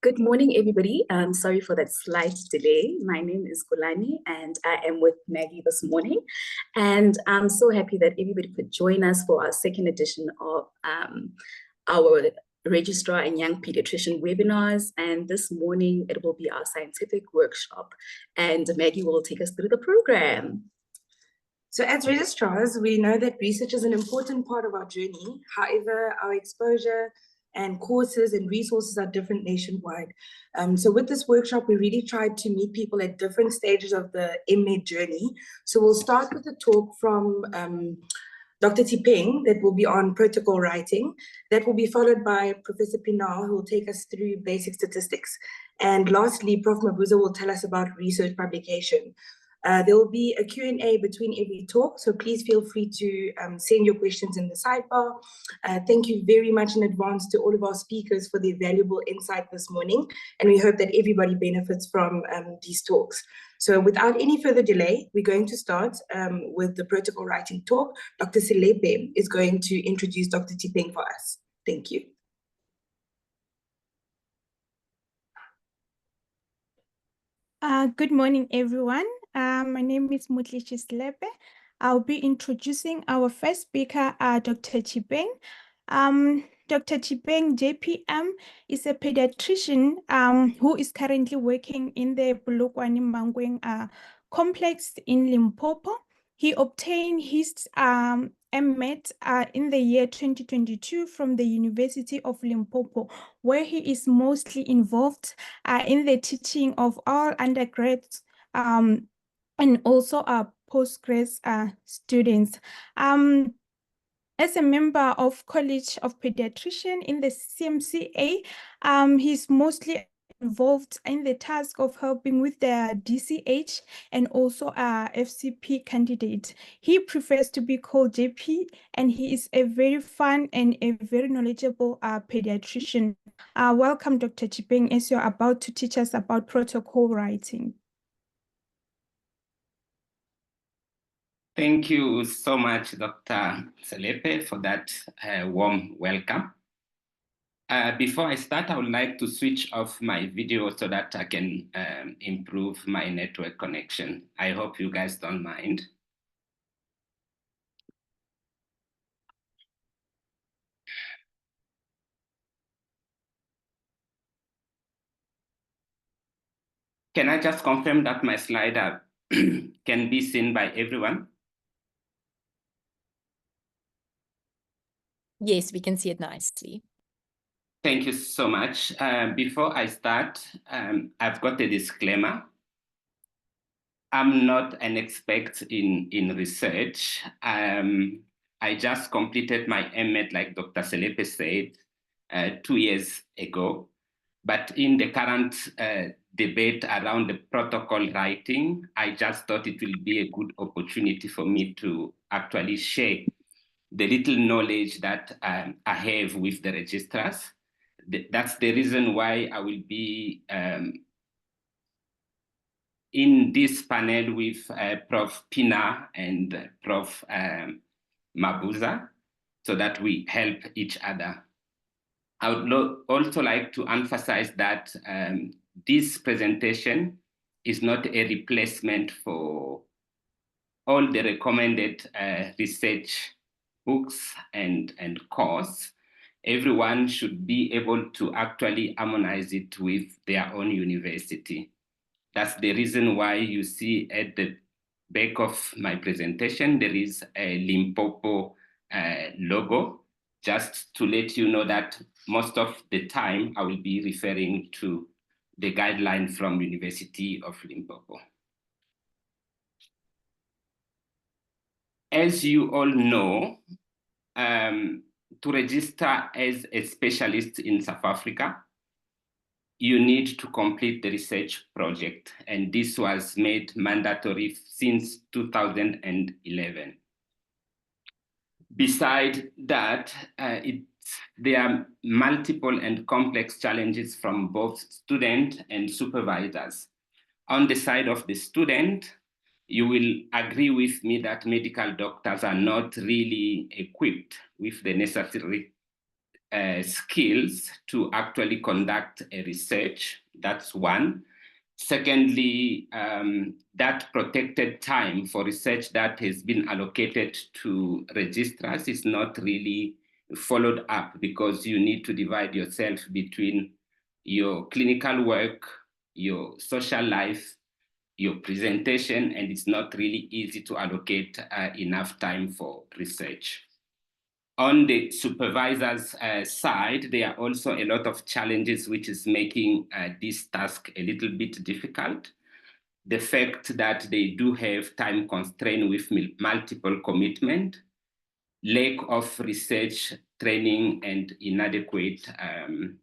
Good morning, everybody. Sorry for that slight delay. My name is Kulani, and I am with Maggie this morning. And I'm so happy that everybody could join us for our second edition of our registrar and young pediatrician webinars. And this morning, it will be our scientific workshop. And Maggie will take us through the program. So as registrars, we know that research is an important part of our journey. However, our exposure and courses and resources are different nationwide. So with this workshop, we really tried to meet people at different stages of the MMed journey. So we'll start with a talk from Dr. Tshipeng that will be on protocol writing. That will be followed by Professor Pienaar, who will take us through basic statistics. And lastly, Prof. Mabuza will tell us about research publication. There will be a Q&A between every talk, so please feel free to send your questions in the sidebar. Thank you very much in advance to all of our speakers for their valuable insight this morning, and we hope that everybody benefits from these talks. So without any further delay, we're going to start with the protocol writing talk. Dr. Selepe is going to introduce Dr. Tshipeng for us. Thank you. Good morning, everyone. My name is Mutlishi Slepe. I'll be introducing our first speaker, Dr. Tshipeng. Dr. Tshipeng, JPM, is a pediatrician who is currently working in the Polokwane Mangweng complex in Limpopo. He obtained his MMed in the year 2022 from the University of Limpopo, where he is mostly involved in the teaching of all undergrads and also postgrads students. As a member of College of Pediatrician in the CMCA, he's mostly involved in the task of helping with the DCH and also a FCP candidate. He prefers to be called JP, and he is a very fun and a very knowledgeable pediatrician. Welcome, Dr. Tshipeng, as you're about to teach us about protocol writing. Thank you so much, Dr. Selepe, for that warm welcome. Before I start, I would like to switch off my video so that I can improve my network connection. I hope you guys don't mind. Can I just confirm that my slide can be seen by everyone? Yes, we can see it nicely. Thank you so much. Before I start, I've got a disclaimer. I'm not an expert in research. I just completed my MMed, like Dr. Selepe said, 2 years ago. But in the current debate around the protocol writing, I just thought it will be a good opportunity for me to actually share the little knowledge that I have with the registrars. That's the reason why I will be in this panel with Prof. Pienaar and Prof. Mabuza, so that we help each other. I would also like to emphasize that this presentation is not a replacement for all the recommended research books and course. Everyone should be able to actually harmonize it with their own university. That's the reason why you see at the back of my presentation, there is a Limpopo logo, just to let you know that most of the time I will be referring to the guideline from University of Limpopo. As you all know, to register as a specialist in South Africa, you need to complete the research project, and this was made mandatory since 2011. Besides that, there are multiple and complex challenges from both student and supervisors. On the side of the student, you will agree with me that medical doctors are not really equipped with the necessary skills to actually conduct a research. That's one. Secondly, that protected time for research that has been allocated to registrars is not really followed up, because you need to divide yourself between your clinical work, your social life, your presentation, and it's not really easy to allocate enough time for research. On the supervisor's side, there are also a lot of challenges which is making this task a little bit difficult. The fact that they do have time constraint with multiple commitment, lack of research training, and inadequate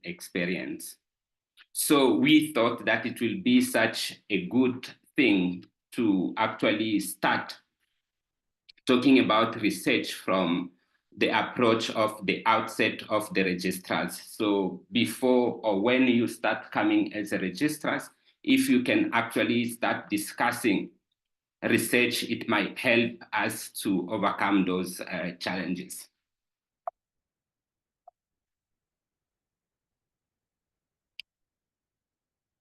experience. So we thought that it will be such a good thing to actually start talking about research from the approach of the outset of the registrars. So before or when you start coming as a registrars, if you can actually start discussing research, it might help us to overcome those challenges.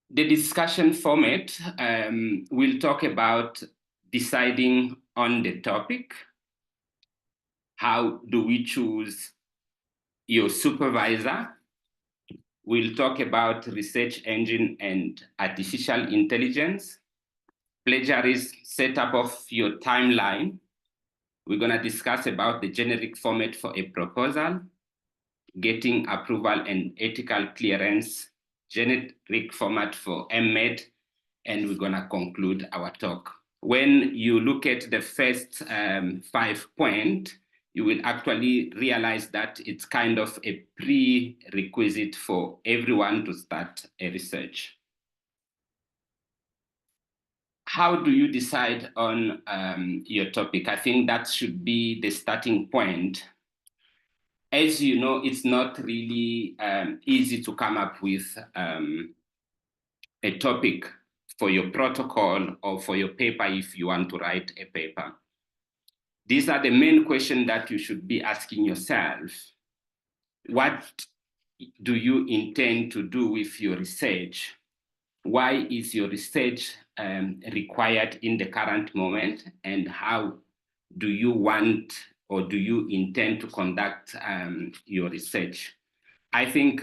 The discussion format will talk about deciding on the topic. How do we choose your supervisor? We'll talk about research engine and artificial intelligence, plagiarism, setup of your timeline. We're gonna discuss about the generic format for a proposal, getting approval and ethical clearance, generic format for MMed, and we're gonna conclude our talk. When you look at the first 5 points, you will actually realize that it's kind of a prerequisite for everyone to start a research. How do you decide on your topic? I think that should be the starting point. As you know, it's not really easy to come up with a topic for your protocol or for your paper if you want to write a paper. These are the main questions that you should be asking yourself. What do you intend to do with your research? Why is your research required in the current moment? And how do you want or do you intend to conduct your research? I think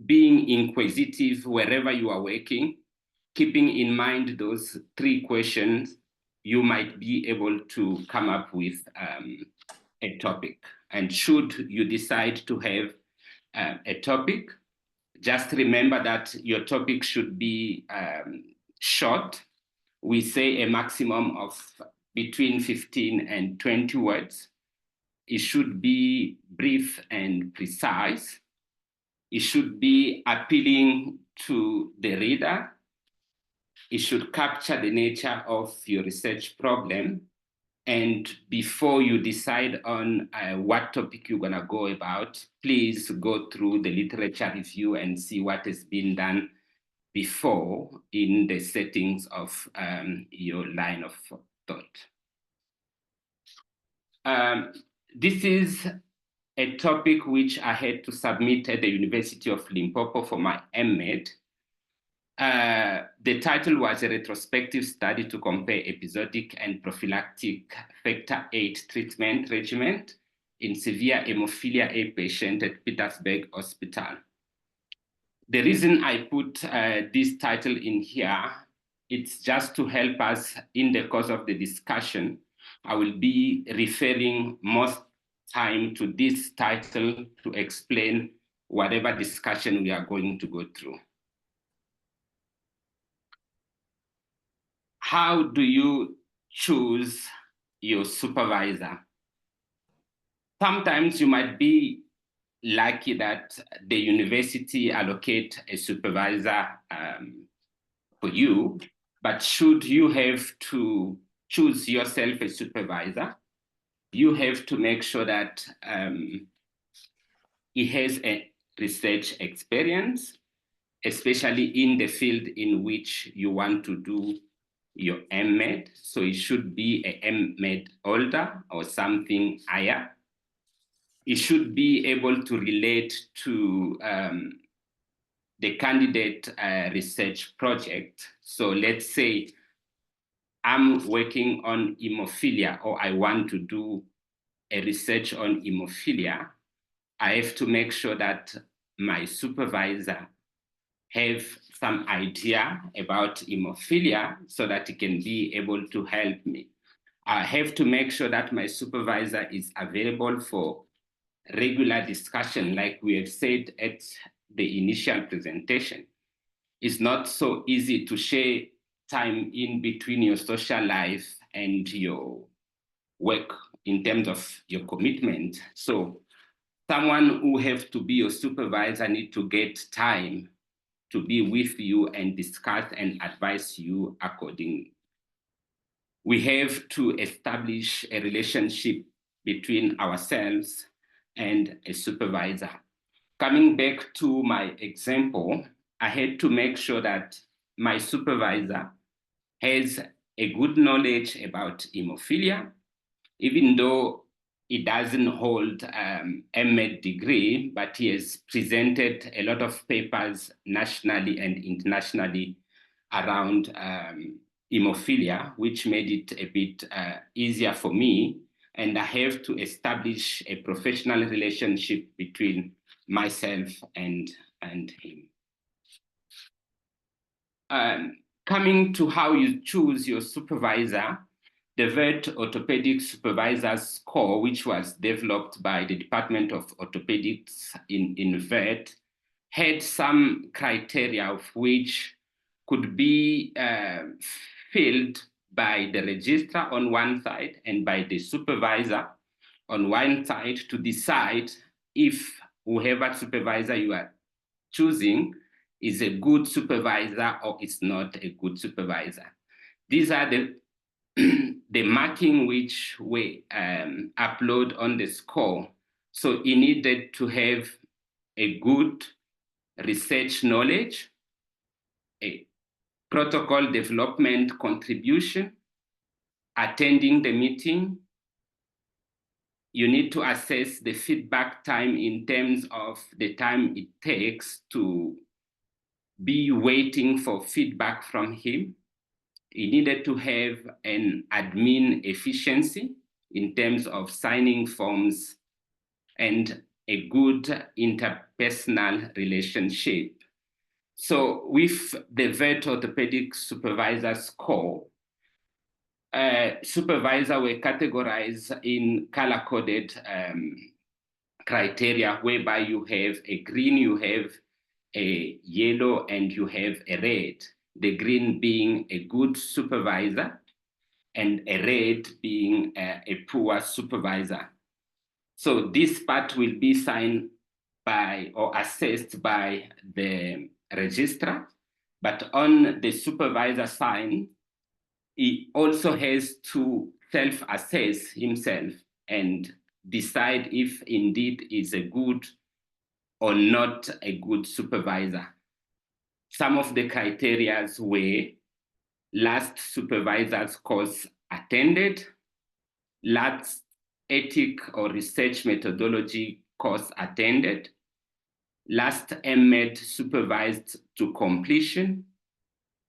being inquisitive wherever you are working, keeping in mind those 3 questions, you might be able to come up with a topic. And should you decide to have a topic, just remember that your topic should be short. We say a maximum of between 15 and 20 words. It should be brief and precise. It should be appealing to the reader. It should capture the nature of your research problem. And before you decide on what topic you're gonna go about, please go through the literature review and see what has been done before in the settings of your line of thought. This is a topic which I had to submit at the University of Limpopo for my MMed. The title was a retrospective study to compare episodic and prophylactic factor VIII treatment regimen in severe hemophilia A patient at Pietersburg Hospital. The reason I put this title in here, it's just to help us in the course of the discussion. I will be referring most time to this title to explain whatever discussion we are going to go through. How do you choose your supervisor? Sometimes you might be lucky that the university allocate a supervisor for you, but should you have to choose yourself a supervisor, you have to make sure that he has a research experience, especially in the field in which you want to do your MMed. So it should be a MMed holder or something higher. it should be able to relate to the candidate research project. So let's say I'm working on hemophilia, or I want to do a research on hemophilia. I have to make sure that my supervisor have some idea about hemophilia so that he can be able to help me. I have to make sure that my supervisor is available for regular discussion, like we have said at the initial presentation. It's not so easy to share time in between your social life and your work in terms of your commitment. So someone who have to be your supervisor need to get time to be with you and discuss and advise you accordingly. We have to establish a relationship between ourselves and a supervisor. Coming back to my example, I had to make sure that my supervisor has a good knowledge about hemophilia, even though he doesn't hold MMed degree, but he has presented a lot of papers nationally and internationally around hemophilia, which made it a bit easier for me. And I have to establish a professional relationship between myself and him. Coming to how you choose your supervisor, the VET Orthopedic Supervisor Score, which was developed by the Department of Orthopedics in VET, had some criteria of which could be filled by the registrar on one side and by the supervisor on one side to decide if whoever supervisor you are choosing is a good supervisor or is not a good supervisor. These are the marking which we upload on the score. So he needed to have a good research knowledge, a protocol development contribution, attending the meeting. You need to assess the feedback time in terms of the time it takes to be waiting for feedback from him. He needed to have an admin efficiency in terms of signing forms and a good interpersonal relationship. So with the VET Orthopedic Supervisor Score, supervisors were categorized in color-coded criteria, whereby you have a green, you have a yellow, and you have a red. The green being a good supervisor, and a red being a poor supervisor. So this part will be signed by or assessed by the registrar, but on the supervisor sign, he also has to self-assess himself and decide if indeed is a good or not a good supervisor. Some of the criteria were last supervisor's course attended, last ethic or research methodology course attended, last MMed supervised to completion,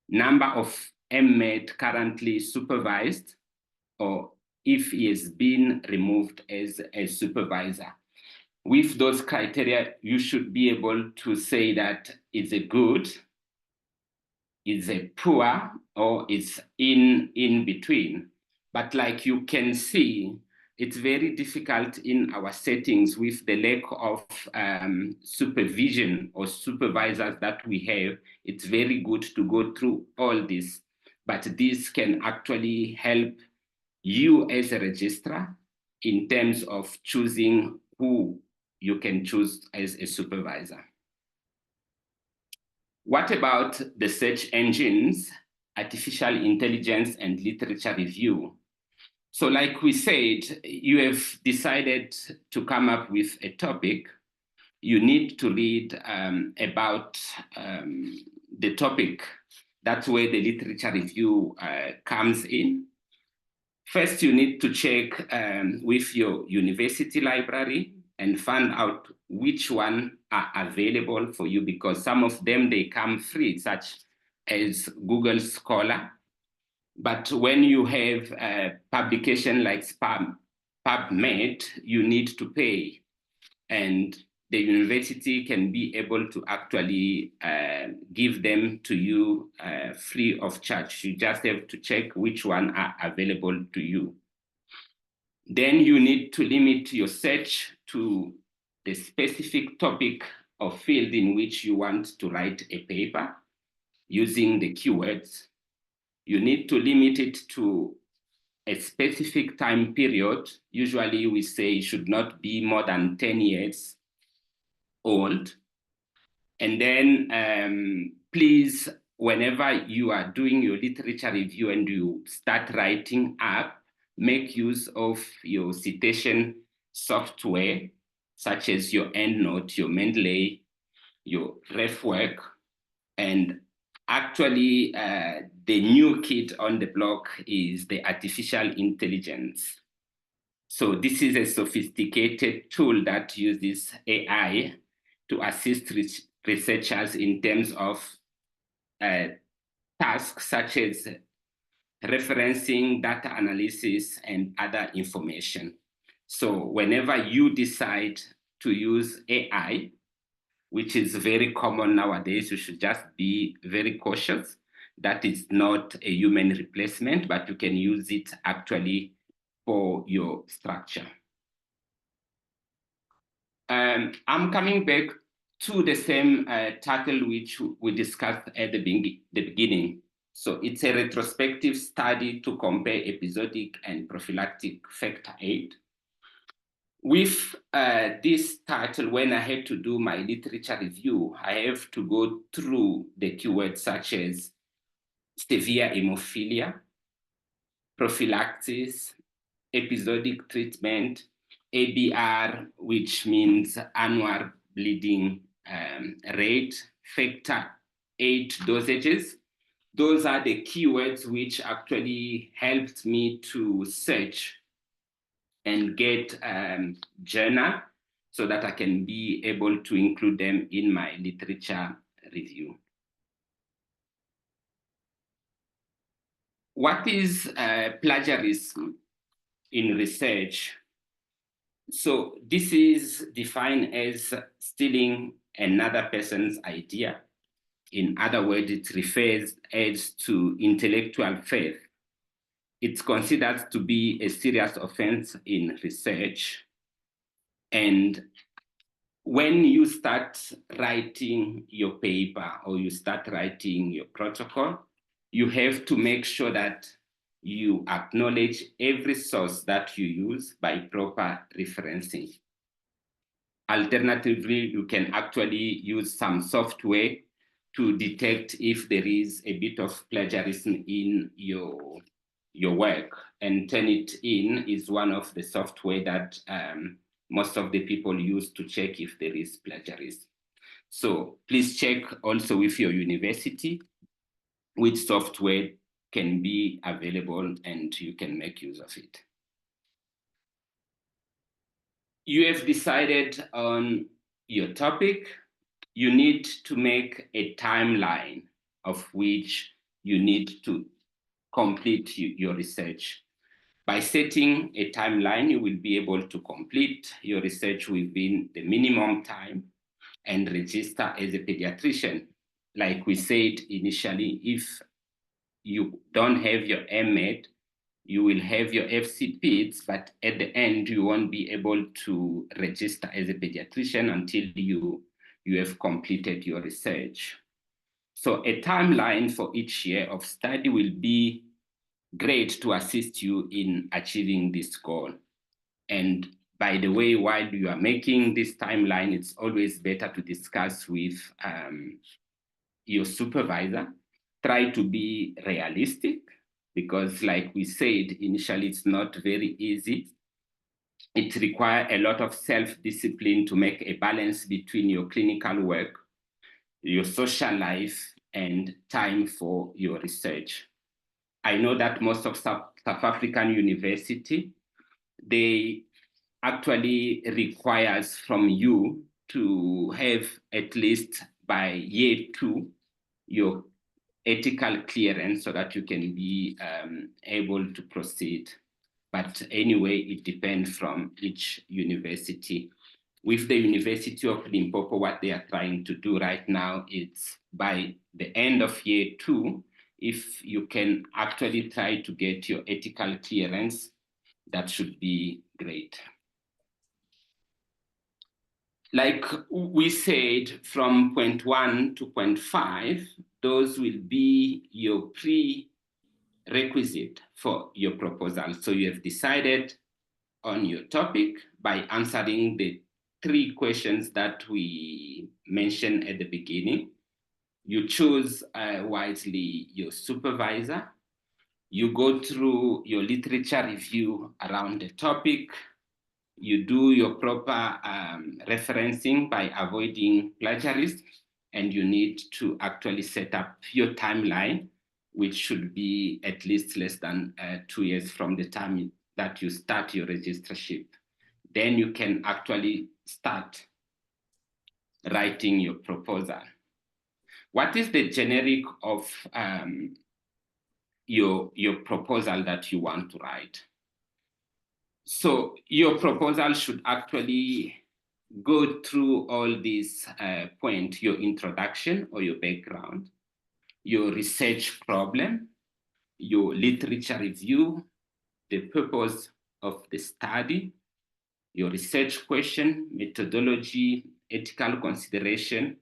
number of MMed currently supervised, or if he has been removed as a supervisor. With those criteria, you should be able to say that it's a good, it's a poor, or it's in between. But like you can see, it's very difficult in our settings with the lack of supervision or supervisors that we have. It's very good to go through all this, but this can actually help you as a registrar in terms of choosing who you can choose as a supervisor. What about the search engines, artificial intelligence, and literature review? So like we said, you have decided to come up with a topic. You need to read about the topic. That's where the literature review comes in. First, you need to check with your university library and find out which one are available for you, because some of them, they come free, such as Google Scholar. But when you have a publication like PubMed, you need to pay. And the university can be able to actually give them to you free of charge. You just have to check which one are available to you. Then you need to limit your search to the specific topic or field in which you want to write a paper using the keywords. You need to limit it to a specific time period. Usually we say it should not be more than 10 years old. And then please, whenever you are doing your literature review and you start writing up, make use of your citation software, such as your EndNote, your Mendeley, your RefWork. And actually, the new kid on the block is the artificial intelligence. So this is a sophisticated tool that uses AI to assist researchers in terms of tasks such as referencing, data analysis, and other information. So whenever you decide to use AI, which is very common nowadays, you should just be very cautious. That is not a human replacement, but you can use it actually for your structure. I'm coming back to the same title which we discussed at the beginning. So it's a retrospective study to compare episodic and prophylactic factor aid. With this title, when I had to do my literature review, I have to go through the keywords such as severe hemophilia, prophylaxis, episodic treatment, ABR, which means annual bleeding rate, factor 8 dosages. Those are the keywords which actually helped me to search and get journal so that I can be able to include them in my literature review. What is plagiarism in research? So this is defined as stealing another person's idea. In other words, it refers as to intellectual theft. It's considered to be a serious offense in research. And when you start writing your paper or you start writing your protocol, you have to make sure that you acknowledge every source that you use by proper referencing. Alternatively, you can actually use some software to detect if there is a bit of plagiarism in your work, and Turnitin is one of the software that most of the people use to check if there is plagiarism. So please check also with your university which software can be available and you can make use of it. You have decided on your topic. You need to make a timeline of which you need to complete your research. By setting a timeline, you will be able to complete your research within the minimum time and register as a pediatrician. Like we said initially, if you don't have your MMed, you will have your FCPs, but at the end, you won't be able to register as a pediatrician until you have completed your research. So a timeline for each year of study will be great to assist you in achieving this goal. And by the way, while you are making this timeline, it's always better to discuss with your supervisor. Try to be realistic, because like we said initially, it's not very easy. It requires a lot of self-discipline to make a balance between your clinical work, your social life, and time for your research. I know that most of South African university, they actually requires from you to have at least by year 2 your ethical clearance so that you can be able to proceed. But anyway, it depends from each university. With the University of Limpopo, what they are trying to do right now is by the end of year 2, if you can actually try to get your ethical clearance, that should be great. Like we said, from point 1 to point 5, those will be your prerequisite for your proposal. So you have decided on your topic by answering the 3 questions that we mentioned at the beginning. You choose wisely your supervisor. You go through your literature review around the topic. You do your proper referencing by avoiding plagiarism, and you need to actually set up your timeline, which should be at least less than 2 years from the time that you start your registrarship. Then you can actually start writing your proposal. What is the generic of your proposal that you want to write? So your proposal should actually go through all these points: your introduction or your background, your research problem, your literature review, the purpose of the study, your research question, methodology, ethical consideration,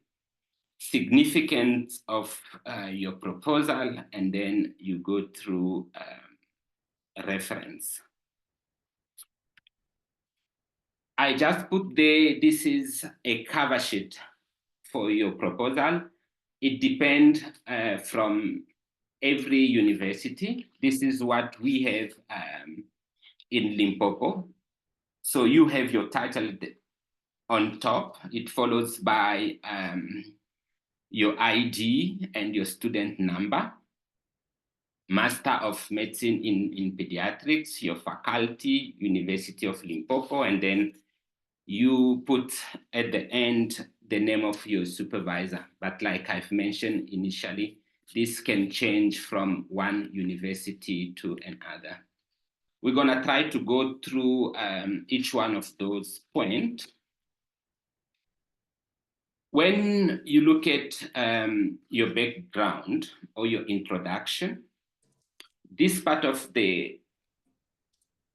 significance of your proposal, and then you go through reference. I just put there, this is a cover sheet for your proposal. It depends from every university. This is what we have in Limpopo. So you have your title on top. It follows by your ID and your student number, Master of Medicine in Pediatrics, your faculty, University of Limpopo, and then you put at the end the name of your supervisor. But like I've mentioned initially, this can change from one university to another. We're gonna try to go through each one of those points. When you look at your background or your introduction, this part of the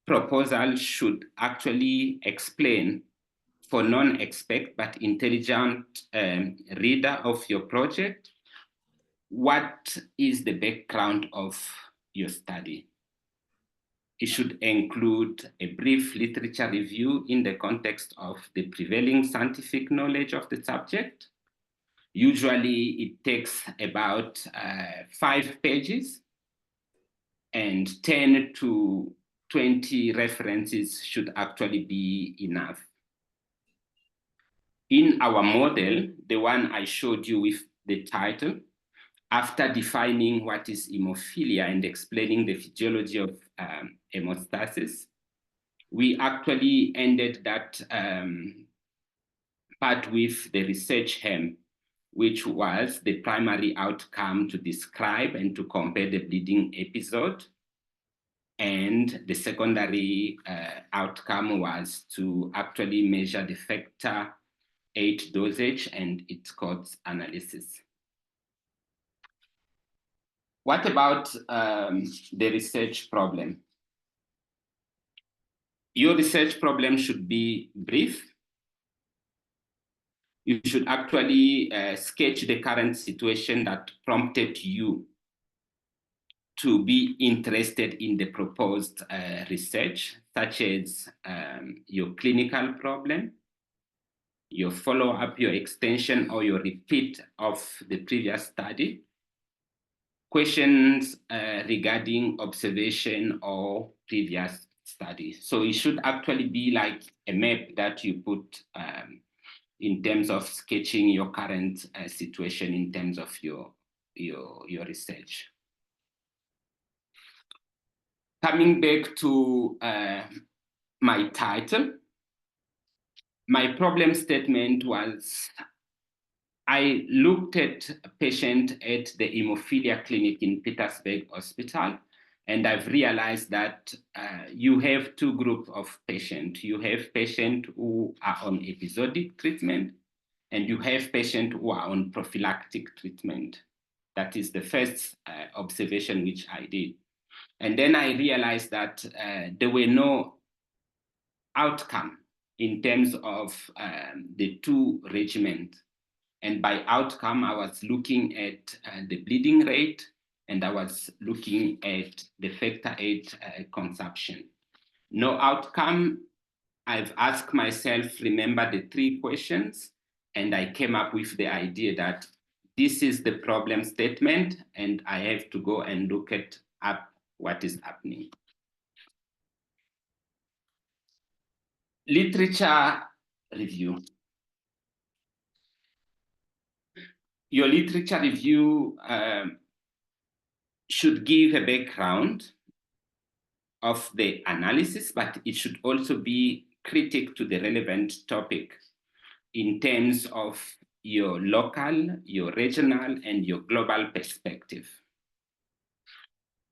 proposal should actually explain for non-expert but intelligent reader of your project, what is the background of your study? It should include a brief literature review in the context of the prevailing scientific knowledge of the subject. Usually it takes about 5 pages, and 10 to 20 references should actually be enough. In our model, the one I showed you with the title, after defining what is hemophilia and explaining the physiology of hemostasis, we actually ended that part with the research hem, which was the primary outcome to describe and to compare the bleeding episode. And the secondary outcome was to actually measure the factor 8 dosage and its cost analysis. What about the research problem? Your research problem should be brief. You should actually sketch the current situation that prompted you to be interested in the proposed research, such as your clinical problem, your follow-up, your extension, or your repeat of the previous study, questions regarding observation or previous study. So it should actually be like a map that you put in terms of sketching your current situation in terms of your research. Coming back to my title, my problem statement was, I looked at a patient at the hemophilia clinic in Pietersburg Hospital, and I've realized that you have two groups of patients. You have patients who are on episodic treatment, and you have patients who are on prophylactic treatment. That is the first observation which I did. And then I realized that there were no outcome in terms of the two regimens. And by outcome, I was looking at the bleeding rate, and I was looking at the factor VIII consumption. No outcome. I've asked myself, remember the three questions, and I came up with the idea that this is the problem statement, and I have to go and look at what is happening. Literature review. Your literature review should give a background of the analysis, but it should also be critical to the relevant topic in terms of your local, your regional, and your global perspective.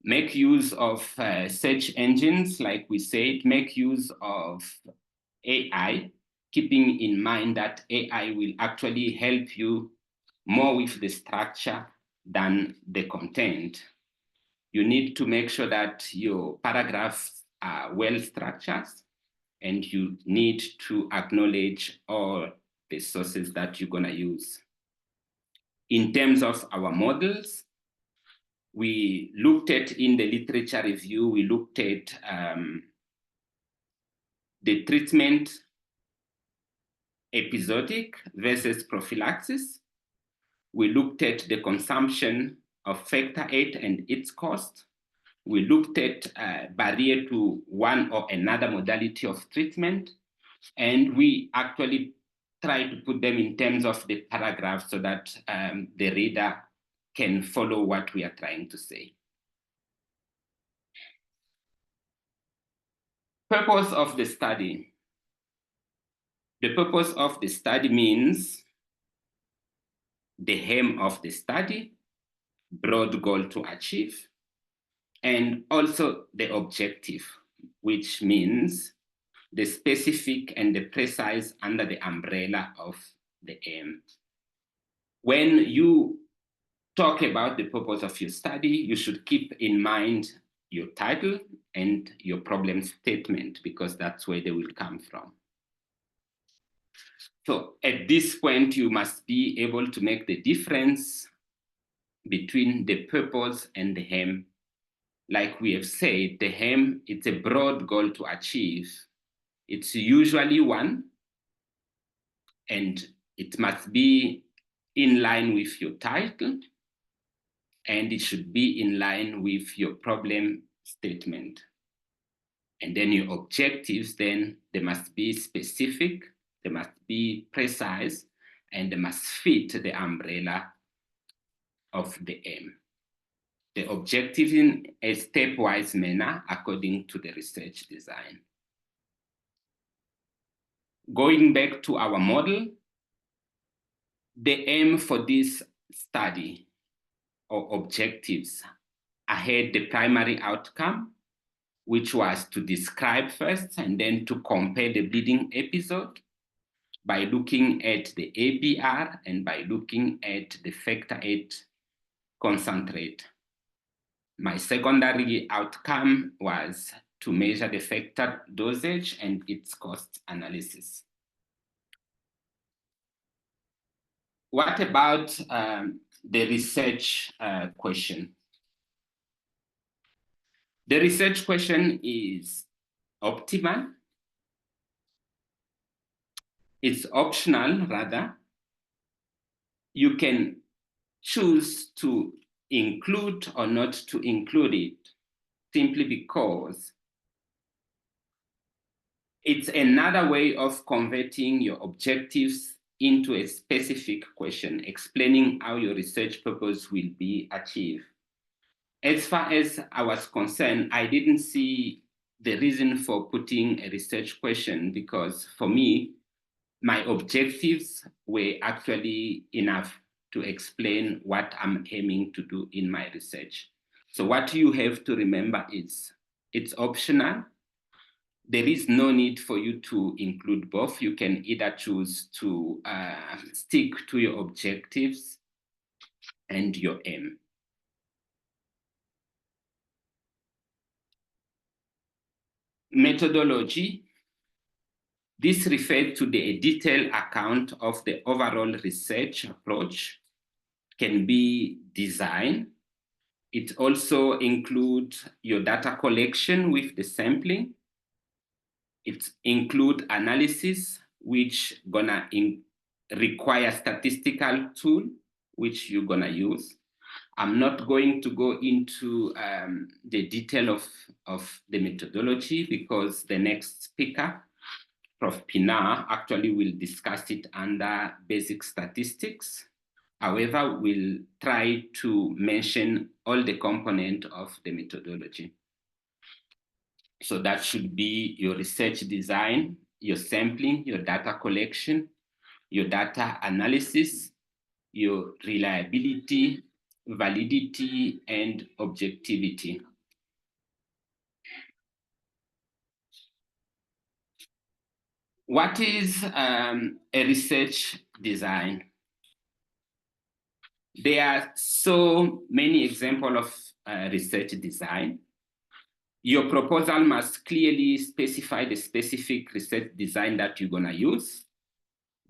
Make use of search engines, like we said, make use of AI, keeping in mind that AI will actually help you more with the structure than the content. You need to make sure that your paragraphs are well structured, and you need to acknowledge all the sources that you're gonna use. In terms of our models, we looked at, in the literature review, we looked at the treatment episodic versus prophylaxis. We looked at the consumption of factor VIII and its cost. We looked at barrier to one or another modality of treatment, and we actually try to put them in terms of the paragraph so that the reader can follow what we are trying to say. Purpose of the study. The purpose of the study means the aim of the study, broad goal to achieve, and also the objective, which means the specific and the precise under the umbrella of the aim. When you talk about the purpose of your study, you should keep in mind your title and your problem statement, because that's where they will come from. So at this point, you must be able to make the difference between the purpose and the aim. Like we have said, the aim, it's a broad goal to achieve. It's usually one, and it must be in line with your title, and it should be in line with your problem statement. And then your objectives, then they must be specific, they must be precise, and they must fit the umbrella of the aim. The objective in a stepwise manner according to the research design. Going back to our model, the aim for this study or objectives, I had the primary outcome, which was to describe first and then to compare the bleeding episode by looking at the ABR and by looking at the factor VIII concentrate. My secondary outcome was to measure the factor dosage and its cost analysis. What about the research question? The research question is optimal. It's optional, rather. You can choose to include or not to include it, simply because it's another way of converting your objectives into a specific question, explaining how your research purpose will be achieved. As far as I was concerned, I didn't see the reason for putting a research question, because for me, my objectives were actually enough to explain what I'm aiming to do in my research. So what you have to remember is it's optional. There is no need for you to include both. You can either choose to stick to your objectives and your aim. Methodology. This refers to the detailed account of the overall research approach. Can be design. It also includes your data collection with the sampling. It includes analysis, which gonna require statistical tool, which you're gonna use. I'm not going to go into the detail of the methodology because the next speaker, Prof. Pienaar, actually will discuss it under basic statistics. However, we'll try to mention all the components of the methodology. So that should be your research design, your sampling, your data collection, your data analysis, your reliability, validity, and objectivity. What is a research design? There are so many examples of research design. Your proposal must clearly specify the specific research design that you're gonna use,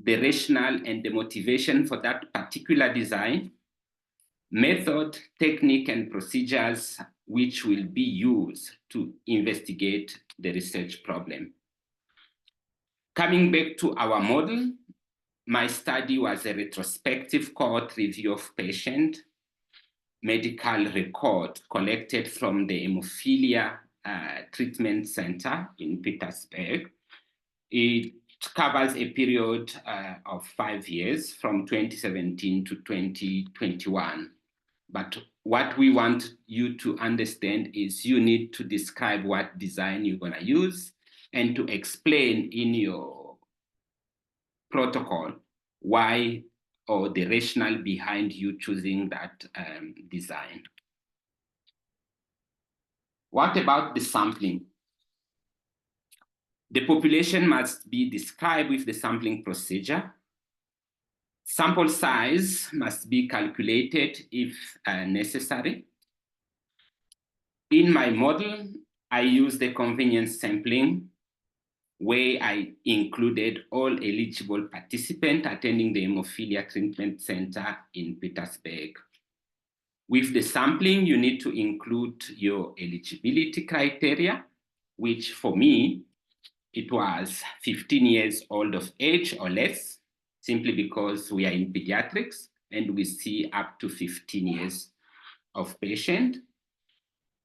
the rationale and the motivation for that particular design, method, technique, and procedures which will be used to investigate the research problem. Coming back to our model, my study was a retrospective cohort review of patient medical record collected from the hemophilia treatment center in Pietersburg. It covers a period of 5 years from 2017 to 2021. But what we want you to understand is you need to describe what design you're gonna use and to explain in your protocol why or the rationale behind you choosing that design. What about the sampling? The population must be described with the sampling procedure. Sample size must be calculated if necessary. In my model, I use the convenience sampling where I included all eligible participants attending the hemophilia treatment center in Pietersburg. With the sampling, you need to include your eligibility criteria, which for me, it was 15 years old of age or less, simply because we are in pediatrics and we see up to 15 years of patient.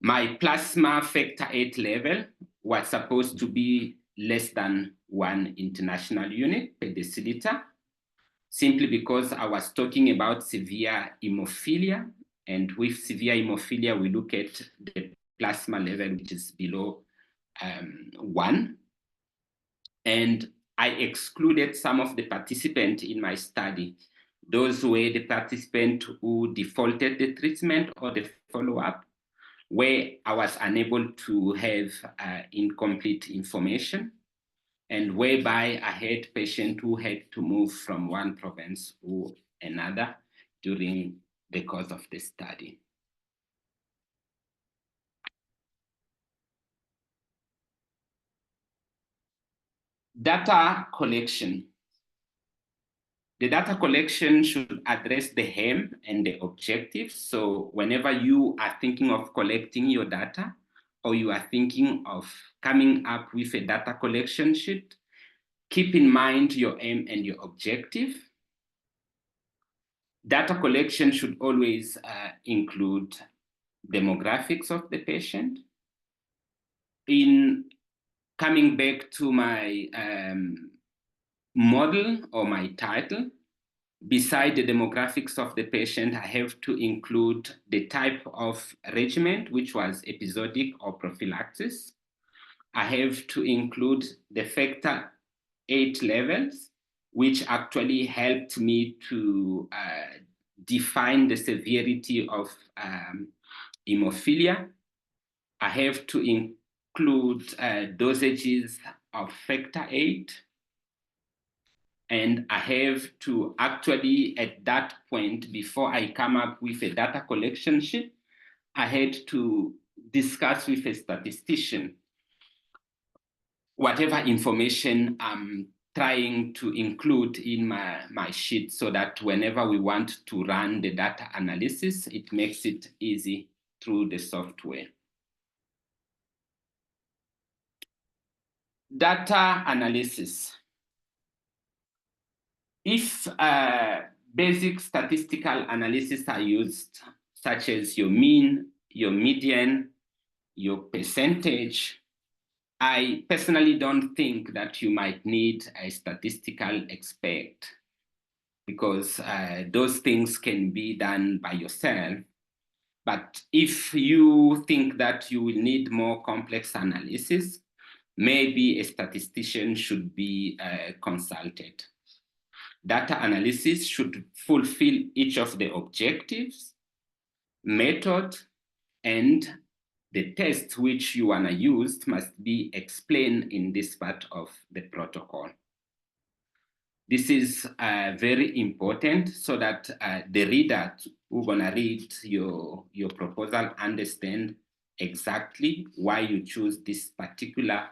My plasma factor 8 level was supposed to be less than 1 international unit per deciliter, simply because I was talking about severe hemophilia. And with severe hemophilia, we look at the plasma level, which is below 1. And I excluded some of the participants in my study. Those were the participants who defaulted the treatment or the follow-up, where I was unable to have incomplete information, and whereby I had patients who had to move from one province to another during the course of the study. Data collection. The data collection should address the aim and the objectives. So whenever you are thinking of collecting your data, or you are thinking of coming up with a data collection sheet, keep in mind your aim and your objective. Data collection should always include demographics of the patient. In coming back to my model or my title, beside the demographics of the patient, I have to include the type of regimen, which was episodic or prophylaxis. I have to include the factor 8 levels, which actually helped me to define the severity of hemophilia. I have to include dosages of factor VIII. And I have to actually, at that point, before I come up with a data collection sheet, I had to discuss with a statistician whatever information I'm trying to include in my sheet, so that whenever we want to run the data analysis, it makes it easy through the software. Data analysis. If basic statistical analysis are used, such as your mean, your median, your percentage, I personally don't think that you might need a statistical expert, because those things can be done by yourself. But if you think that you will need more complex analysis, maybe a statistician should be consulted. Data analysis should fulfill each of the objectives, method, and the test which you want to use must be explained in this part of the protocol. This is very important, so that the reader who's going to read your proposal understand exactly why you choose this particular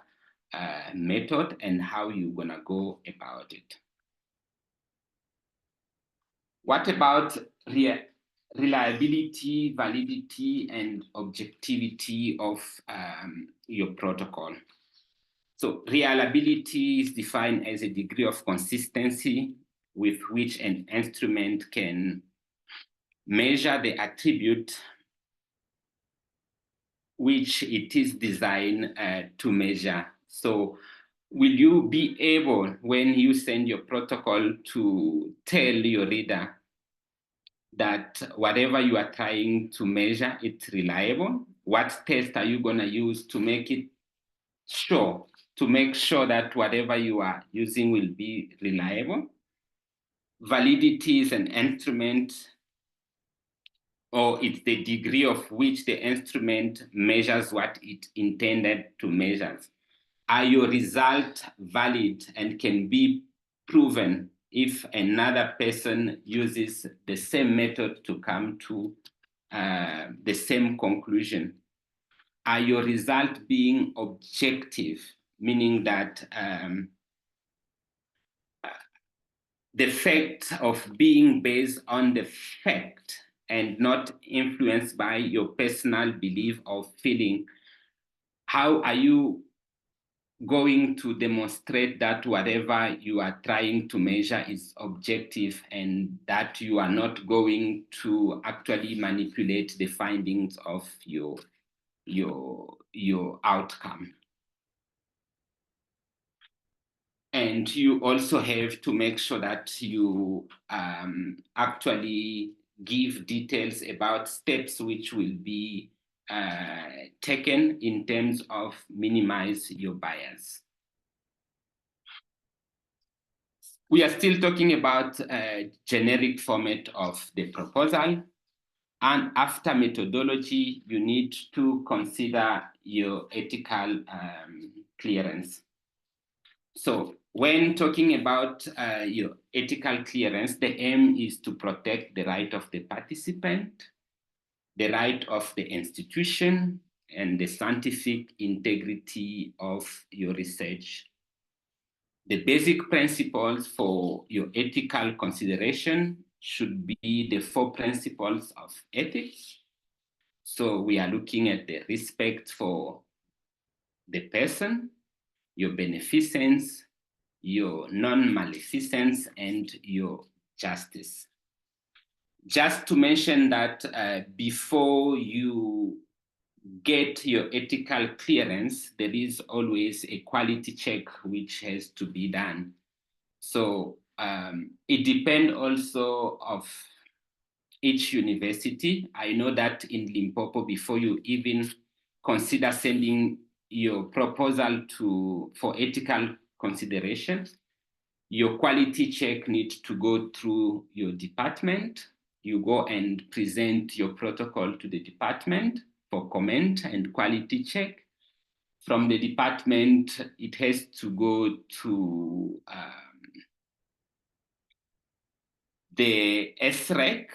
method and how you're going to go about it. What about reliability, validity, and objectivity of your protocol? So reliability is defined as a degree of consistency with which an instrument can measure the attribute which it is designed to measure. So will you be able, when you send your protocol, to tell your reader that whatever you are trying to measure, it's reliable? What test are you going to use to make it sure, to make sure that whatever you are using will be reliable? Validity is an instrument, or it's the degree of which the instrument measures what it intended to measure. Are your results valid and can be proven if another person uses the same method to come to the same conclusion? Are your results being objective, meaning that the fact of being based on the fact and not influenced by your personal belief or feeling? How are you going to demonstrate that whatever you are trying to measure is objective, and that you are not going to actually manipulate the findings of your outcome? And you also have to make sure that you actually give details about steps which will be taken in terms of minimize your bias. We are still talking about a generic format of the proposal. And after methodology, you need to consider your ethical clearance. So when talking about your ethical clearance, the aim is to protect the right of the participant, the right of the institution, and the scientific integrity of your research. The basic principles for your ethical consideration should be the 4 principles of ethics. So we are looking at the respect for the person, your beneficence, your non-maleficence, and your justice. Just to mention that before you get your ethical clearance, there is always a quality check which has to be done. So it depends also of each university. I know that in Limpopo, before you even consider sending your proposal for ethical consideration, Your quality check needs to go through your department. You go and present your protocol to the department for comment and quality check. From the department, it has to go to the SREC.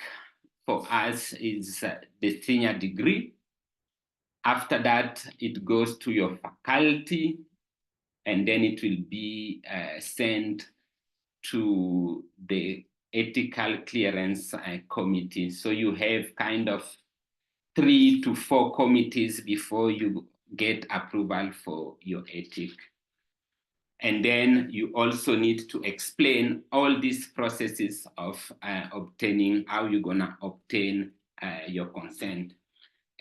For us is the senior degree. After that, it goes to your faculty, and then it will be sent to the ethical clearance committee. So you have kind of 3 to 4 committees before you get approval for your ethic. And then you also need to explain all these processes of obtaining, how you're gonna obtain your consent.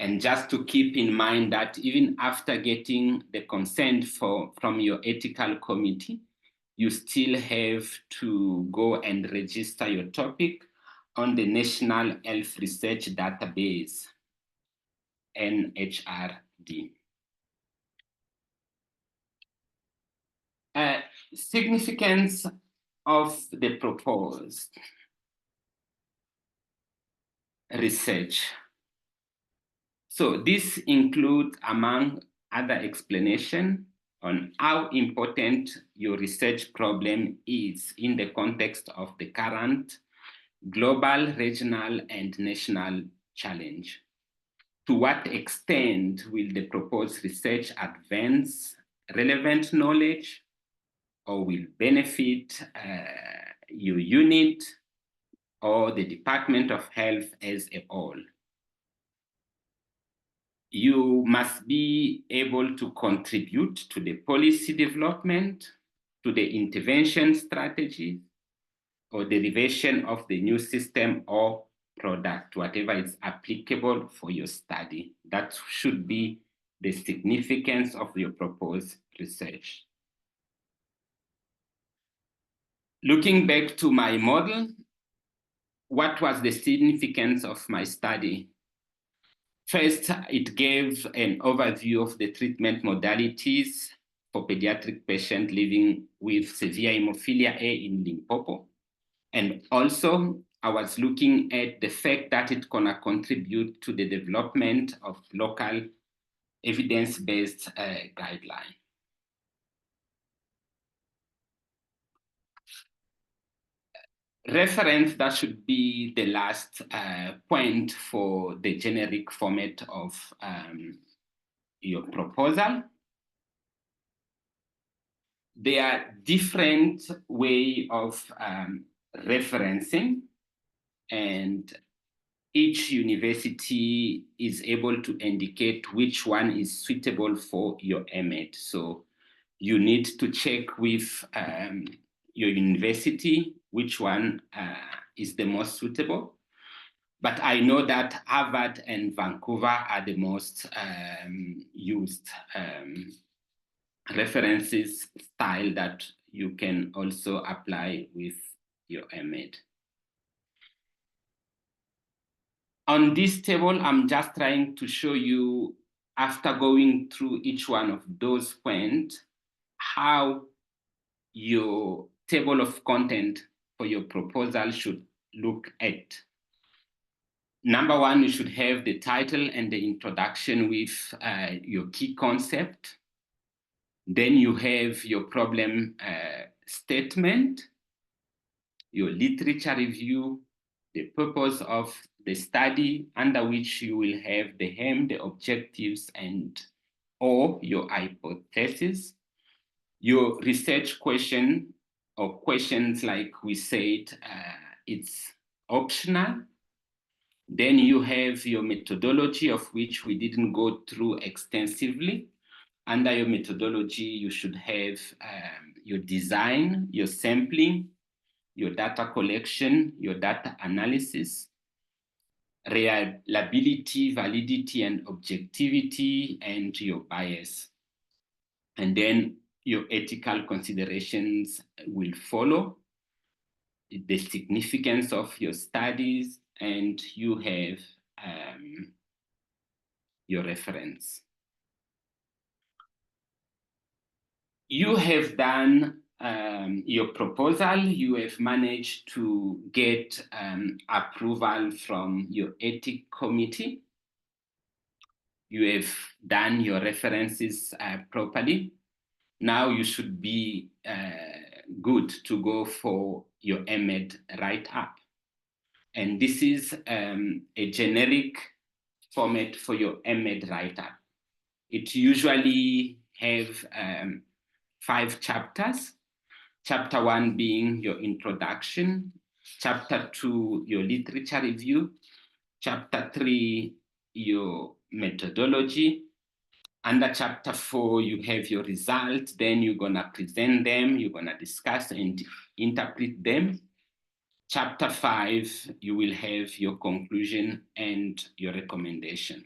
And just to keep in mind that even after getting the consent from your ethical committee, you still have to go and register your topic on the National Health Research Database, NHRD. Significance of the proposed research. So this includes, among other explanation, on how important your research problem is in the context of the current global, regional, and national challenge. To what extent will the proposed research advance relevant knowledge or will benefit your unit or the Department of Health as a whole? You must be able to contribute to the policy development, to the intervention strategy, or derivation of the new system or product, whatever is applicable for your study. That should be the significance of your proposed research. Looking back to my model, what was the significance of my study? First, it gave an overview of the treatment modalities for pediatric patients living with severe hemophilia A in Limpopo. And also, I was looking at the fact that it's gonna contribute to the development of local evidence-based guidelines. Reference, that should be the last point for the generic format of your proposal. There are different ways of referencing, and each university is able to indicate which one is suitable for your MAT. So you need to check with your university which one is the most suitable. But I know that Harvard and Vancouver are the most used references style that you can also apply with your MAT. On this table, I'm just trying to show you, after going through each one of those points, how your table of content for your proposal should look at. Number one, you should have the title and the introduction with your key concept. Then you have your problem statement, your literature review, the purpose of the study, under which you will have the aim, the objectives, and or your hypothesis, your research question or questions, like we said, it's optional. Then you have your methodology, of which we didn't go through extensively. Under your methodology, you should have your design, your sampling, your data collection, your data analysis, reliability, validity, and objectivity, and your bias. And then your ethical considerations will follow, the significance of your studies, and you have your reference. You have done your proposal, you have managed to get approval from your ethics committee. You have done your references properly. Now you should be good to go for your MEd write-up. And this is a generic format for your MEd write-up. It usually have 5 chapters. Chapter 1 being your introduction, chapter 2, your literature review, chapter 3, your methodology. Under chapter 4, you have your results, then you're gonna present them, you're gonna discuss and interpret them. Chapter 5, you will have your conclusion and your recommendation.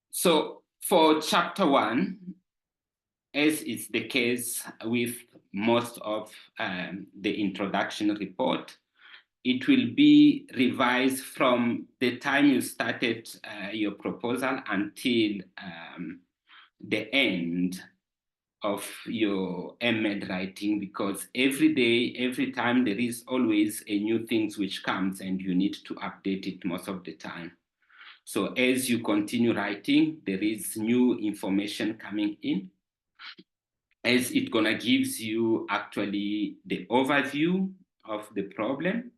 So for chapter 1, as is the case with most of the introduction report, it will be revised from the time you started your proposal until the end of your MEd writing, because every day, every time, there is always a new things which comes and you need to update it most of the time. So as you continue writing, there is new information coming in, as it gonna gives you actually the overview of the problem.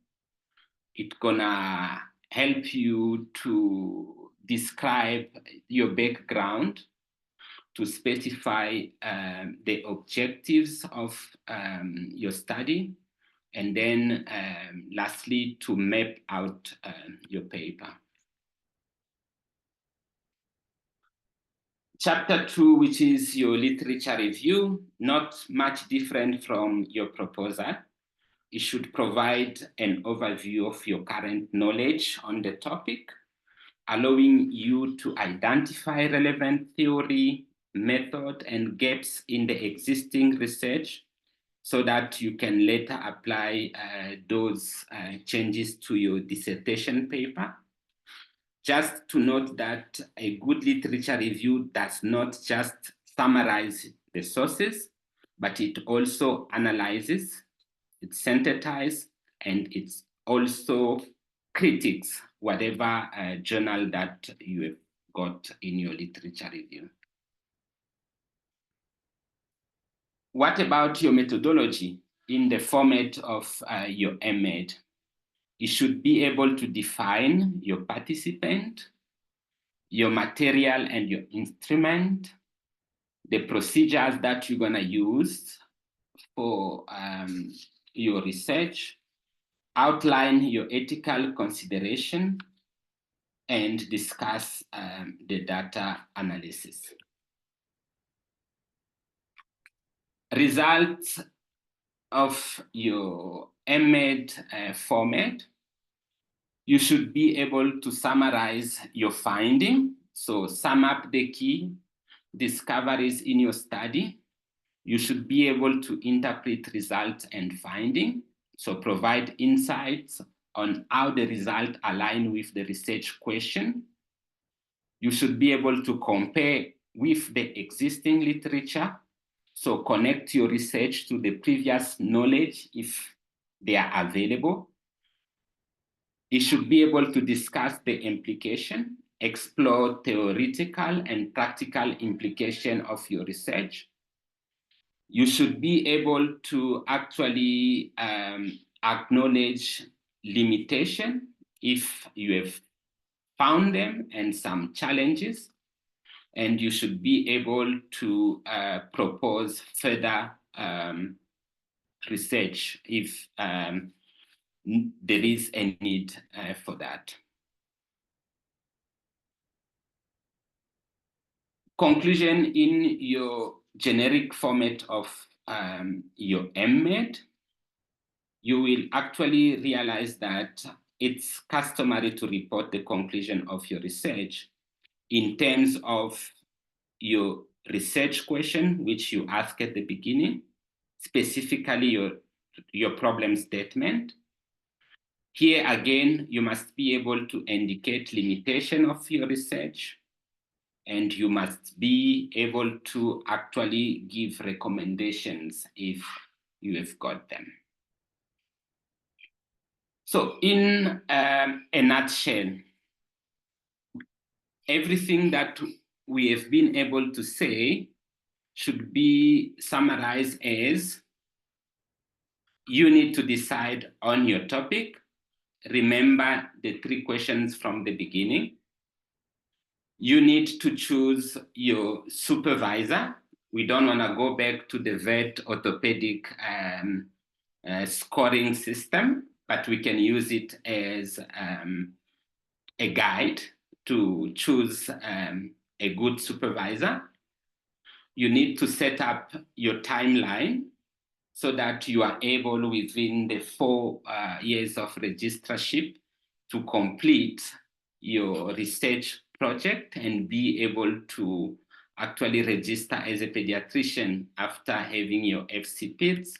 It's gonna help you to describe your background, to specify the objectives of your study, and then lastly, to map out your paper. Chapter 2, which is your literature review, not much different from your proposal. It should provide an overview of your current knowledge on the topic, allowing you to identify relevant theory, method, and gaps in the existing research so that you can later apply those changes to your dissertation paper. Just to note that a good literature review does not just summarize the sources, but it also analyzes, it synthesizes, and it's also critiques whatever journal that you have got in your literature review. What about your methodology in the format of your MEd? You should be able to define your participant, your material and your instrument, the procedures that you're gonna use for your research, outline your ethical consideration, and discuss the data analysis. Results of your MEd format, you should be able to summarize your finding. So sum up the key discoveries in your study. You should be able to interpret results and finding. So provide insights on how the result align with the research question. You should be able to compare with the existing literature. So connect your research to the previous knowledge if they are available. You should be able to discuss the implication, explore theoretical and practical implication of your research. You should be able to actually acknowledge limitation if you have found them and some challenges. And you should be able to propose further research if there is a need for that. Conclusion in your generic format of your MEd, you will actually realize that it's customary to report the conclusion of your research in terms of your research question, which you ask at the beginning, specifically your problem statement. Here again, you must be able to indicate limitation of your research, and you must be able to actually give recommendations if you have got them. So in a nutshell, everything that we have been able to say should be summarized as: you need to decide on your topic. Remember the 3 questions from the beginning. You need to choose your supervisor. We don't want to go back to the vet orthopedic scoring system, but we can use it as a guide to choose a good supervisor. You need to set up your timeline so that you are able within the 4 years of registrarship to complete your research project and be able to actually register as a pediatrician after having your FCPs.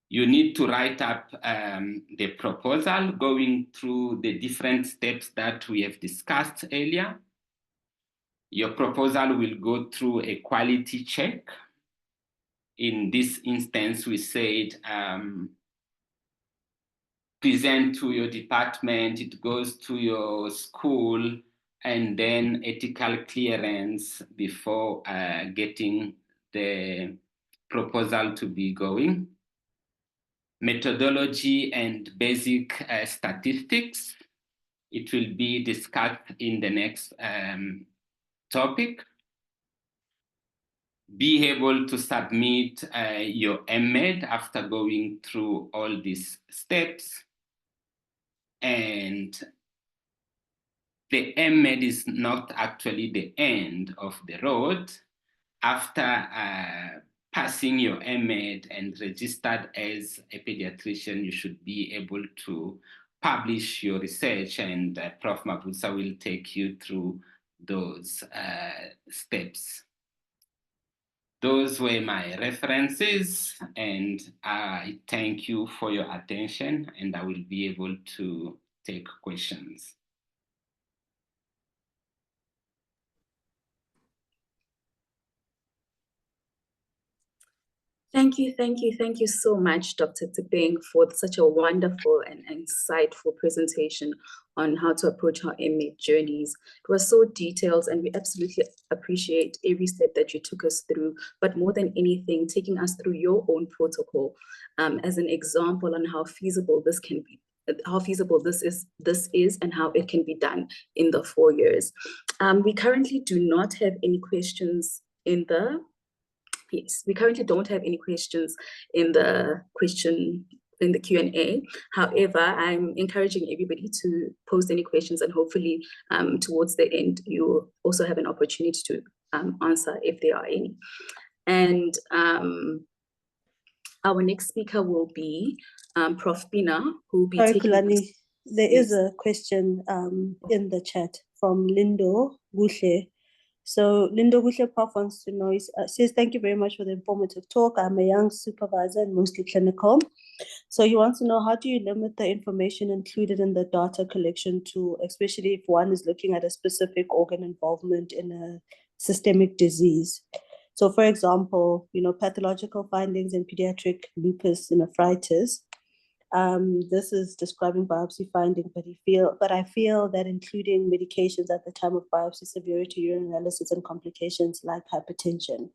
You need to write up the proposal, going through the different steps that we have discussed earlier. Your proposal will go through a quality check. In this instance, we said present to your department, it goes to your school, and then ethical clearance before getting the proposal to be going. Methodology and basic statistics. It will be discussed in the next topic. Be able to submit your MED after going through all these steps. And the MED is not actually the end of the road. After passing your MED and registered as a pediatrician, you should be able to publish your research, and Prof. Mabuza will take you through those steps. Those were my references, and I thank you for your attention, and I will be able to take questions. Thank you so much, Dr. Tshipeng, for such a wonderful and insightful presentation on how to approach our inmate journeys. It was so detailed, and we absolutely appreciate every step that you took us through, but more than anything, taking us through your own protocol as an example on how feasible this can be, how feasible this is and how it can be done in the 4 years. We currently do not have any questions in the Yes, we currently don't have any questions in the Q&A. However, I'm encouraging everybody to post any questions, and hopefully towards the end, you also have an opportunity to answer if there are any. And our next speaker will be Prof. Pienaar, who will be taking... Kulani, there is a question in the chat from Lindo Guhle. So Lindo Guhle Prof wants to know, says, thank you very much for the informative talk. I'm a young supervisor and mostly clinical. So he wants to know, how do you limit the information included in the data collection tool, especially if one is looking at a specific organ involvement in a systemic disease? So for example, pathological findings in pediatric lupus nephritis. This is describing biopsy finding, but I feel that including medications at the time of biopsy, severity, urinalysis, and complications like hypertension.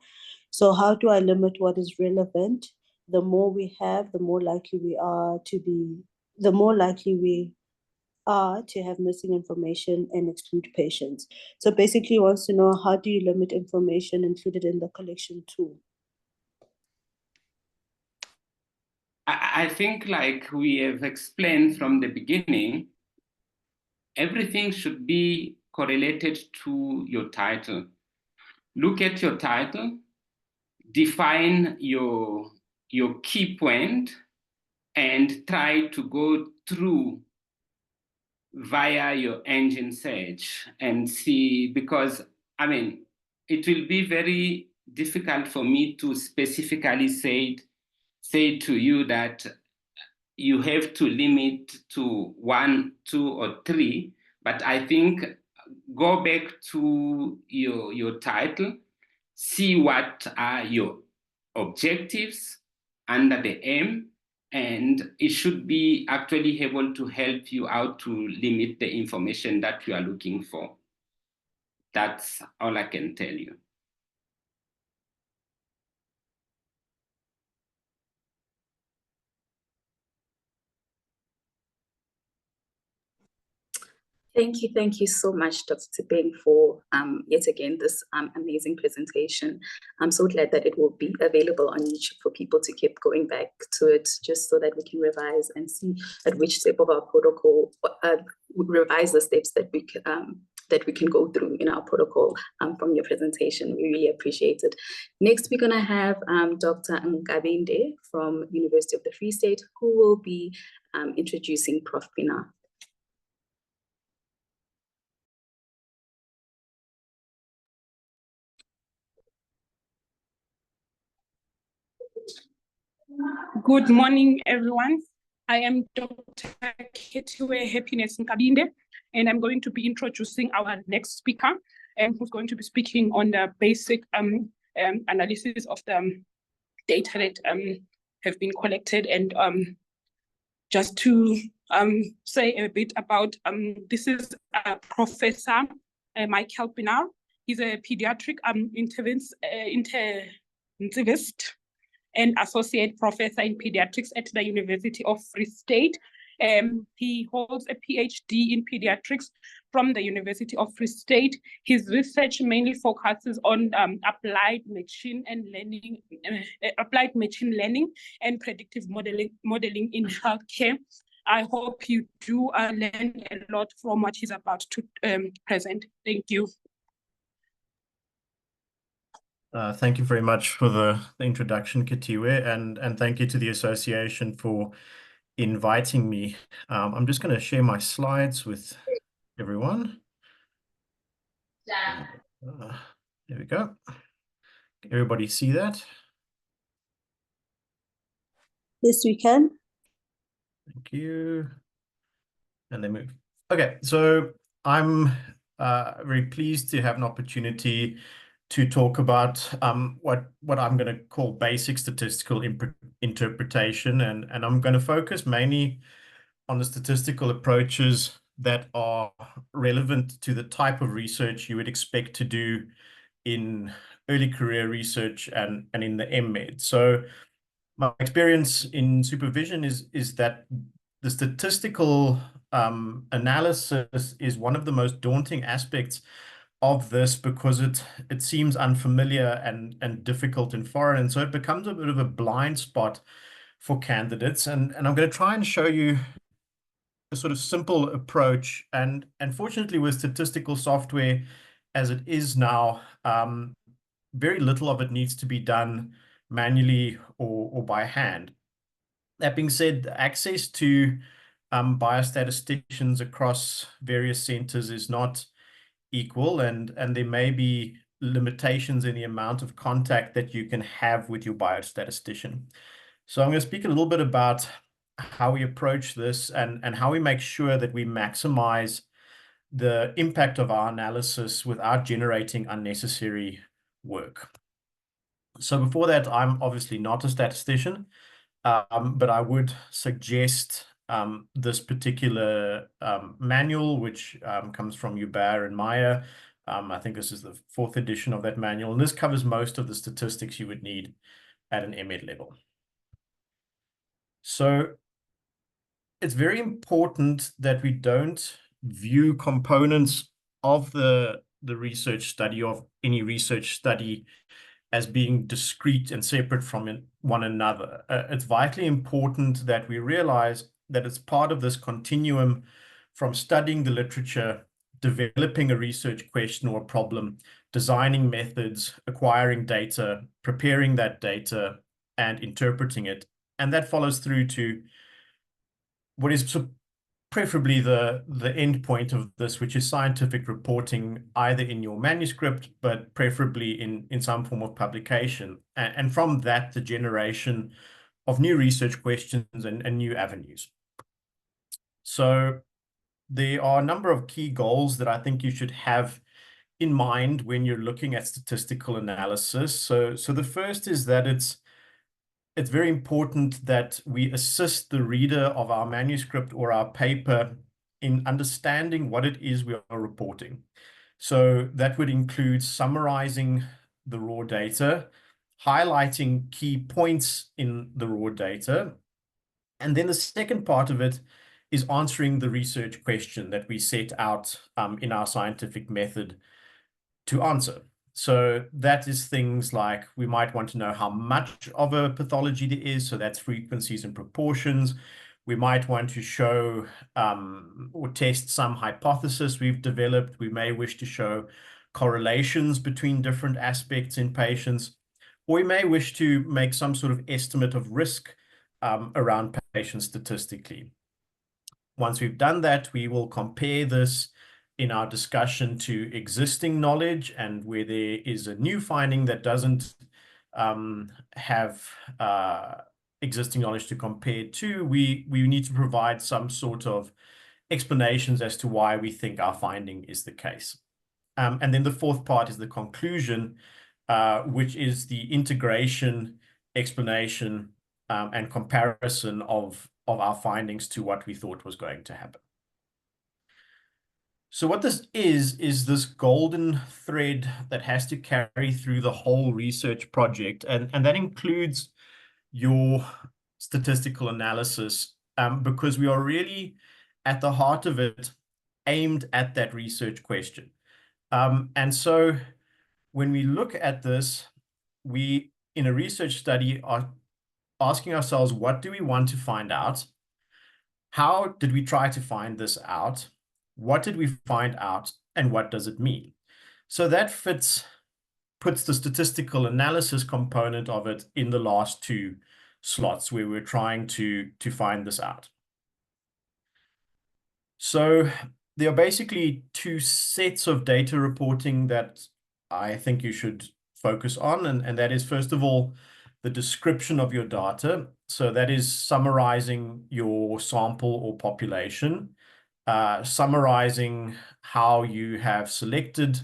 So how do I limit what is relevant? The more we have, the more likely we are to have missing information and exclude patients. So basically he wants to know, how do you limit information included in the collection tool? I think, like we have explained from the beginning, everything should be correlated to your title. Look at your title, define your key point, and try to go through via your engine search and see, because, I mean, it will be very difficult for me to specifically say to you that you have to limit to 1, 2, or 3, but I think go back to your title, see what are your objectives under the M, and it should be actually able to help you out to limit the information that you are looking for. That's all I can tell you. Thank you so much, Dr. Tshipeng, for yet again this amazing presentation. I'm so glad that it will be available on YouTube for people to keep going back to it, just so that we can revise and see at which step of our protocol, revise the steps that we can go through in our protocol from your presentation. We really appreciate it. Next, we're gonna have Dr. Nkabinde from University of the Free State, who will be introducing Prof. Pienaar. Good morning, everyone. I am Dr. Ketiwe Happiness Nkabinde, and I'm going to be introducing our next speaker, who's going to be speaking on the basic analysis of the data that have been collected. And just to say a bit about, this is Professor Michael Pienaar. He's a pediatric intensivist and associate professor in pediatrics at the University of Free State. He holds a PhD in pediatrics from the University of Free State. His research mainly focuses on applied machine learning and predictive modeling in healthcare. I hope you do learn a lot from what he's about to present. Thank you. Thank you very much for the introduction, Ketiwe, and thank you to the association for inviting me. I'm just going to share my slides with everyone. There we go. Can everybody see that? Yes, we can. Thank you. And they move. Okay, so I'm very pleased to have an opportunity to talk about what I'm going to call basic statistical interpretation, and I'm going to focus mainly on the statistical approaches that are relevant to the type of research you would expect to do in early career research and in the MEd. So my experience in supervision is that the statistical analysis is one of the most daunting aspects of this, because it seems unfamiliar and difficult and foreign, and so it becomes a bit of a blind spot for candidates. And I'm going to try and show you a sort of simple approach. And fortunately, with statistical software as it is now, very little of it needs to be done manually or by hand. That being said, access to biostatisticians across various centers is not equal, and there may be limitations in the amount of contact that you can have with your biostatistician. So I'm going to speak a little bit about how we approach this and how we make sure that we maximize the impact of our analysis without generating unnecessary work. So before that, I'm obviously not a statistician, but I would suggest this particular manual, which comes from Hubert and Meyer. I think this is the 4th edition of that manual, and this covers most of the statistics you would need at an MEd level. So it's very important that we don't view components of the research study, of any research study, as being discrete and separate from one another. It's vitally important that we realize that it's part of this continuum from studying the literature, developing a research question or a problem, designing methods, acquiring data, preparing that data, and interpreting it. And that follows through to what is preferably the end point of this, which is scientific reporting, either in your manuscript, but preferably in some form of publication. And from that, the generation of new research questions and new avenues. So there are a number of key goals that I think you should have in mind when you're looking at statistical analysis. So the first is that it's very important that we assist the reader of our manuscript or our paper in understanding what it is we are reporting. So that would include summarizing the raw data, highlighting key points in the raw data. And then the second part of it is answering the research question that we set out in our scientific method to answer. So that is things like we might want to know how much of a pathology there is. So that's frequencies and proportions. We might want to show or test some hypothesis we've developed. We may wish to show correlations between different aspects in patients, or we may wish to make some sort of estimate of risk around patients statistically. Once we've done that, we will compare this in our discussion to existing knowledge, and where there is a new finding that doesn't have existing knowledge to compare to, we need to provide some sort of explanations as to why we think our finding is the case. And then the fourth part is the conclusion, which is the integration, explanation, and comparison of our findings to what we thought was going to happen. So what this is this golden thread that has to carry through the whole research project, and that includes your statistical analysis, because we are really at the heart of it aimed at that research question. And so when we look at this, we in a research study are asking ourselves, what do we want to find out? How did we try to find this out? What did we find out, and what does it mean? So that puts the statistical analysis component of it in the last two slots where we're trying to find this out. So there are basically two sets of data reporting that I think you should focus on, and that is, first of all, the description of your data. So that is summarizing your sample or population, summarizing how you have selected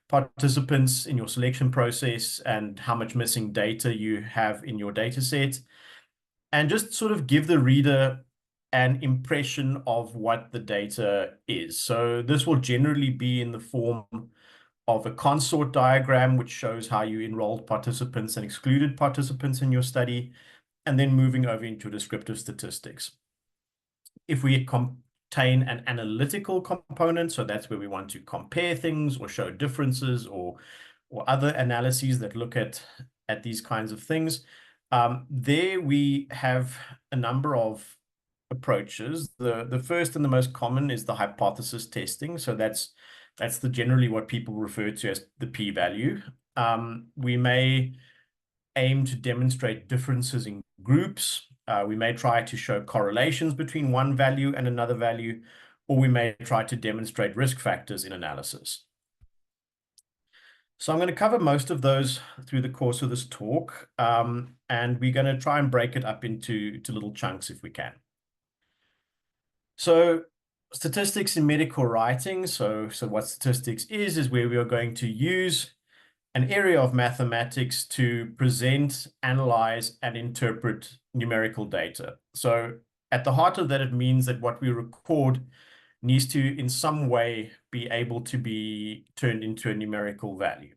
participants in your selection process and how much missing data you have in your data set, and just sort of give the reader an impression of what the data is. So this will generally be in the form of a consort diagram, which shows how you enrolled participants and excluded participants in your study, and then moving over into descriptive statistics. If we contain an analytical component, so that's where we want to compare things or show differences or other analyses that look at these kinds of things, there we have a number of approaches. The first and the most common is the hypothesis testing. So that's generally what people refer to as the p-value. We may aim to demonstrate differences in groups. We may try to show correlations between one value and another value, or we may try to demonstrate risk factors in analysis. So I'm going to cover most of those through the course of this talk, and we're going to try and break it up into little chunks if we can. So statistics in medical writing. So what statistics is where we are going to use an area of mathematics to present, analyze, and interpret numerical data. So at the heart of that, it means that what we record needs to, in some way, be able to be turned into a numerical value.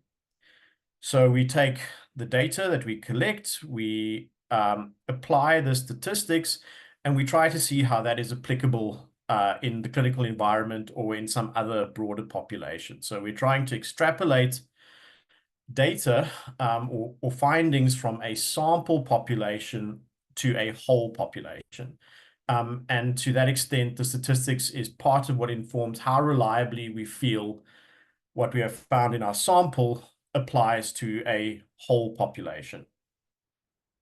So we take the data that we collect, we apply the statistics, and we try to see how that is applicable in the clinical environment or in some other broader population. So we're trying to extrapolate data or findings from a sample population to a whole population. And to that extent, the statistics is part of what informs how reliably we feel what we have found in our sample applies to a whole population.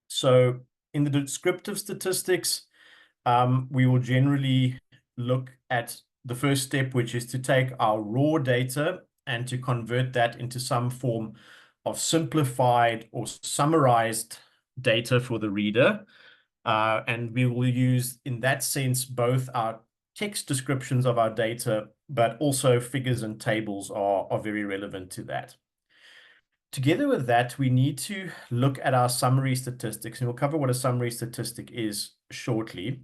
So in the descriptive statistics, we will generally look at the first step, which is to take our raw data and to convert that into some form of simplified or summarized data for the reader. And we will use, in that sense, both our text descriptions of our data, but also figures and tables are very relevant to that. Together with that, we need to look at our summary statistics, and we'll cover what a summary statistic is shortly.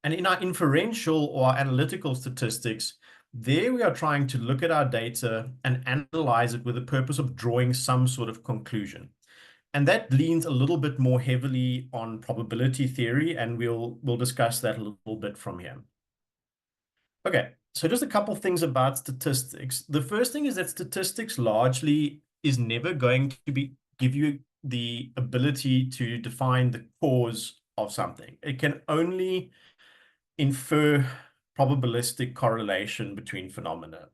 And in our inferential or analytical statistics, there we are trying to look at our data and analyze it with the purpose of drawing some sort of conclusion. And that leans a little bit more heavily on probability theory, and we'll discuss that a little bit from here. Okay, so just a couple things about statistics. The first thing is that statistics largely is never going to give you the ability to define the cause of something. It can only infer probabilistic correlation between phenomena.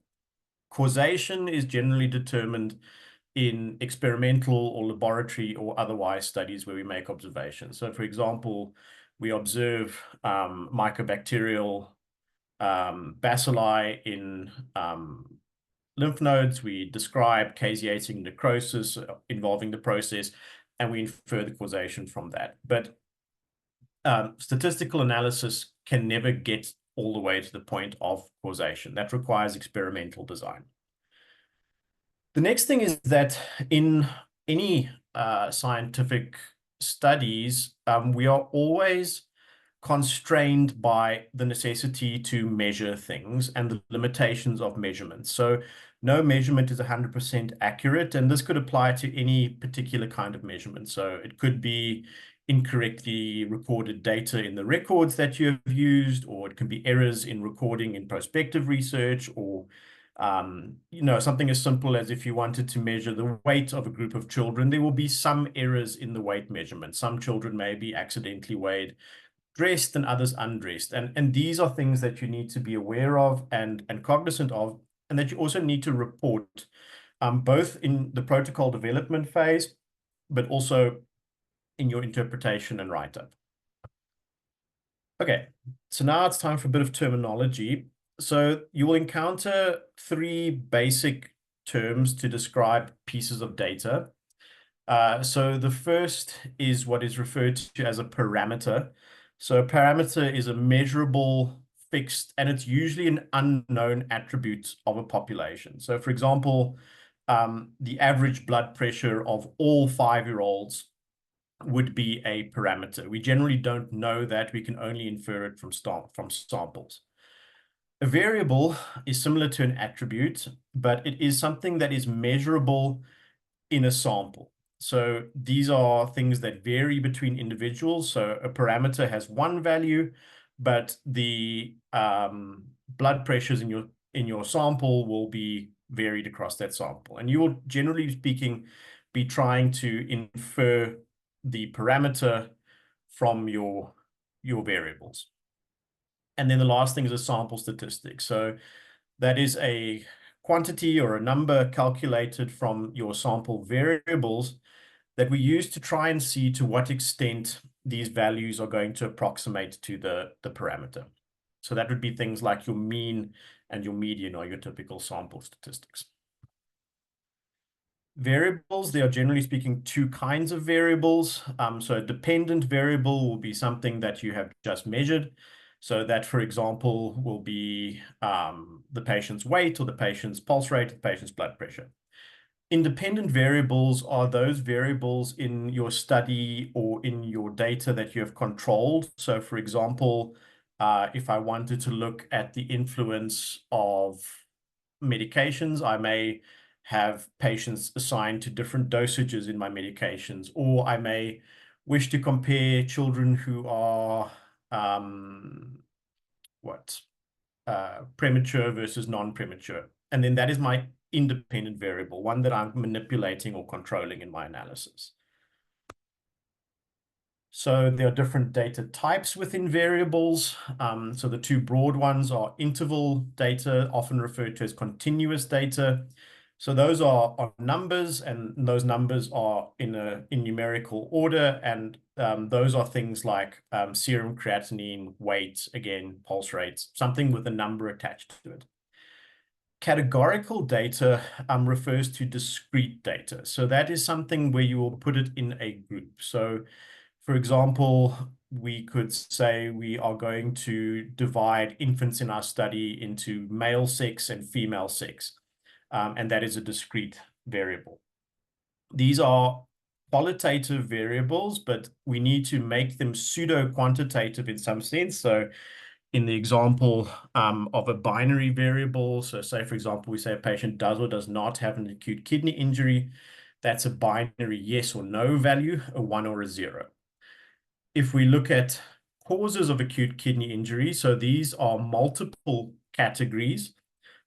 Causation is generally determined in experimental or laboratory or otherwise studies where we make observations. So for example, we observe mycobacterial bacilli in lymph nodes, we describe caseating necrosis involving the process, and we infer the causation from that. But statistical analysis can never get all the way to the point of causation. That requires experimental design. The next thing is that in any scientific studies, we are always constrained by the necessity to measure things and the limitations of measurements. So no measurement is 100% accurate, and this could apply to any particular kind of measurement. So it could be incorrectly recorded data in the records that you have used, or it can be errors in recording in prospective research, or something as simple as if you wanted to measure the weight of a group of children, there will be some errors in the weight measurement. Some children may be accidentally weighed dressed and others undressed. And these are things that you need to be aware of and cognizant of, and that you also need to report, both in the protocol development phase, but also in your interpretation and write-up. Okay, so now it's time for a bit of terminology. So you will encounter 3 basic terms to describe pieces of data. So the first is what is referred to as a parameter. So a parameter is a measurable, fixed, and it's usually an unknown attribute of a population. So for example, the average blood pressure of all 5-year-olds would be a parameter. We generally don't know that. We can only infer it from samples. A variable is similar to an attribute, but it is something that is measurable in a sample. So these are things that vary between individuals. So a parameter has one value, but the blood pressures in your sample will be varied across that sample. And you will, generally speaking, be trying to infer the parameter from your variables. And then the last thing is a sample statistic. So that is a quantity or a number calculated from your sample variables that we use to try and see to what extent these values are going to approximate to the parameter. So that would be things like your mean and your median, or your typical sample statistics. Variables, there are generally speaking 2 kinds of variables. So a dependent variable will be something that you have just measured. So that, for example, will be the patient's weight, or the patient's pulse rate, or the patient's blood pressure. Independent variables are those variables in your study or in your data that you have controlled. So for example, if I wanted to look at the influence of medications, I may have patients assigned to different dosages in my medications, or I may wish to compare children who are premature versus non-premature. And then that is my independent variable, one that I'm manipulating or controlling in my analysis. So there are different data types within variables. So the 2 broad ones are interval data, often referred to as continuous data. So those are numbers, and those numbers are in numerical order, and those are things like serum creatinine, weight, again, pulse rates, something with a number attached to it. Categorical data refers to discrete data. So that is something where you will put it in a group. So for example, we could say we are going to divide infants in our study into male sex and female sex, and that is a discrete variable. These are qualitative variables, but we need to make them pseudo-quantitative in some sense. So in the example of a binary variable, so say, for example, we say a patient does or does not have an acute kidney injury. That's a binary yes or no value, a 1 or a 0. If we look at causes of acute kidney injury, so these are multiple categories,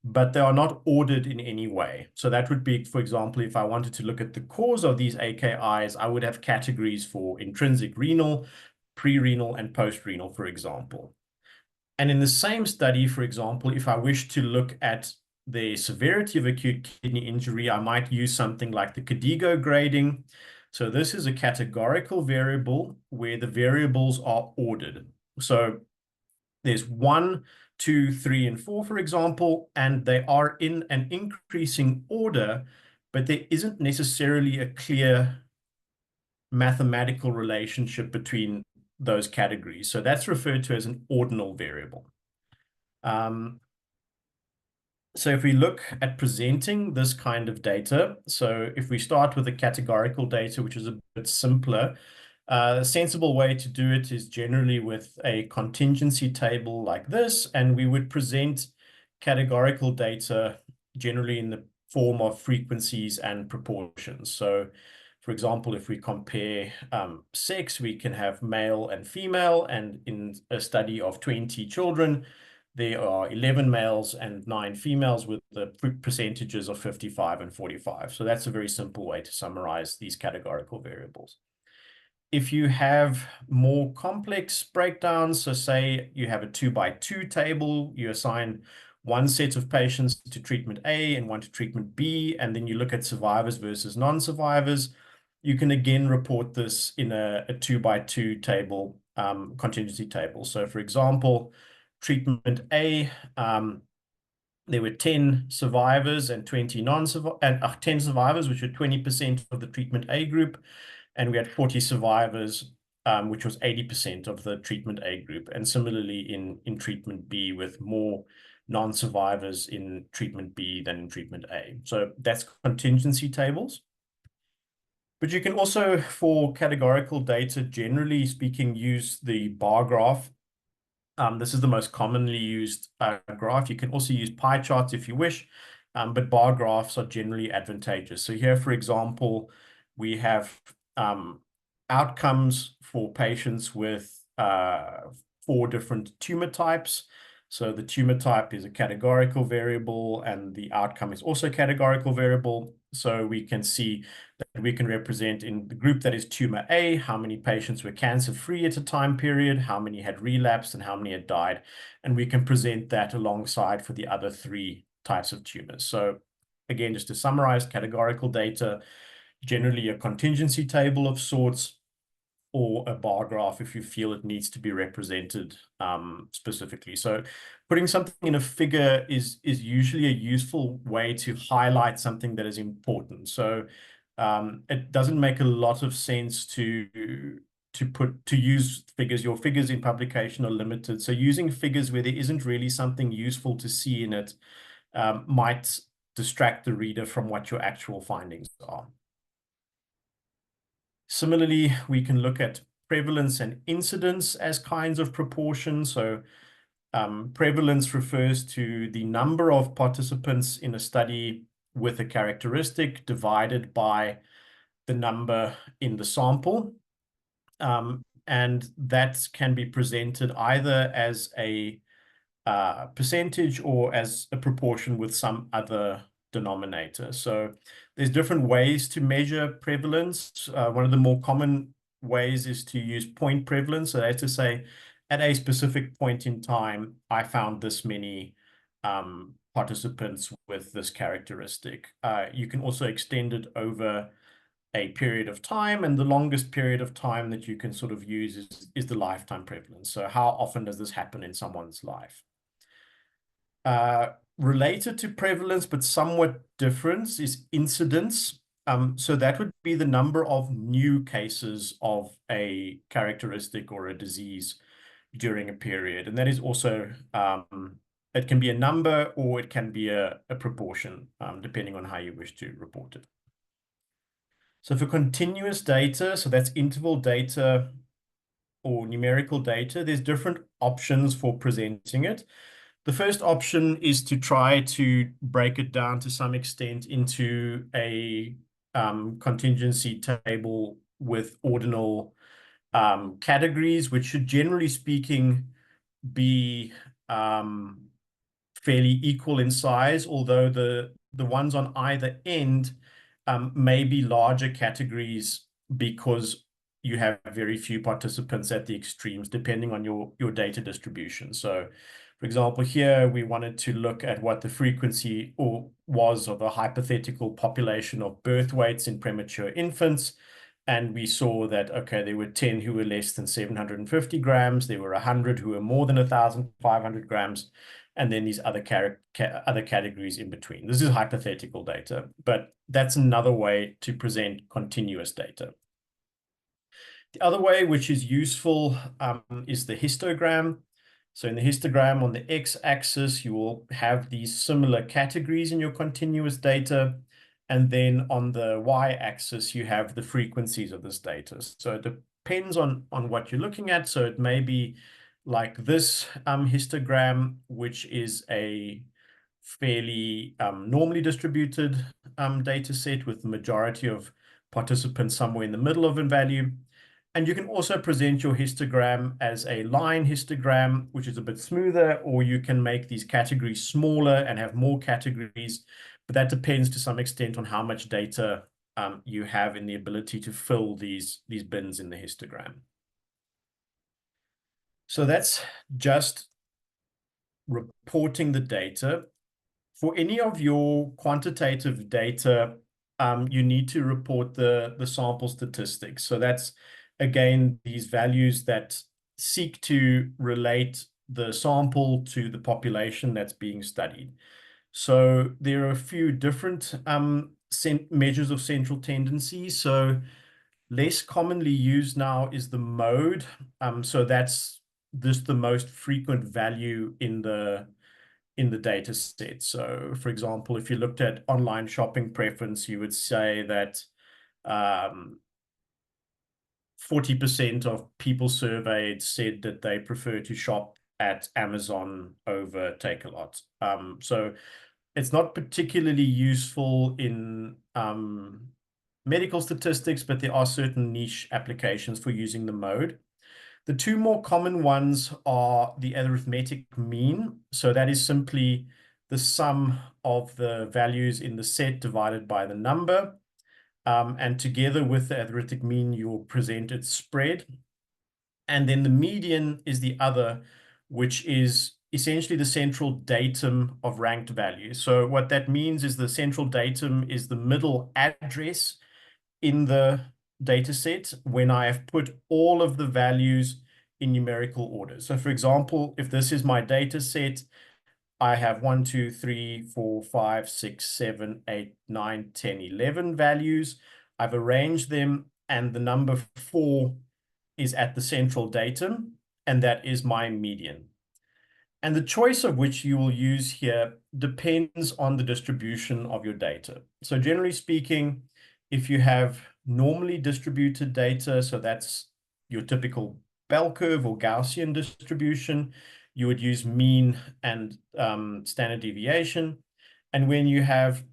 but they are not ordered in any way. So that would be, for example, if I wanted to look at the cause of these AKIs, I would have categories for intrinsic renal, pre-renal, and post-renal, for example. And in the same study, for example, if I wish to look at the severity of acute kidney injury, I might use something like the KDIGO grading. So this is a categorical variable where the variables are ordered. So there's 1, 2, 3, and 4, for example, and they are in an increasing order, but there isn't necessarily a clear mathematical relationship between those categories. So that's referred to as an ordinal variable. So if we look at presenting this kind of data, so if we start with the categorical data, which is a bit simpler, a sensible way to do it is generally with a contingency table like this, and we would present categorical data generally in the form of frequencies and proportions. So for example, if we compare sex, we can have male and female, and in a study of 20 children, there are 11 males and 9 females with the percentages of 55 and 45. So that's a very simple way to summarize these categorical variables. If you have more complex breakdowns, so say you have a 2-by-2 table, you assign one set of patients to treatment A and one to treatment B, and then you look at survivors versus non-survivors, you can again report this in a 2-by-2 table, contingency table. So for example, treatment A, there were 10 survivors and 20 non-survivors, and 10 survivors, which were 20% of the treatment A group, and we had 40 survivors, which was 80% of the treatment A group. And similarly in treatment B, with more non-survivors in treatment B than in treatment A. So that's contingency tables. But you can also, for categorical data, generally speaking, use the bar graph. This is the most commonly used graph. You can also use pie charts if you wish, but bar graphs are generally advantageous. So here, for example, we have outcomes for patients with 4 different tumor types. So the tumor type is a categorical variable, and the outcome is also a categorical variable. So we can see that we can represent in the group that is tumor A, how many patients were cancer-free at a time period, how many had relapsed, and how many had died. And we can present that alongside for the other 3 types of tumors. So again, just to summarize, categorical data, generally a contingency table of sorts, or a bar graph if you feel it needs to be represented specifically. So putting something in a figure is usually a useful way to highlight something that is important. So it doesn't make a lot of sense to use figures. Your figures in publication are limited. So using figures where there isn't really something useful to see in it might distract the reader from what your actual findings are. Similarly, we can look at prevalence and incidence as kinds of proportions. So prevalence refers to the number of participants in a study with a characteristic divided by the number in the sample. And that can be presented either as a percentage or as a proportion with some other denominator. So there's different ways to measure prevalence. One of the more common ways is to use point prevalence. So that's to say, at a specific point in time, I found this many participants with this characteristic. You can also extend it over a period of time, and the longest period of time that you can sort of use is the lifetime prevalence. So how often does this happen in someone's life? Related to prevalence, but somewhat different, is incidence. So that would be the number of new cases of a characteristic or a disease during a period. And that is also, it can be a number or it can be a proportion, depending on how you wish to report it. So for continuous data, so that's interval data or numerical data, there's different options for presenting it. The first option is to try to break it down to some extent into a contingency table with ordinal categories, which should, generally speaking, be fairly equal in size, although the ones on either end may be larger categories because you have very few participants at the extremes, depending on your data distribution. So, for example, here we wanted to look at what the frequency was of a hypothetical population of birth weights in premature infants. And we saw that, okay, there were 10 who were less than 750 grams. There were 100 who were more than 1,500 grams. And then these other categories in between. This is hypothetical data, but that's another way to present continuous data. The other way, which is useful, is the histogram. So in the histogram on the x-axis, you will have these similar categories in your continuous data. And then on the y-axis, you have the frequencies of this data. So it depends on what you're looking at. So it may be like this histogram, which is a fairly normally distributed data set with the majority of participants somewhere in the middle of a value. And you can also present your histogram as a line histogram, which is a bit smoother, or you can make these categories smaller and have more categories. But that depends to some extent on how much data you have in the ability to fill these bins in the histogram. So that's just reporting the data. For any of your quantitative data, you need to report the sample statistics. So that's, again, these values that seek to relate the sample to the population that's being studied. So there are a few different measures of central tendency. So less commonly used now is the mode. So that's just the most frequent value in the data set. So for example, if you looked at online shopping preference, you would say that 40% of people surveyed said that they prefer to shop at Amazon over Takealot. So it's not particularly useful in medical statistics, but there are certain niche applications for using the mode. The two more common ones are the arithmetic mean. So that is simply the sum of the values in the set divided by the number. And together with the arithmetic mean, you'll present its spread. And then the median is the other, which is essentially the central datum of ranked values. So what that means is the central datum is the middle address in the data set when I have put all of the values in numerical order. So for example, if this is my data set, I have 1, 2, 3, 4, 5, 6, 7, 8, 9, 10, 11 values. I've arranged them, and the number 4 is at the central datum, and that is my median. And the choice of which you will use here depends on the distribution of your data. So generally speaking, if you have normally distributed data, so that's your typical bell curve or Gaussian distribution, you would use mean and standard deviation. And when you have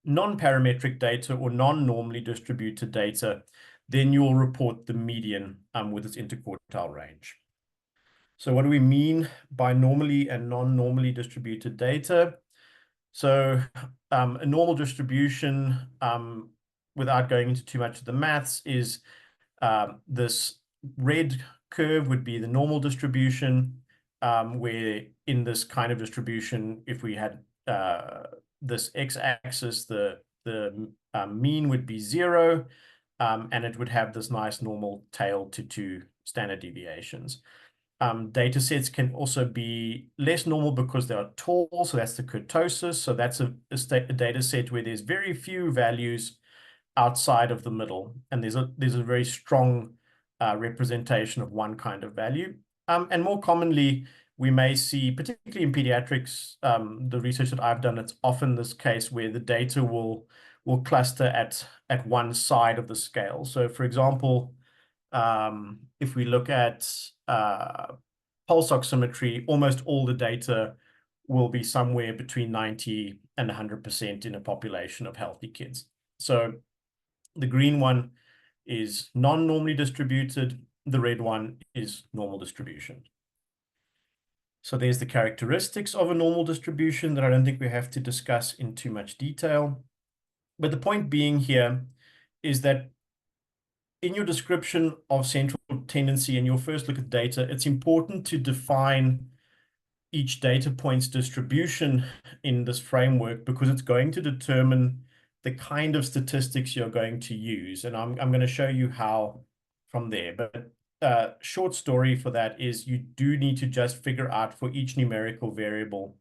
non-parametric data or non-normally distributed data, then you'll report the median with its interquartile range. So what do we mean by normally and non-normally distributed data? So a normal distribution, without going into too much of the maths, is this red curve would be the normal distribution, where in this kind of distribution, if we had this x-axis, the mean would be 0, and it would have this nice normal tail to 2 standard deviations. Data sets can also be less normal because they are tall, so that's the kurtosis. So that's a data set where there's very few values, outside of the middle, and there's a very strong representation of one kind of value. And more commonly, we may see, particularly in pediatrics, the research that I've done, it's often this case where the data will cluster at one side of the scale. So, for example, if we look at pulse oximetry, almost all the data will be somewhere between 90 and 100% in a population of healthy kids. So the green one is non-normally distributed, the red one is normal distribution. So there's the characteristics of a normal distribution that I don't think we have to discuss in too much detail. But the point being here is that in your description of central tendency and your first look at data, it's important to define each data point's distribution in this framework, because it's going to determine the kind of statistics you're going to use. And I'm going to show you how from there. But short story for that is you do need to just figure out for each numerical variable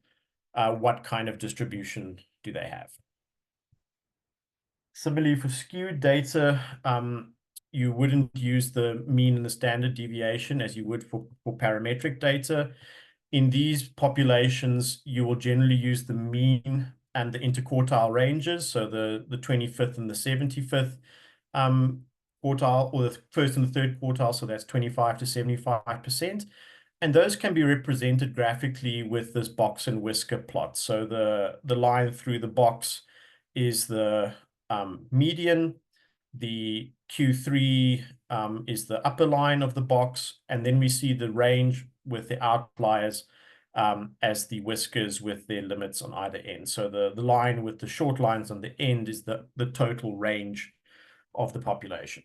what kind of distribution do they have. Similarly, for skewed data, you wouldn't use the mean and the standard deviation as you would for parametric data. In these populations, you will generally use the mean and the interquartile ranges, so the 25th and the 75th quartile, or the first and the third quartile, so that's 25 to 75%. And those can be represented graphically with this box and whisker plot. So the line through the box is the median, the Q3 is the upper line of the box, and then we see the range with the outliers as the whiskers with their limits on either end. So the line with the short lines on the end is the total range of the population.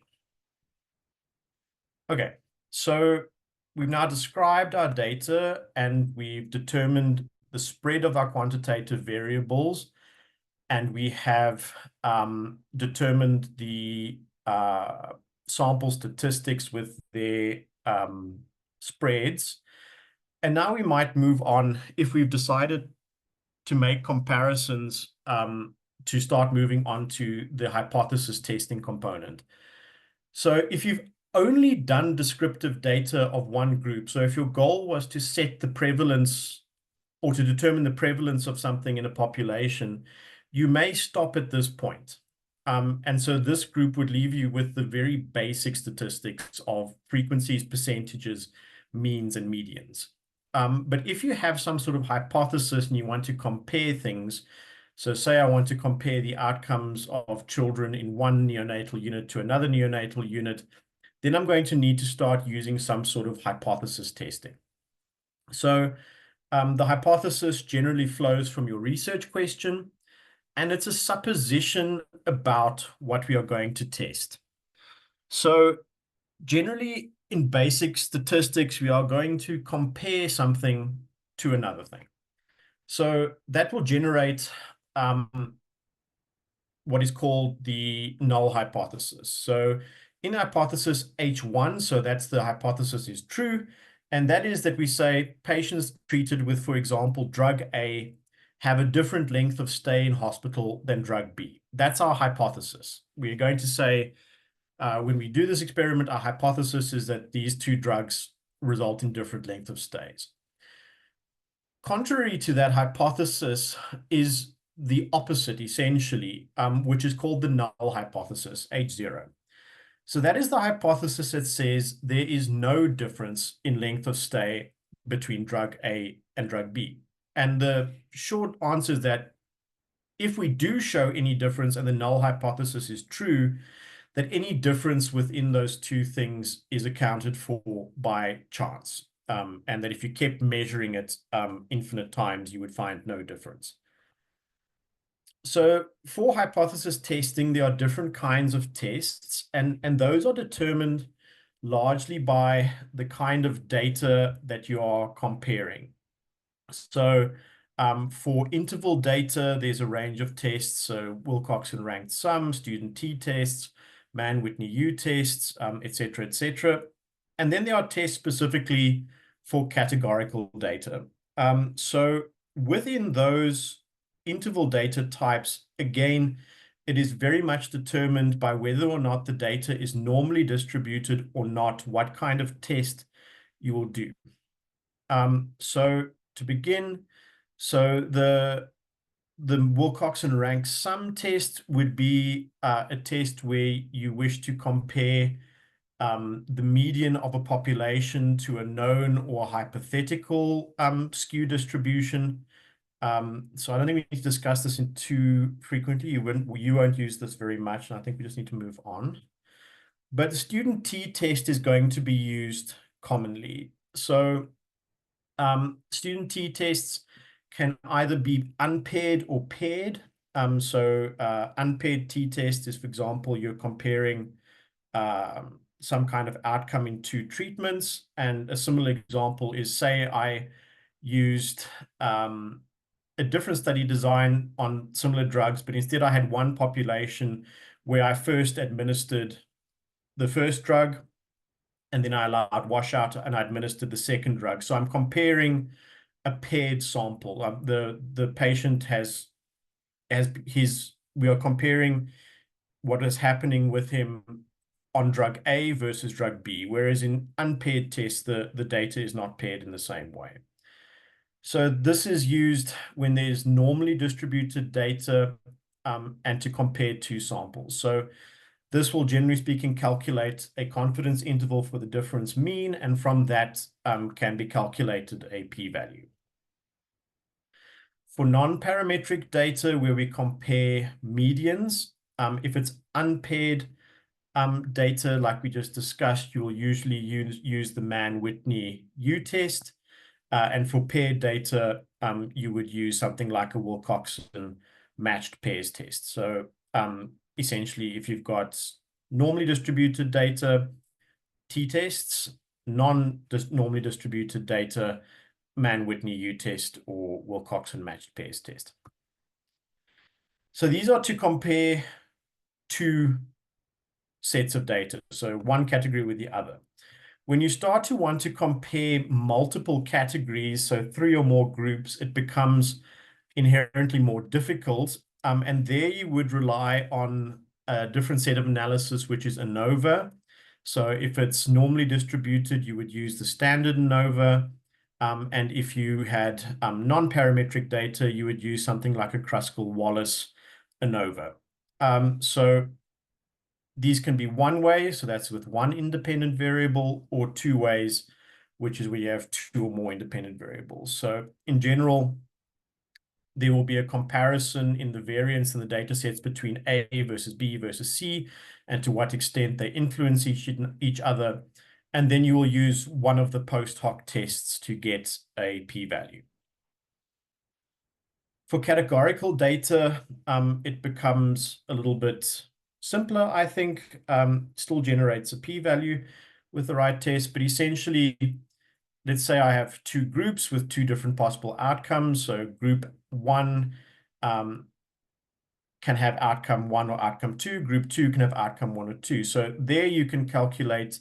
Okay, so we've now described our data and we've determined the spread of our quantitative variables, and we have determined the sample statistics with their spreads. And now we might move on, if we've decided to make comparisons, to start moving on to the hypothesis testing component. So if you've only done descriptive data of one group, so if your goal was to set the prevalence or to determine the prevalence of something in a population, you may stop at this point. And so this group would leave you with the very basic statistics of frequencies, percentages, means, and medians. But if you have some sort of hypothesis and you want to compare things, so say I want to compare the outcomes of children in one neonatal unit to another neonatal unit, then I'm going to need to start using some sort of hypothesis testing. So the hypothesis generally flows from your research question, and it's a supposition about what we are going to test. So generally, in basic statistics, we are going to compare something to another thing. So that will generate what is called the null hypothesis. So in hypothesis H1, so that's the hypothesis is true, and that is that we say patients treated with, for example, drug A have a different length of stay in hospital than drug B. That's our hypothesis. We're going to say, when we do this experiment, our hypothesis is that these two drugs result in different length of stays. Contrary to that hypothesis is the opposite, essentially, which is called the null hypothesis, H0. So that is the hypothesis that says there is no difference in length of stay between drug A and drug B. And the short answer is that if we do show any difference and the null hypothesis is true, that any difference within those two things is accounted for by chance. And that if you kept measuring it infinite times, you would find no difference. So for hypothesis testing, there are different kinds of tests, and those are determined largely by the kind of data that you are comparing. So for interval data, there's a range of tests. So Wilcoxon ranked sum, student t-tests, Mann-Whitney U-tests, et cetera, et cetera. And then there are tests specifically for categorical data. So within those interval data types, again, it is very much determined by whether or not the data is normally distributed or not, what kind of test you will do. So to begin, so the Wilcoxon rank sum test would be a test where you wish to compare the median of a population to a known or hypothetical skew distribution. So I don't think we need to discuss this in too frequently. You won't use this very much, and I think we just need to move on. But the student t-test is going to be used commonly. So student t-tests can either be unpaired or paired. Unpaired t-test is, for example, you're comparing some kind of outcome in two treatments. And a similar example is, say, I used a different study design on similar drugs, but instead I had one population where I first administered the first drug, and then I allowed washout and I administered the second drug. So I'm comparing a paired sample. The patient we are comparing what is happening with him on drug A versus drug B, whereas in unpaired tests, the data is not paired in the same way. So this is used when there's normally distributed data and to compare two samples. So this will, generally speaking, calculate a confidence interval for the difference mean, and from that can be calculated a p-value. For non-parametric data where we compare medians, if it's unpaired data like we just discussed, you will usually use the Mann-Whitney U-test. And for paired data, you would use something like a Wilcoxon matched pairs test. So essentially, if you've got normally distributed data, t-tests, non-normally distributed data, Mann-Whitney U-test, or Wilcoxon matched pairs test. So these are to compare two sets of data, so one category with the other. When you start to want to compare multiple categories, so 3 or more groups, it becomes inherently more difficult. And there you would rely on a different set of analysis, which is ANOVA. So if it's normally distributed, you would use the standard ANOVA. And if you had non-parametric data, you would use something like a Kruskal-Wallis ANOVA. So these can be one way, so that's with one independent variable, or two ways, which is where you have 2 or more independent variables. So in general, there will be a comparison in the variance in the data sets between A versus B versus C, and to what extent they influence each other. And then you will use one of the post hoc tests to get a p-value. For categorical data, it becomes a little bit simpler, I think. Still generates a p-value with the right test, but essentially, let's say I have 2 groups with 2 different possible outcomes. So group 1 can have outcome 1 or outcome 2. Group 2 can have outcome 1 or 2. So there you can calculate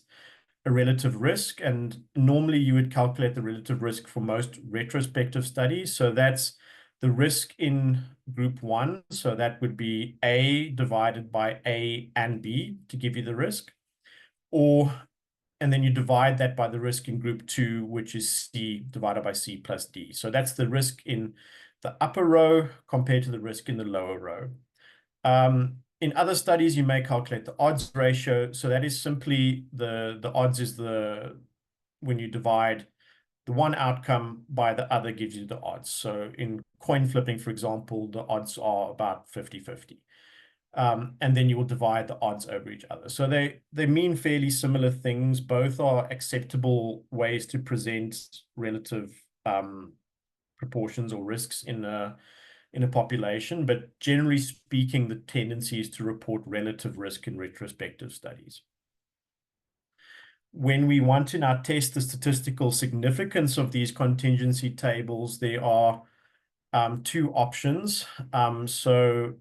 a relative risk, and normally you would calculate the relative risk for most retrospective studies. So that's the risk in group 1. So that would be A divided by A and B to give you the risk. And then you divide that by the risk in group 2, which is C divided by C plus D. So that's the risk in the upper row compared to the risk in the lower row. In other studies, you may calculate the odds ratio. So that is simply the odds is when you divide the one outcome by the other gives you the odds. So in coin flipping, for example, the odds are about 50-50. And then you will divide the odds over each other. So they mean fairly similar things. Both are acceptable ways to present relative proportions or risks in a population, but generally speaking, the tendency is to report relative risk in retrospective studies. When we want to now test the statistical significance of these contingency tables, there are 2 options. So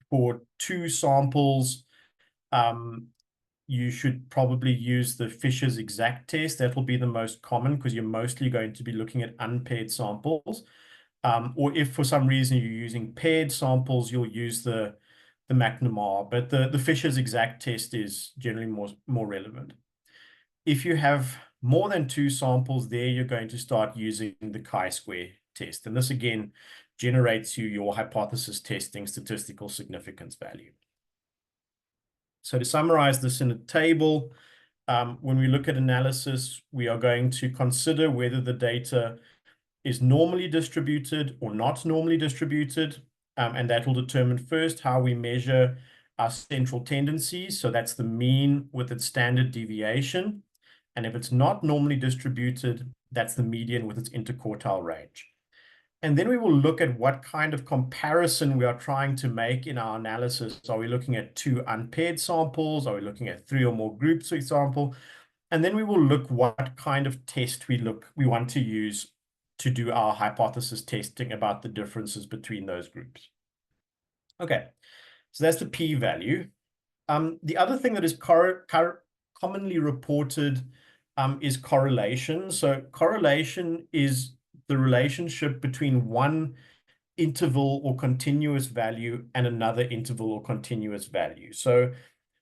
for 2 samples, you should probably use the Fisher's exact test. That will be the most common because you're mostly going to be looking at unpaired samples. Or if for some reason you're using paired samples, you'll use the the McNamara, but the Fisher's exact test is generally more relevant. If you have more than 2 samples there, you're going to start using the chi-square test. And this again generates you your hypothesis testing statistical significance value. So to summarize this in a table, when we look at analysis, we are going to consider whether the data is normally distributed or not normally distributed. And that will determine first how we measure our central tendencies. So that's the mean with its standard deviation. And if it's not normally distributed, that's the median with its interquartile range. And then we will look at what kind of comparison we are trying to make in our analysis. Are we looking at 2 unpaired samples? Are we looking at 3 or more groups, for example? And then we will look what kind of test we want to use to do our hypothesis testing about the differences between those groups. Okay, so that's the p-value. The other thing that is commonly reported is correlation. So correlation is the relationship between one interval or continuous value and another interval or continuous value. So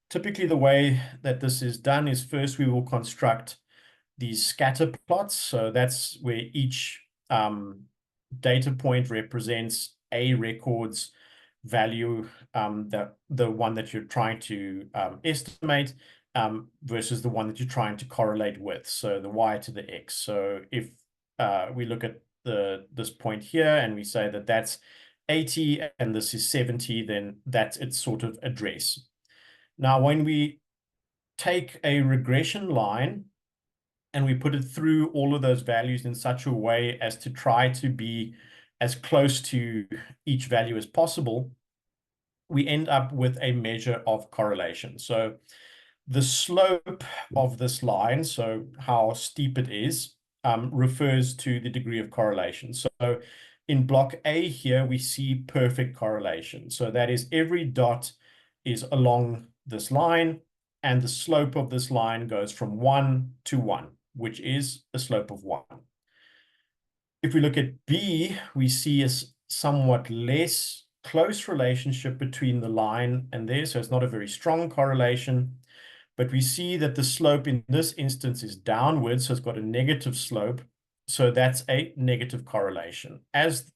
typically the way that this is done is first we will construct these scatter plots. So that's where each data point represents a record's value, the one that you're trying to estimate, versus the one that you're trying to correlate with. So the y to the x. So if we look at this point here and we say that that's 80 and this is 70, then that's its sort of address. Now, when we take a regression line and we put it through all of those values in such a way as to try to be as close to each value as possible, we end up with a measure of correlation. So the slope of this line, so how steep it is, refers to the degree of correlation. So in block A here, we see perfect correlation. So that is every dot is along this line, and the slope of this line goes from 1 to 1, which is a slope of 1. If we look at B, we see a somewhat less close relationship between the line and there, so it's not a very strong correlation. But we see that the slope in this instance is downwards, so it's got a negative slope. So that's a negative correlation. As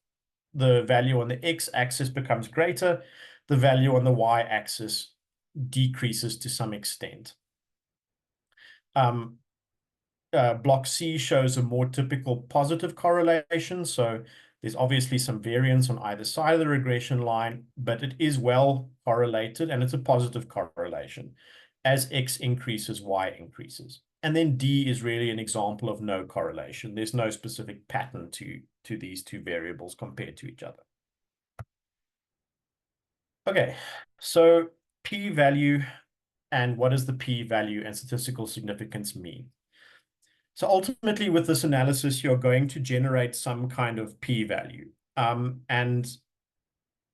the value on the x-axis becomes greater, the value on the y-axis decreases to some extent. Block C shows a more typical positive correlation. So there's obviously some variance on either side of the regression line, but it is well correlated and it's a positive correlation. As x increases, y increases. And then D is really an example of no correlation. There's no specific pattern to these 2 variables compared to each other. Okay, so p-value and what does the p-value and statistical significance mean? So ultimately with this analysis, you're going to generate some kind of p-value. And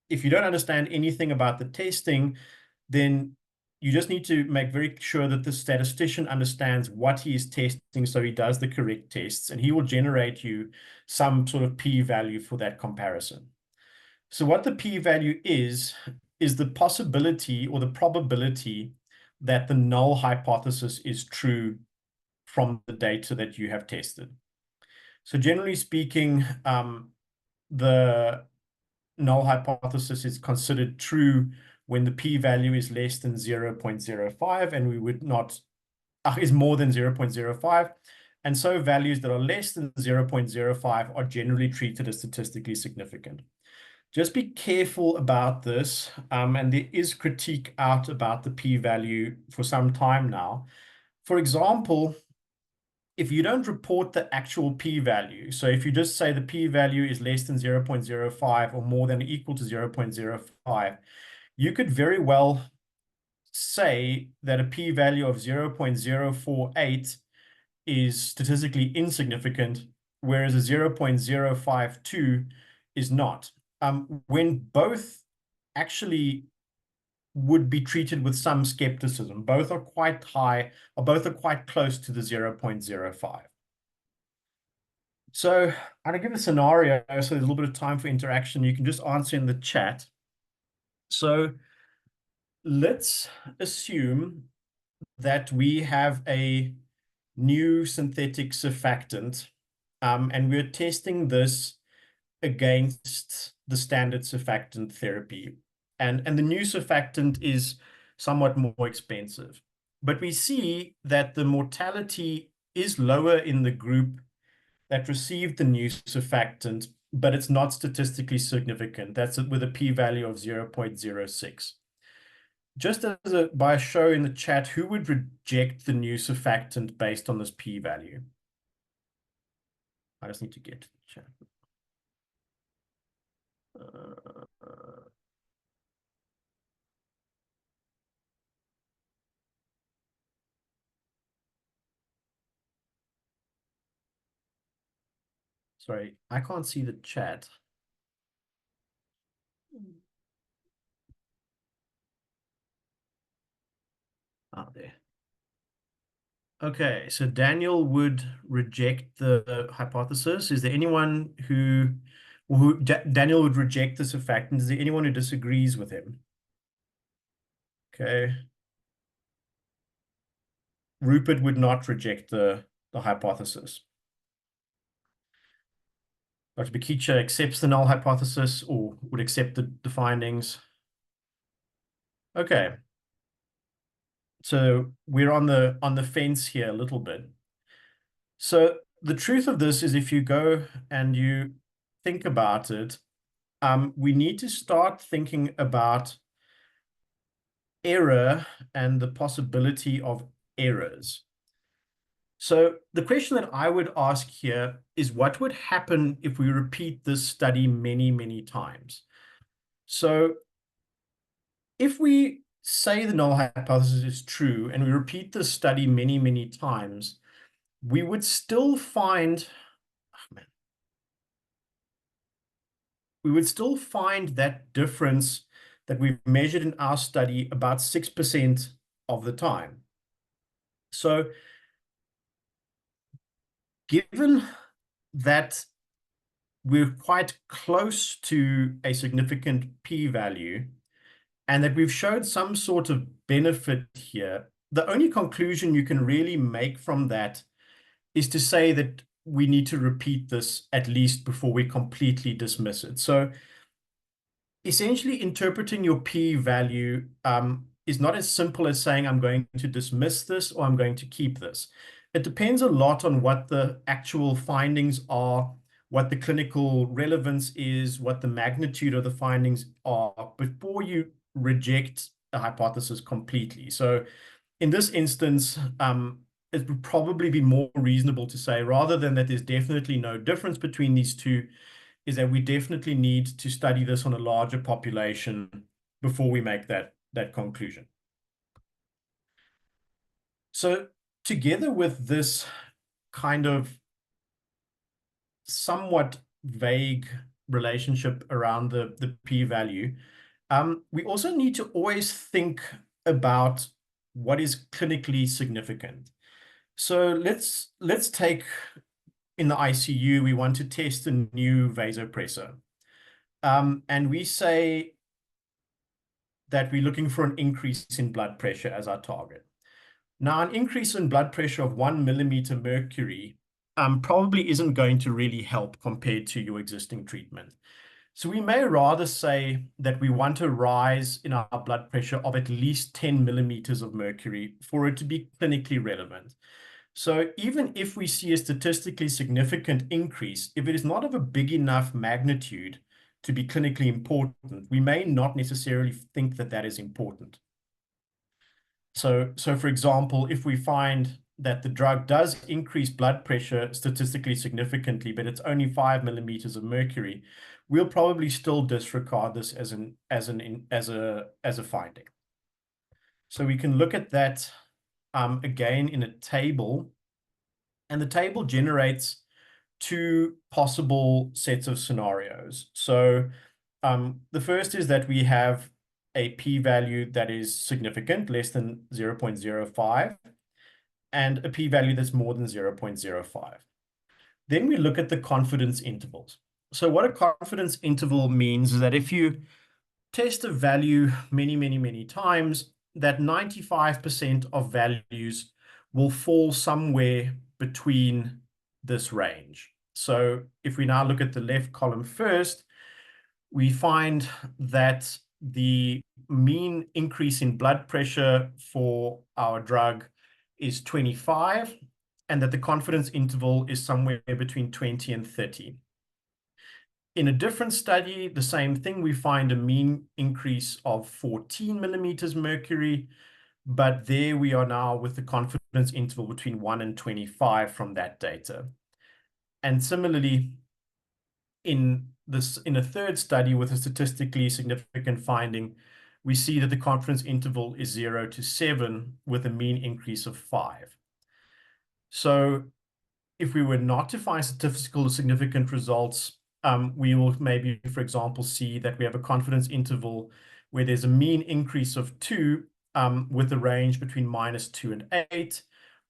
if you don't understand anything about the testing, then you just need to make very sure that the statistician understands what he is testing so he does the correct tests, and he will generate you some sort of p-value for that comparison. So what the p-value is the possibility or the probability that the null hypothesis is true from the data that you have tested. So generally speaking, the null hypothesis is considered true when the p-value is less than 0.05, and we would not, is more than 0.05. And so values that are less than 0.05 are generally treated as statistically significant. Just be careful about this, and there is critique out about the p-value for some time now. For example, if you don't report the actual p-value, so if you just say the p-value is less than 0.05 or more than or equal to 0.05, you could very well say that a p-value of 0.048 is statistically insignificant, whereas a 0.052 is not. When both actually would be treated with some skepticism. Both are quite high, or both are quite close to the 0.05. So I'm going to give a scenario, so there's a little bit of time for interaction. You can just answer in the chat. So let's assume that we have a new synthetic surfactant, and we're testing this against the standard surfactant therapy. And the new surfactant is somewhat more expensive. But we see that the mortality is lower in the group that received the new surfactant, but it's not statistically significant. That's with a p-value of 0.06. Just as by a show in the chat, who would reject the new surfactant based on this p-value? I just need to get to the chat. Sorry, I can't see the chat. Oh, there. Okay, so Daniel would reject the hypothesis. Is there anyone Daniel would reject the surfactant? Is there anyone who disagrees with him? Okay. Rupert would not reject the hypothesis. Dr. Bikicha accepts the null hypothesis or would accept the findings. Okay. So we're on the fence here a little bit. So the truth of this is, if you go and you think about it, we need to start thinking about error and the possibility of errors. So the question that I would ask here is, what would happen if we repeat this study many, many times? So if we say the null hypothesis is true and we repeat this study many, many times, we would still find, that difference that we've measured in our study about 6% of the time. So given that we're quite close to a significant p-value and that we've showed some sort of benefit here, the only conclusion you can really make from that is to say that we need to repeat this at least before we completely dismiss it. So essentially, interpreting your p-value is not as simple as saying I'm going to dismiss this or I'm going to keep this. It depends a lot on what the actual findings are, what the clinical relevance is, what the magnitude of the findings are, before you reject a hypothesis completely. So in this instance, it would probably be more reasonable to say, rather than that there's definitely no difference between these two, is that we definitely need to study this on a larger population before we make that conclusion. So together with this kind of somewhat vague relationship around the p-value, we also need to always think about what is clinically significant. So let's take, in the ICU, we want to test a new vasopressor. And we say that we're looking for an increase in blood pressure as our target. Now, an increase in blood pressure of 1 millimeter mercury probably isn't going to really help compared to your existing treatment. So we may rather say that we want a rise in our blood pressure of at least 10 millimeters of mercury for it to be clinically relevant. So even if we see a statistically significant increase, if it is not of a big enough magnitude to be clinically important, we may not necessarily think that that is important. So for example, if we find that the drug does increase blood pressure statistically significantly, but it's only 5 millimeters of mercury, we'll probably still disregard this as a finding. So we can look at that again in a table, and the table generates two possible sets of scenarios. So the first is that we have a p-value that is significant, less than 0.05, and a p-value that's more than 0.05. Then we look at the confidence intervals. So what a confidence interval means is that if you test a value many times, that 95% of values will fall somewhere between this range. So if we now look at the left column first, we find that the mean increase in blood pressure for our drug is 25, and that the confidence interval is somewhere between 20 and 30. In a different study, the same thing, we find a mean increase of 14 millimeters mercury, but there we are now with the confidence interval between 1 and 25 from that data. And similarly, in a third study with a statistically significant finding, we see that the confidence interval is 0 to 7 with a mean increase of 5. So if we were not to find statistical significant results, we will maybe, for example, see that we have a confidence interval where there's a mean increase of 2 with a range between -2 and 8,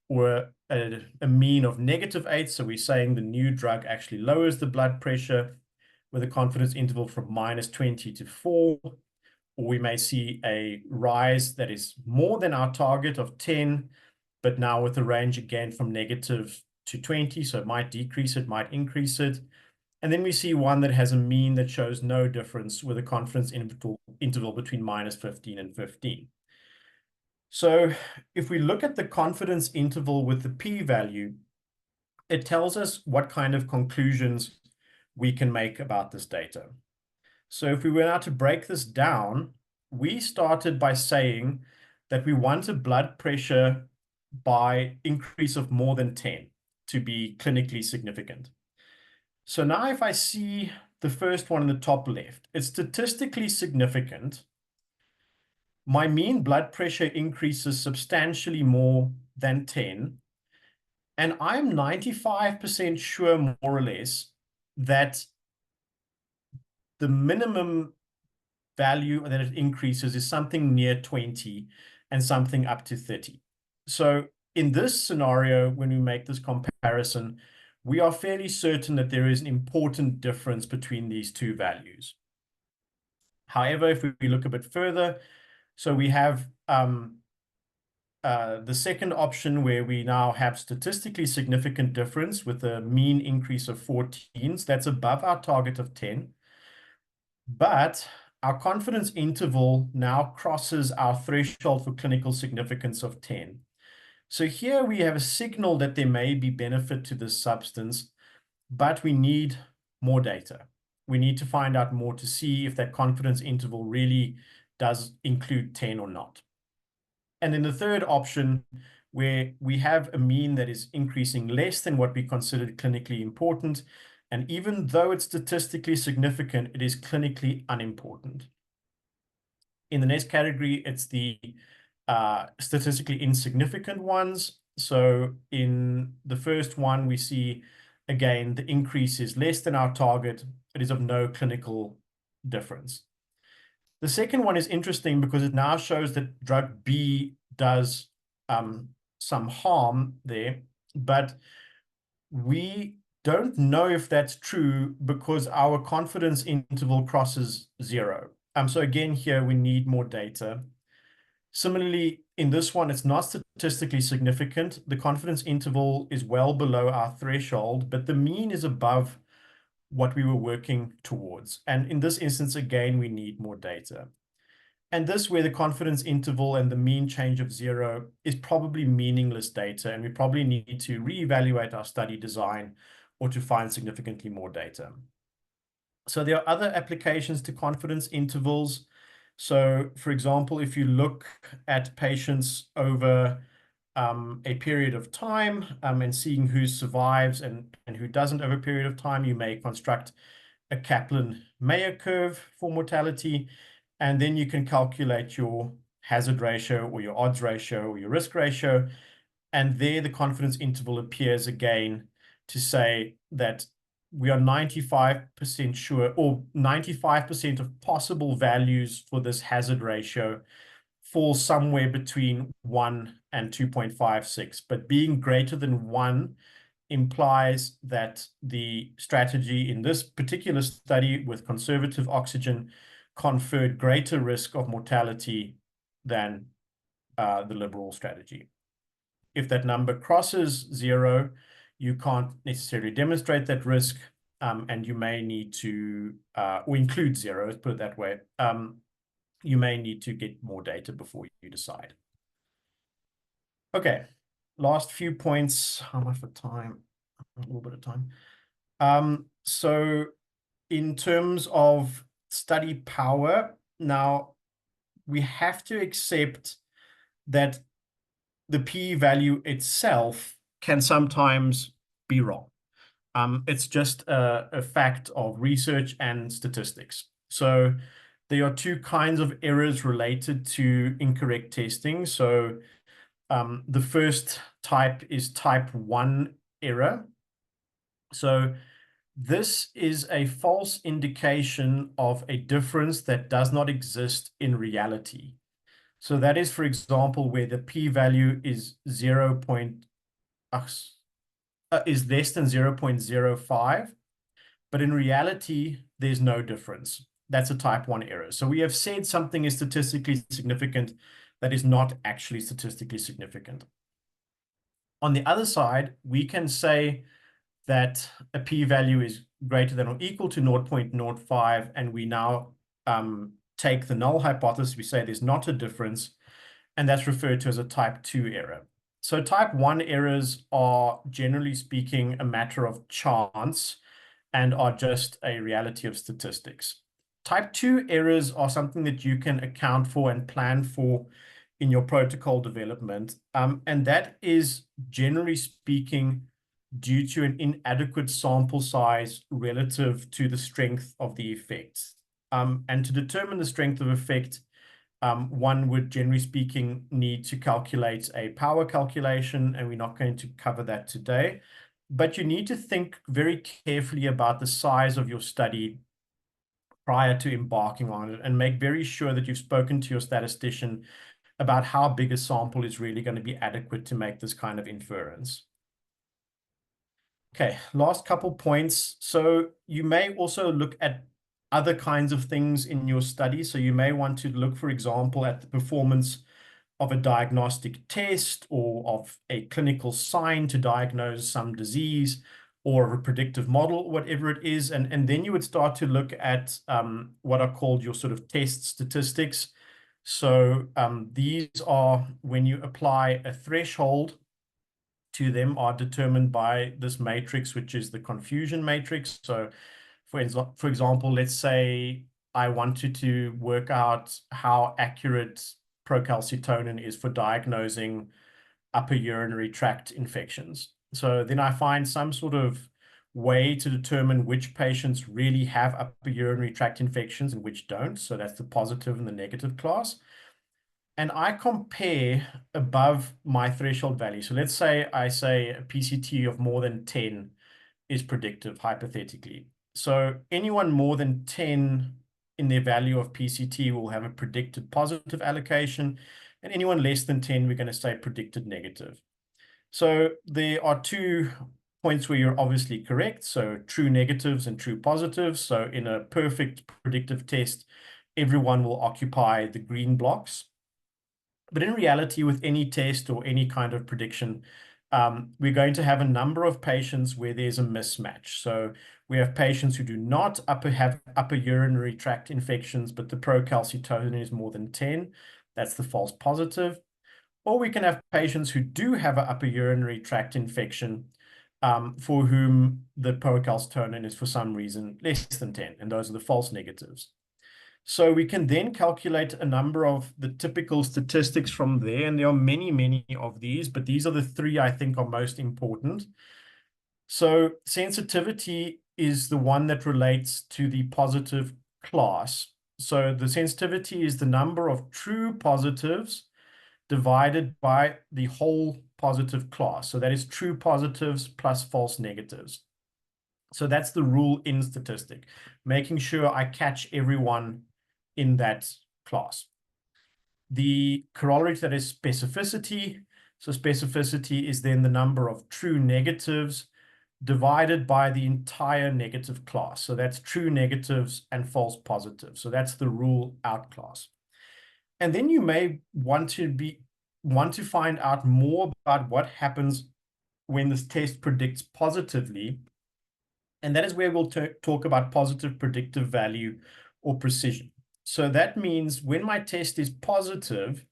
or a mean of -8. So we're saying the new drug actually lowers the blood pressure with a confidence interval from -20 to 4. Or we may see a rise that is more than our target of 10, but now with a range again from negative to 20. So it might decrease it, might increase it. And then we see one that has a mean that shows no difference with a confidence interval between -15 and 15. So if we look at the confidence interval with the p-value, it tells us what kind of conclusions we can make about this data. So if we were now to break this down, we started by saying that we want a blood pressure by increase of more than 10 to be clinically significant. So now if I see the first one in the top left, it's statistically significant. My mean blood pressure increases substantially more than 10. And I'm 95% sure, more or less, that the minimum value that it increases is something near 20 and something up to 30. So in this scenario, when we make this comparison, we are fairly certain that there is an important difference between these two values. However, if we look a bit further, so we have the second option where we now have statistically significant difference with a mean increase of 14. So that's above our target of 10. But our confidence interval now crosses our threshold for clinical significance of 10. So here we have a signal that there may be benefit to this substance, but we need more data. We need to find out more to see if that confidence interval really does include 10 or not. And then the third option, where we have a mean that is increasing less than what we considered clinically important, and even though it's statistically significant, it is clinically unimportant. In the next category, it's the statistically insignificant ones. So in the first one, we see, again, the increase is less than our target. It is of no clinical difference. The second one is interesting because it now shows that drug B does some harm there, but we don't know if that's true because our confidence interval crosses 0. So again, here we need more data. Similarly, in this one, it's not statistically significant. The confidence interval is well below our threshold, but the mean is above what we were working towards. And in this instance, again, we need more data. And this, where the confidence interval and the mean change of 0 is probably meaningless data, and we probably need to reevaluate our study design or to find significantly more data. So there are other applications to confidence intervals. So, for example, if you look at patients over a period of time and seeing who survives and who doesn't over a period of time, you may construct a Kaplan-Meier curve for mortality, and then you can calculate your hazard ratio or your odds ratio or your risk ratio, and there the confidence interval appears again to say that we are 95% sure, or 95% of possible values for this hazard ratio fall somewhere between 1 and 2.56. But being greater than 1 implies that the strategy in this particular study with conservative oxygen conferred greater risk of mortality than the liberal strategy. If that number crosses 0, you can't necessarily demonstrate that risk, and you may need to, or include 0, let's put it that way. You may need to get more data before you decide. Okay, last few points. How much for time? A little bit of time. So in terms of study power, now we have to accept that the p-value itself can sometimes be wrong. It's just a fact of research and statistics. So there are two kinds of errors related to incorrect testing. So the first type is type 1 error. So this is a false indication of a difference that does not exist in reality. So that is, for example, where the p-value is is less than 0.05, but in reality, there's no difference. That's a type 1 error. So we have said something is statistically significant that is not actually statistically significant. On the other side, we can say that a p-value is greater than or equal to 0.05, and we now take the null hypothesis, we say there's not a difference, and that's referred to as a type 2 error. So type 1 errors are, generally speaking, a matter of chance and are just a reality of statistics. Type 2 errors are something that you can account for and plan for in your protocol development, and that is, generally speaking, due to an inadequate sample size relative to the strength of the effect. And to determine the strength of effect, one would, generally speaking, need to calculate a power calculation, and we're not going to cover that today. But you need to think very carefully about the size of your study prior to embarking on it, and make very sure that you've spoken to your statistician about how big a sample is really going to be adequate to make this kind of inference. Okay, last couple points. So you may also look at other kinds of things in your study. So you may want to look, for example, at the performance of a diagnostic test or of a clinical sign to diagnose some disease or a predictive model, whatever it is. And then you would start to look at what are called your sort of test statistics. So these are when you apply a threshold to them, are determined by this matrix, which is the confusion matrix. So for example, let's say I wanted to work out how accurate procalcitonin is for diagnosing upper urinary tract infections. So then I find some sort of way to determine which patients really have upper urinary tract infections and which don't. So that's the positive and the negative class. And I compare above my threshold value. So let's say I say a PCT of more than 10 is predictive, hypothetically. So anyone more than 10 in their value of PCT will have a predicted positive allocation, and anyone less than 10, we're going to say predicted negative. So there are 2 points where you're obviously correct. So true negatives and true positives. So in a perfect predictive test, everyone will occupy the green blocks. But in reality, with any test or any kind of prediction, we're going to have a number of patients where there's a mismatch. So we have patients who do not have upper urinary tract infections, but the procalcitonin is more than 10. That's the false positive. Or we can have patients who do have an upper urinary tract infection, for whom the procalcitonin is for some reason less than 10, and those are the false negatives. So we can then calculate a number of the typical statistics from there, and there are many, many of these, but these are the 3 I think are most important. So sensitivity is the one that relates to the positive class. So the sensitivity is the number of true positives divided by the whole positive class. So that is true positives plus false negatives. So that's the rule in statistic, making sure I catch everyone in that class. The corollary to that is specificity. So specificity is then the number of true negatives divided by the entire negative class. So that's true negatives and false positives. So that's the rule out class. And then you may want to find out more about what happens when this test predicts positively. And that is where we'll talk about positive predictive value or precision. So that means when my test is positive,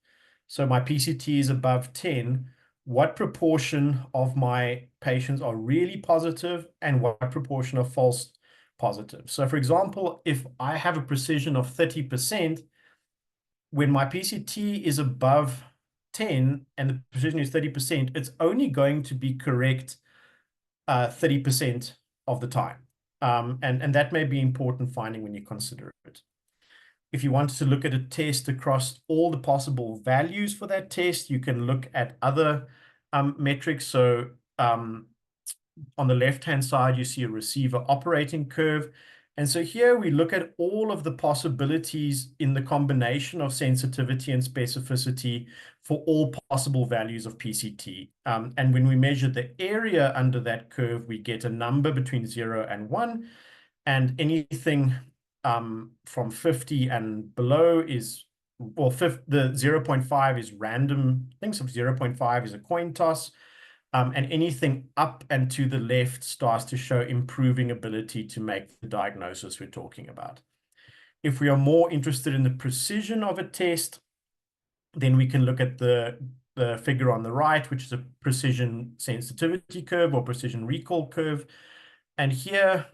so my PCT is above 10, what proportion of my patients are really positive and what proportion are false positive. So for example, if I have a precision of 30%, when my PCT is above 10 and the precision is 30%, it's only going to be correct 30% of the time. And that may be important finding when you consider it. If you wanted to look at a test across all the possible values for that test, you can look at other metrics. So on the left-hand side, you see a receiver operating curve. And so here we look at all of the possibilities in the combination of sensitivity and specificity for all possible values of PCT. And when we measure the area under that curve, we get a number between 0 and 1. And anything from 50 and below is, well, the 0.5 is random. Things of 0.5 is a coin toss. And anything up and to the left starts to show improving ability to make the diagnosis we're talking about. If we are more interested in the precision of a test, then we can look at the figure on the right, which is a precision sensitivity curve or precision recall curve. And here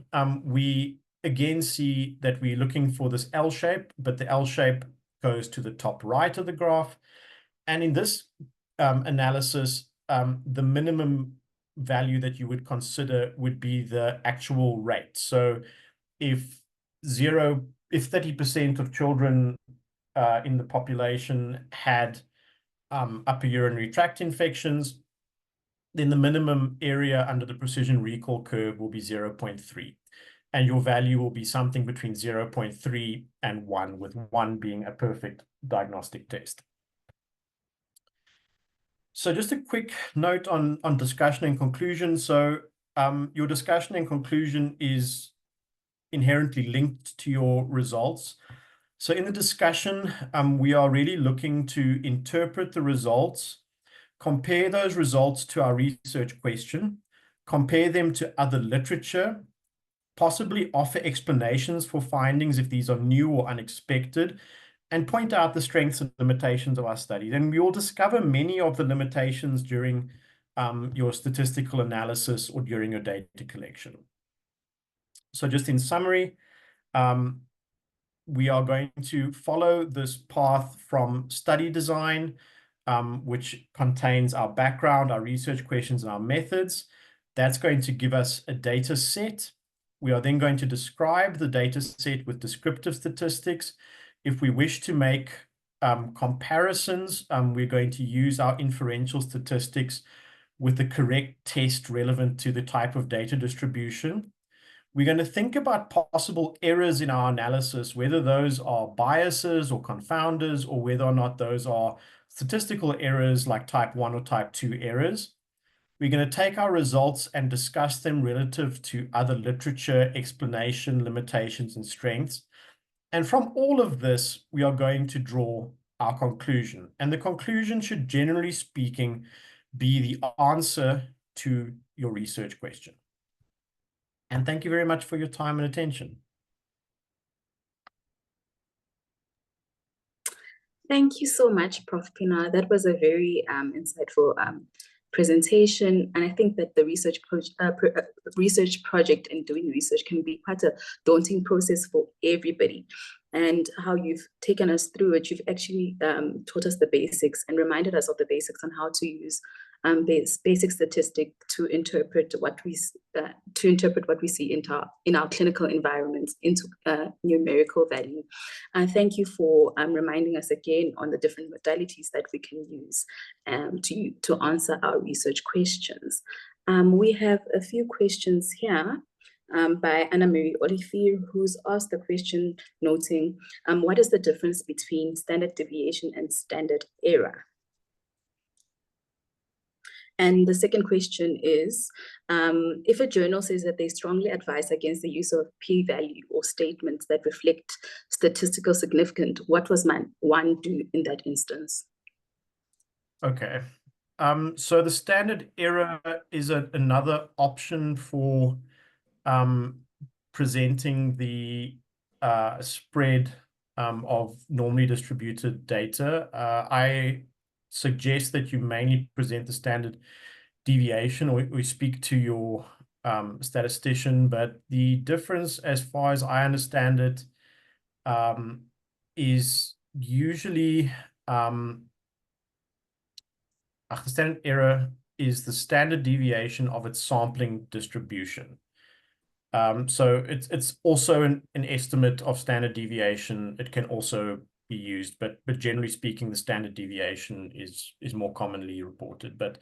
we again see that we're looking for this L shape, but the L shape goes to the top right of the graph. And in this analysis, the minimum value that you would consider would be the actual rate. So if 30% of children in the population had upper urinary tract infections, then the minimum area under the precision recall curve will be 0.3. And your value will be something between 0.3 and 1, with 1 being a perfect diagnostic test. So just a quick note on discussion and conclusion. So your discussion and conclusion is inherently linked to your results. So in the discussion, we are really looking to interpret the results, compare those results to our research question, compare them to other literature, possibly offer explanations for findings if these are new or unexpected, and point out the strengths and limitations of our studies. And we will discover many of the limitations during your statistical analysis or during your data collection. So just in summary, we are going to follow this path from study design, which contains our background, our research questions, and our methods. That's going to give us a data set. We are then going to describe the data set with descriptive statistics. If we wish to make comparisons, we're going to use our inferential statistics with the correct test relevant to the type of data distribution. We're going to think about possible errors in our analysis, whether those are biases or confounders, or whether or not those are statistical errors like type 1 or type 2 errors. We're going to take our results and discuss them relative to other literature, explanation, limitations, and strengths. And from all of this, we are going to draw our conclusion. And the conclusion should, generally speaking, be the answer to your research question. And thank you very much for your time and attention. Thank you so much, Prof. Pienaar. That was a very insightful presentation. And I think that the research project and doing research can be quite a daunting process for everybody. And how you've taken us through it, you've actually taught us the basics and reminded us of the basics on how to use basic statistic to interpret what we see in our clinical environments into numerical value. Thank you for reminding us again on the different modalities that we can use to answer our research questions. We have a few questions here by Anna Marie Olivier, who's asked the question noting, what is the difference between standard deviation and standard error? And the second question is, if a journal says that they strongly advise against the use of p-value or statements that reflect statistical significance, what was one do in that instance? Okay. So the standard error is another option for presenting the spread of normally distributed data. I suggest that you mainly present the standard deviation, or we speak to your statistician, but the difference, as far as I understand it, is usually the standard error is the standard deviation of its sampling distribution. So it's also an estimate of standard deviation. It can also be used, but generally speaking, the standard deviation is more commonly reported. But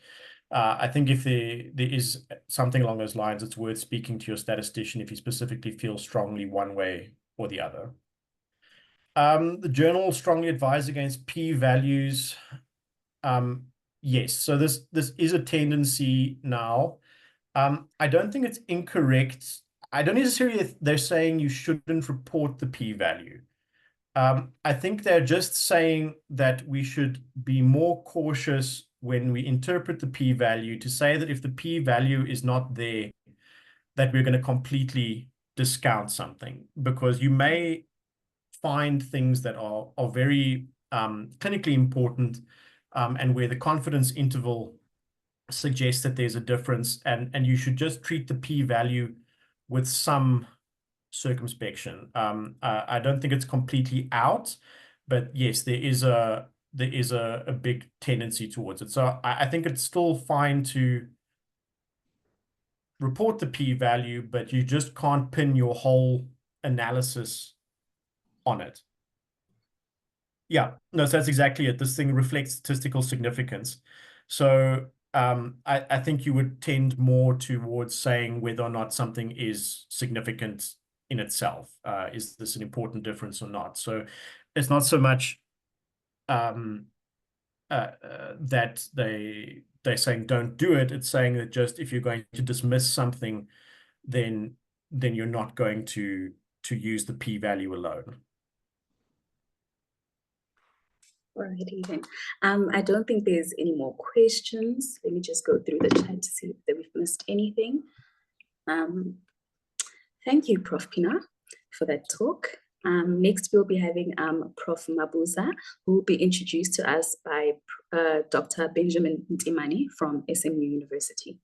I think if there is something along those lines, it's worth speaking to your statistician if he specifically feels strongly one way or the other. The journal strongly advised against p-values. Yes, so this is a tendency now. I don't think it's incorrect. I don't necessarily they're saying you shouldn't report the p-value. I think they're just saying that we should be more cautious when we interpret the p-value, to say that if the p-value is not there, that we're going to completely discount something, because you may find things that are very clinically important, and where the confidence interval suggests that there's a difference, and you should just treat the p-value with some circumspection. I don't think it's completely out, but yes, there is a big tendency towards it. So I think it's still fine to report the p-value, but you just can't pin your whole analysis on it. Yeah, no, so that's exactly it. This thing reflects statistical significance. So I think you would tend more towards saying whether or not something is significant in itself. Is this an important difference or not? So it's not so much that they're saying don't do it. It's saying that just if you're going to dismiss something, then you're not going to use the p-value alone. Alrighty then. I don't think there's any more questions. Let me just go through the chat to see if we've missed anything. Thank you, Prof. Pienaar, for that talk. Next, we'll be having Prof. Mabuza, who will be introduced to us by Dr. Benjamin Ntimane from SMU University.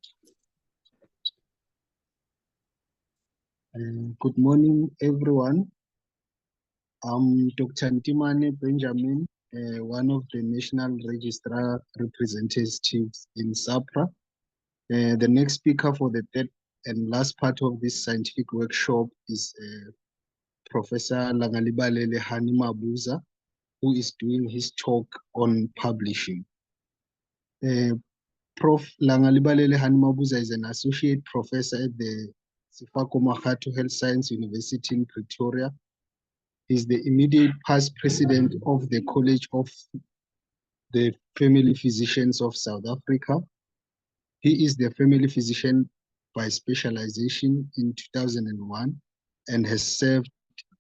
Good morning, everyone. I'm Dr. Ntimane Benjamin, one of the National Registrar representatives in SAPRA. The next speaker for the third and last part of this scientific workshop is Professor Langalibalele Hani Mabuza, who is doing his talk on publishing. Prof. Langalibalele Hani Mabuza is an associate professor at the Sefako Makgatho Health Science University in Pretoria. He's the immediate past president of the College of the Family Physicians of South Africa. He is the family physician by specialization in 2001 and has served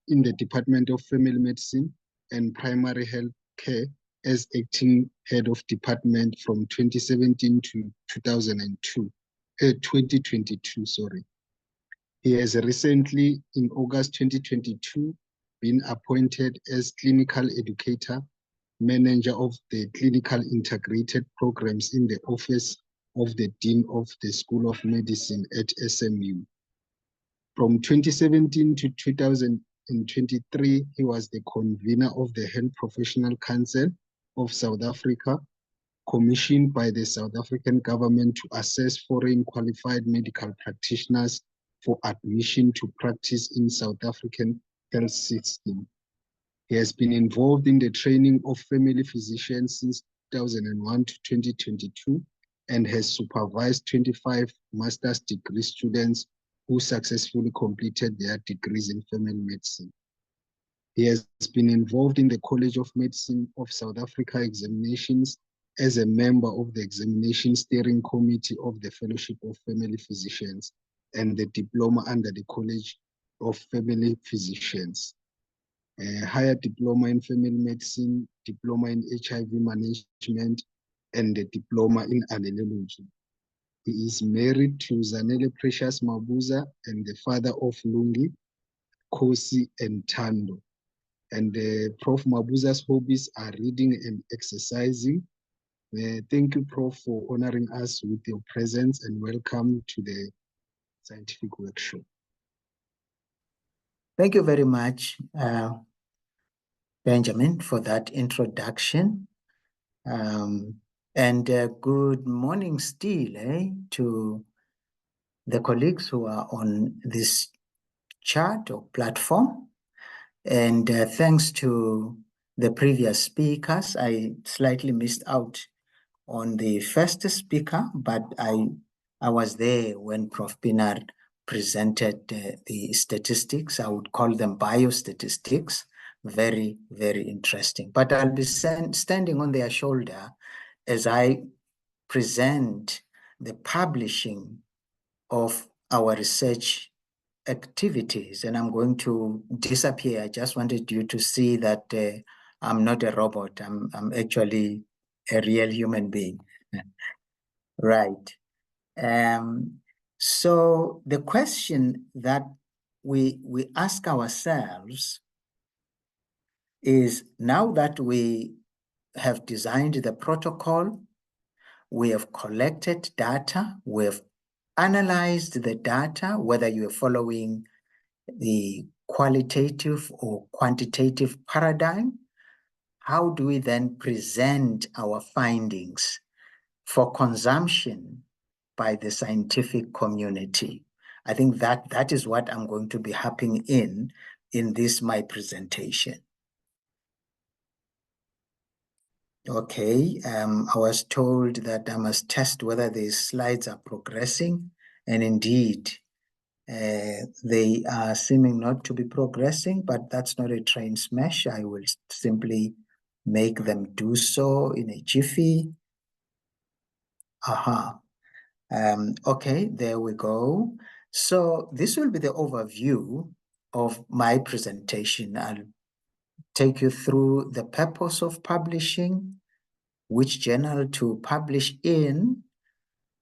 in the Department of Family Medicine and Primary Health Care as acting head of department from 2017 to 2022, sorry. He has recently, in August 2022, been appointed as clinical educator, manager of the clinical integrated programs in the office of the Dean of the School of Medicine at SMU. From 2017 to 2023, he was the convener of the Health Professional Council of South Africa, commissioned by the South African government to assess foreign qualified medical practitioners for admission to practice in South African health system. He has been involved in the training of family physicians since 2001 to 2022 and has supervised 25 master's degree students who successfully completed their degrees in family medicine. He has been involved in the College of Medicine of South Africa examinations as a member of the Examination Steering Committee of the Fellowship of Family Physicians and the diploma under the College of Family Physicians. A higher diploma in family medicine, diploma in HIV management, and a diploma in allergology. He is married to Zanele Precious Mabuza and the father of Lungi, Kosi, and Tando. And Prof. Mabuza's hobbies are reading and exercising. Thank you, Prof, for honoring us with your presence, and welcome to the scientific workshop. Thank you very much, Benjamin, for that introduction. And good morning still to the colleagues who are on this chat or platform. And thanks to the previous speakers, I slightly missed out on the first speaker, but I was there when Prof. Pienaar presented the statistics. I would call them biostatistics. Very, very interesting. But I'll be standing on their shoulder as I present the publishing of our research activities. And I'm going to disappear. I just wanted you to see that I'm not a robot. I'm actually a real human being. Right. So the question that we ask ourselves is, now that we have designed the protocol, we have collected data, we have analyzed the data, whether you are following the qualitative or quantitative paradigm, how do we then present our findings for consumption by the scientific community? I think that is what I'm going to be harping in this my presentation. Okay, I was told that I must test whether these slides are progressing, and indeed they are seeming not to be progressing, but that's not a train smash. I will simply make them do so in a jiffy. Aha. Okay, there we go. So this will be the overview of my presentation. I'll take you through the purpose of publishing, which journal to publish in,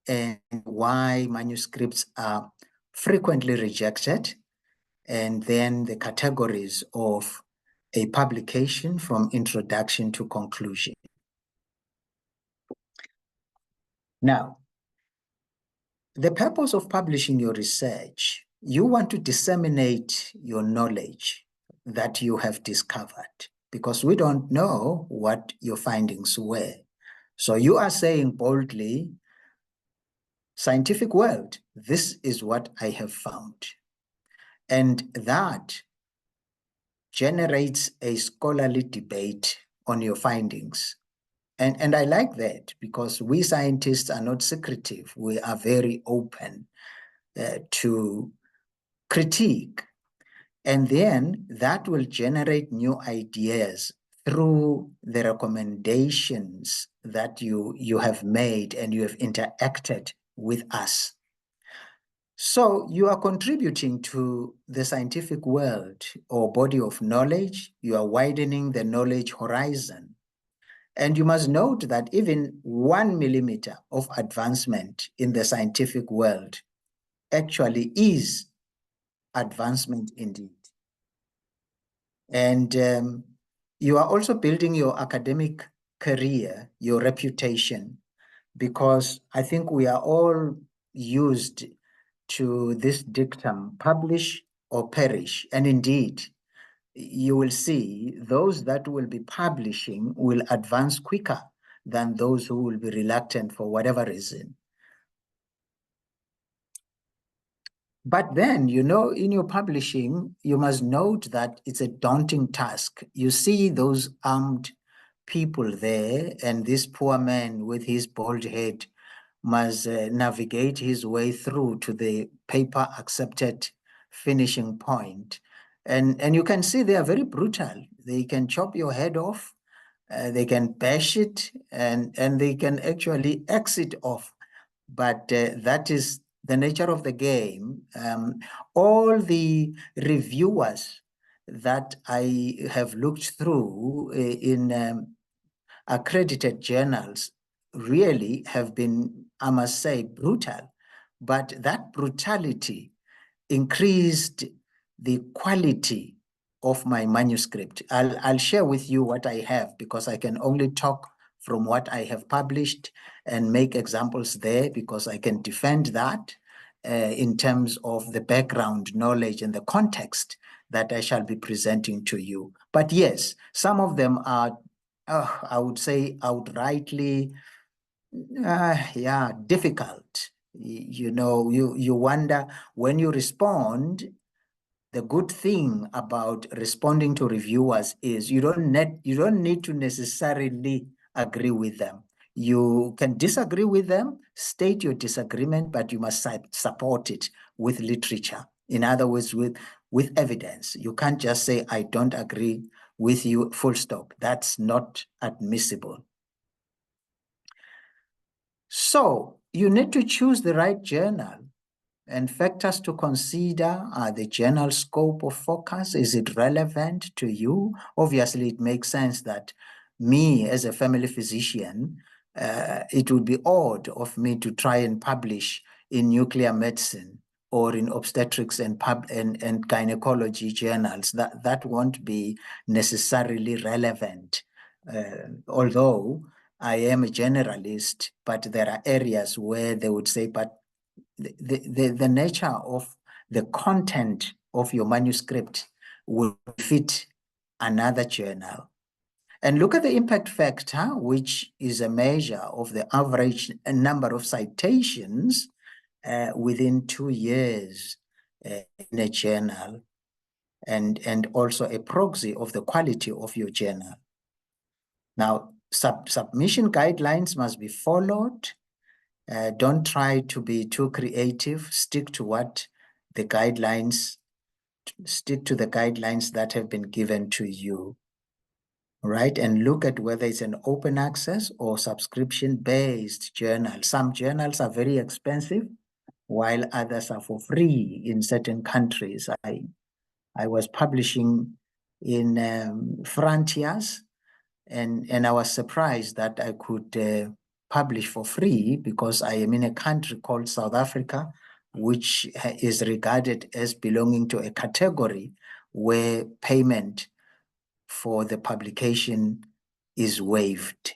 and why manuscripts are frequently rejected, and then the categories of a publication from introduction to conclusion. Now, the purpose of publishing your research, you want to disseminate your knowledge that you have discovered, because we don't know what your findings were. So you are saying boldly, scientific world, this is what I have found. And that generates a scholarly debate on your findings. And I like that, because we scientists are not secretive. We are very open to critique. And then that will generate new ideas through the recommendations that you have made and you have interacted with us. So you are contributing to the scientific world or body of knowledge. You are widening the knowledge horizon. And you must note that even 1 millimeter of advancement in the scientific world actually is advancement indeed. And you are also building your academic career, your reputation, because I think we are all used to this dictum, publish or perish. And indeed, you will see those that will be publishing will advance quicker than those who will be reluctant for whatever reason. But then, you know, in your publishing, you must note that it's a daunting task. You see those armed people there, and this poor man with his bald head must navigate his way through to the paper accepted finishing point. And you can see they are very brutal. They can chop your head off they can bash it, and they can actually exit off. But that is the nature of the game. All the reviewers that I have looked through in accredited journals really have been, I must say, brutal. But that brutality increased the quality of my manuscript. I'll share with you what I have, because I can only talk from what I have published and make examples there, because I can defend that in terms of the background knowledge and the context that I shall be presenting to you. But yes, some of them are, I would say, outrightly, difficult. You know, you wonder when you respond. The good thing about responding to reviewers is you don't need to necessarily agree with them. You can disagree with them, state your disagreement, but you must support it with literature. In other words, with evidence. You can't just say, I don't agree with you, full stop. That's not admissible. So you need to choose the right journal. And factors to consider are the journal scope of focus. Is it relevant to you? Obviously, it makes sense that me as a family physician, it would be odd of me to try and publish in nuclear medicine or in obstetrics and gynecology journals. That won't be necessarily relevant. Although I am a generalist, but there are areas where they would say, but the nature of the content of your manuscript will fit another journal. And look at the impact factor, which is a measure of the average number of citations within 2 years in a journal, and also a proxy of the quality of your journal. Now, submission guidelines must be followed. Don't try to be too creative. Stick to the guidelines that have been given to you, right? And look at whether it's an open access or subscription-based journal. Some journals are very expensive, while others are for free in certain countries. I was publishing in Frontiers, and I was surprised that I could publish for free, because I am in a country called South Africa, which is regarded as belonging to a category where payment for the publication is waived.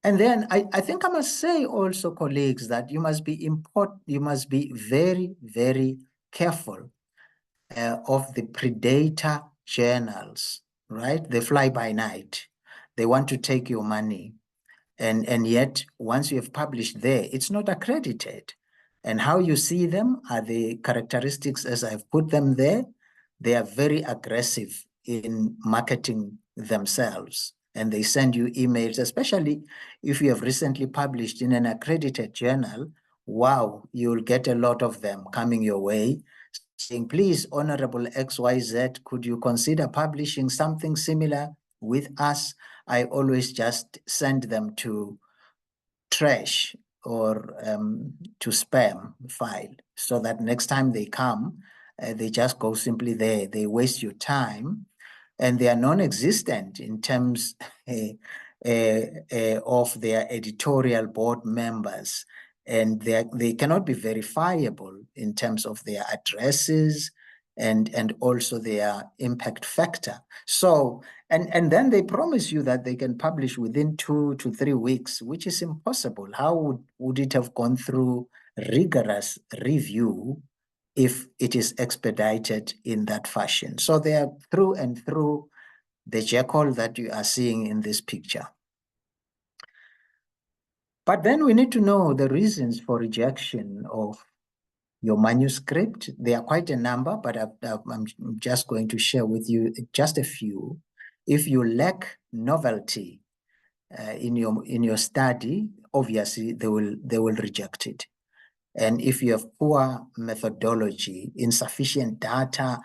And then I think I must say also, colleagues, that you must be very, very careful of the predator journals, right? They fly by night. They want to take your money. And yet, once you have published there, it's not accredited. And how you see them are the characteristics as I've put them there. They are very aggressive in marketing themselves. And they send you emails, especially if you have recently published in an accredited journal. Wow, you'll get a lot of them coming your way, saying, please, Honorable XYZ, could you consider publishing something similar with us? I always just send them to trash or to spam file, so that next time they come, they just go simply there. They waste your time, and they are non-existent in terms of their editorial board members. And they cannot be verifiable in terms of their addresses and also their impact factor. So, and then they promise you that they can publish within 2 to 3 weeks, which is impossible. How would it have gone through rigorous review if it is expedited in that fashion? So they are through and through the jackal that you are seeing in this picture. But then we need to know the reasons for rejection of your manuscript. There are quite a number, but I'm just going to share with you just a few. If you lack novelty in your study, obviously they will reject it. And if you have poor methodology, insufficient data,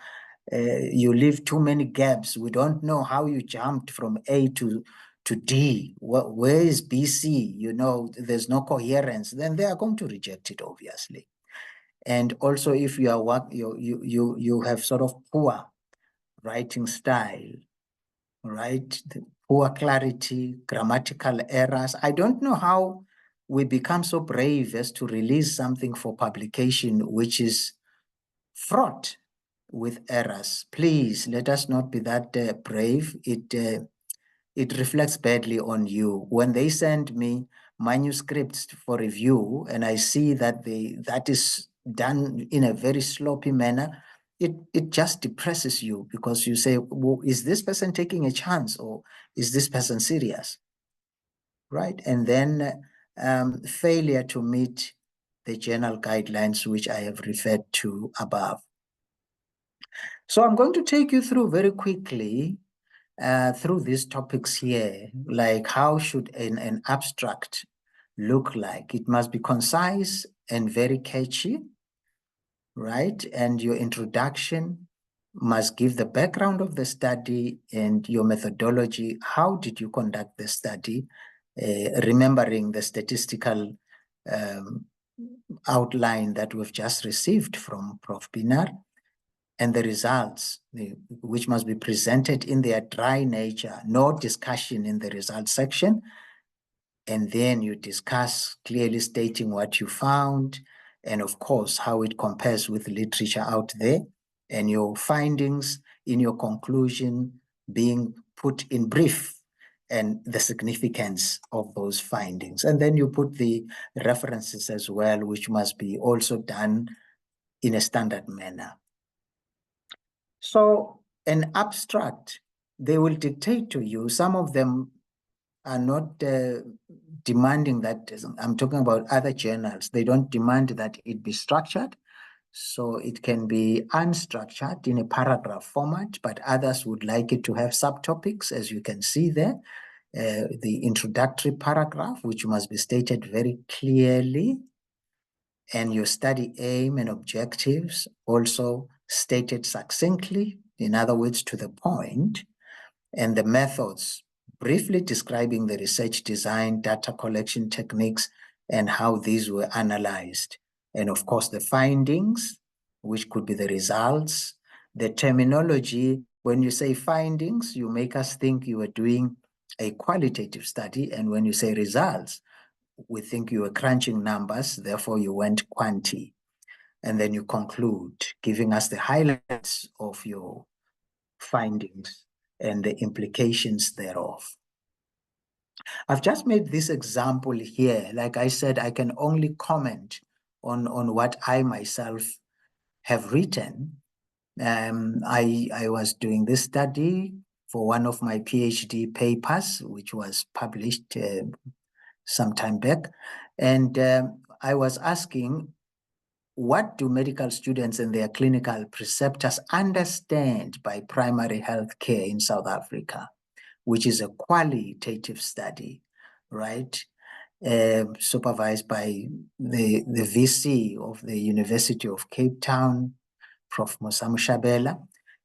you leave too many gaps. We don't know how you jumped from A to D. Where is BC? You know, there's no coherence. Then they are going to reject it, obviously. And also, if you are you have sort of poor writing style, right? Poor clarity, grammatical errors. I don't know how we become so brave as to release something for publication which is fraught with errors. Please let us not be that brave. It reflects badly on you. When they send me manuscripts for review and I see that that is done in a very sloppy manner, it just depresses you, because you say, well, is this person taking a chance, or is this person serious? Right? And then failure to meet the journal guidelines, which I have referred to above. So I'm going to take you through very quickly through these topics here, like how should an abstract look like? It must be concise and very catchy, right? And your introduction must give the background of the study and your methodology. How did you conduct the study? Remembering the statistical outline that we've just received from Prof. Pienaar, and the results, which must be presented in their dry nature, no discussion in the results section. And then you discuss, clearly stating what you found, and of course, how it compares with literature out there, and your findings in your conclusion being put in brief, and the significance of those findings. And then you put the references as well, which must be also done in a standard manner. So an abstract, they will dictate to you. Some of them are not demanding that. I'm talking about other journals. They don't demand that it be structured. So it can be unstructured in a paragraph format, but others would like it to have subtopics, as you can see there. The introductory paragraph, which must be stated very clearly, and your study aim and objectives also stated succinctly, in other words, to the point, and the methods, briefly describing the research design, data collection techniques, and how these were analyzed. And of course, the findings, which could be the results, the terminology. When you say findings, you make us think you are doing a qualitative study. And when you say results, we think you were crunching numbers, therefore you went quanti. And then you conclude, giving us the highlights of your findings and the implications thereof. I've just made this example here. Like I said, I can only comment on what I myself have written. I was doing this study for one of my PhD papers, which was published some time back. And I was asking, what do medical students and their clinical preceptors understand by primary health care in South Africa, which is a qualitative study, right? Supervised by the VC of the University of Cape Town, Prof. Mosamu Shabela.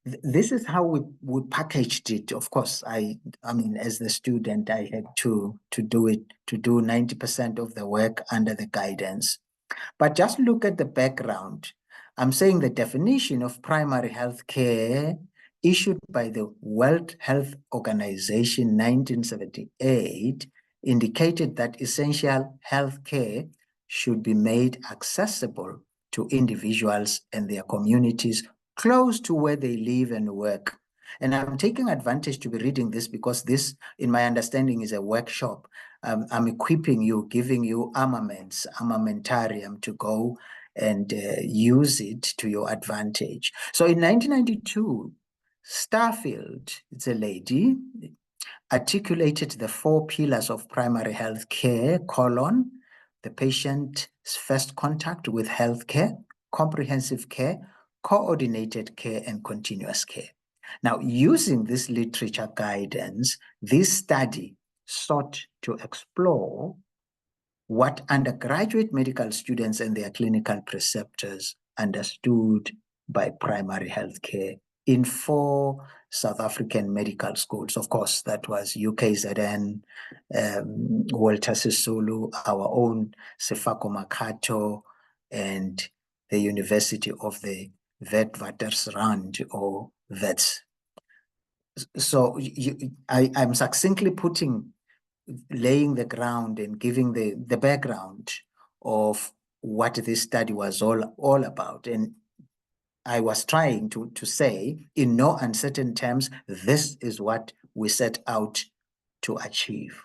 This is how we packaged it. Of course, I mean, as the student, I had to do 90% of the work under the guidance. But just look at the background. I'm saying the definition of primary health care issued by the World Health Organization 1978 indicated that essential health care should be made accessible to individuals and their communities close to where they live and work. And I'm taking advantage to be reading this because this, in my understanding, is a workshop. I'm equipping you, giving you armamentarium to go and use it to your advantage. So in 1992, Starfield, it's a lady, articulated the 4 pillars of primary health care, the patient's first contact with healthcare, comprehensive care, coordinated care, and continuous care. Now, using this literature guidance, this study sought to explore what undergraduate medical students and their clinical preceptors understood by primary health care in 4 South African medical schools. Of course, that was UKZN, Walter Sisulu, our own Sefako Makato, and the University of the Witwatersrand, or Wits. So I'm succinctly laying the ground and giving the background of what this study was all about. And I was trying to say, in no uncertain terms, this is what we set out to achieve.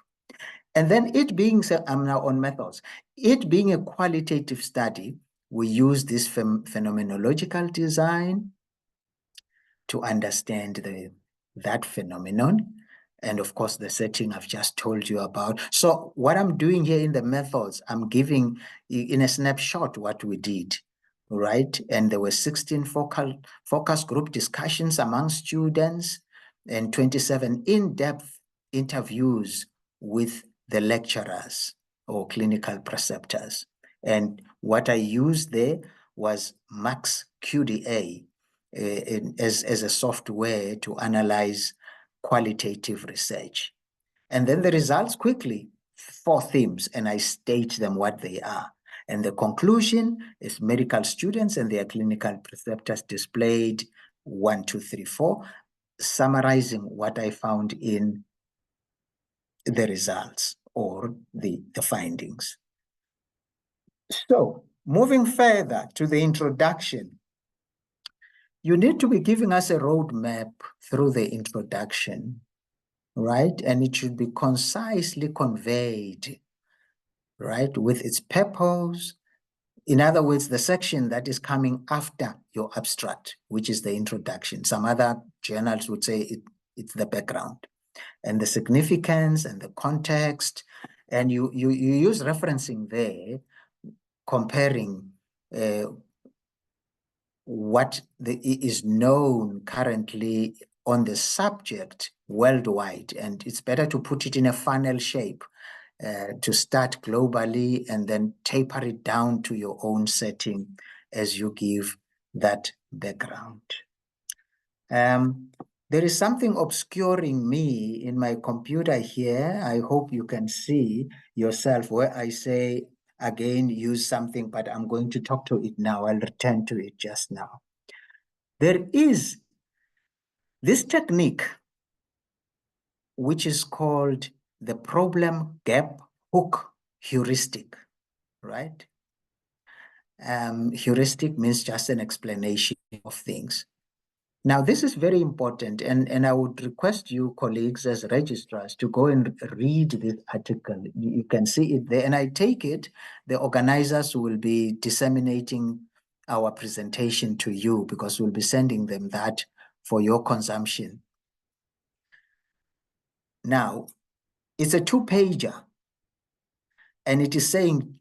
And then it being, I'm now on methods, it being a qualitative study, we use this phenomenological design to understand that phenomenon. And of course, the setting I've just told you about. So what I'm doing here in the methods, I'm giving in a snapshot what we did, right? And there were 16 focus group discussions among students and 27 in-depth interviews with the lecturers or clinical preceptors. And what I used there was Max QDA as a software to analyze qualitative research. And then the results quickly, 4 themes, and I state them what they are. And the conclusion is medical students and their clinical preceptors displayed 1, 2, 3, 4, summarizing what I found in the results or the findings. So moving further to the introduction, you need to be giving us a roadmap through the introduction, right? And it should be concisely conveyed, right? With its purpose. In other words, the section that is coming after your abstract, which is the introduction. Some other journals would say it's the background, and the significance and the context. And you use referencing there, comparing what is known currently on the subject worldwide. And it's better to put it in a funnel shape, to start globally and then taper it down to your own setting as you give that background. There is something obscuring me in my computer here. I hope you can see yourself where I say, again, use something, but I'm going to talk to it now. I'll return to it just now. There is this technique, which is called the problem gap hook heuristic, right? Heuristic means just an explanation of things. Now, this is very important, and I would request you, colleagues, as registrars, to go and read this article. You can see it there, and I take it the organizers will be disseminating our presentation to you, because we'll be sending them that for your consumption. Now, it's a 2-pager, and it is saying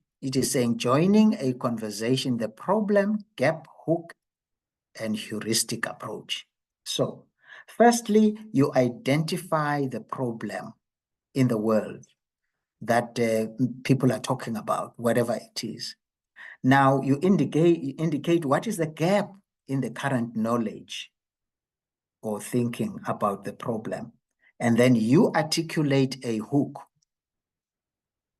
joining a conversation, the problem, gap, hook, and heuristic approach. So, firstly, you identify the problem in the world that people are talking about, whatever it is. Now, you indicate what is the gap in the current knowledge or thinking about the problem. And then you articulate a hook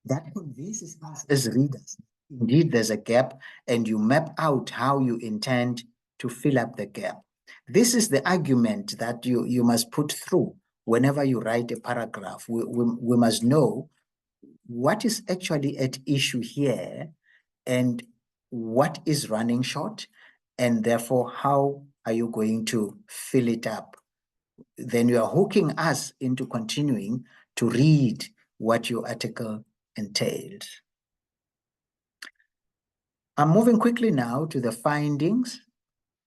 that convinces us as readers. Indeed, there's a gap, and you map out how you intend to fill up the gap. This is the argument that you must put through whenever you write a paragraph. We must know what is actually at issue here and what is running short, and therefore how are you going to fill it up. Then you are hooking us into continuing to read what your article entails. I'm moving quickly now to the findings.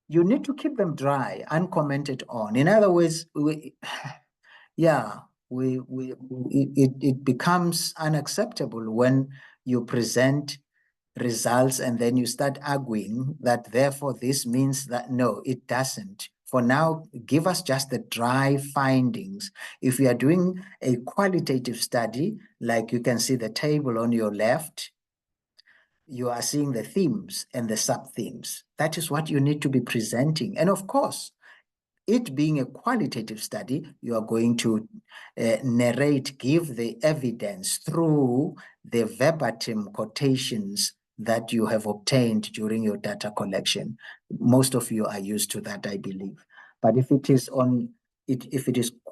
You need to keep them dry, uncommented on. In other words, it becomes unacceptable when you present results and then you start arguing that therefore this means that. No, it doesn't. For now, give us just the dry findings. If you are doing a qualitative study, like you can see the table on your left, you are seeing the themes and the sub-themes. That is what you need to be presenting. And of course, it being a qualitative study, you are going to narrate, give the evidence through the verbatim quotations that you have obtained during your data collection. Most of you are used to that, I believe. But if it is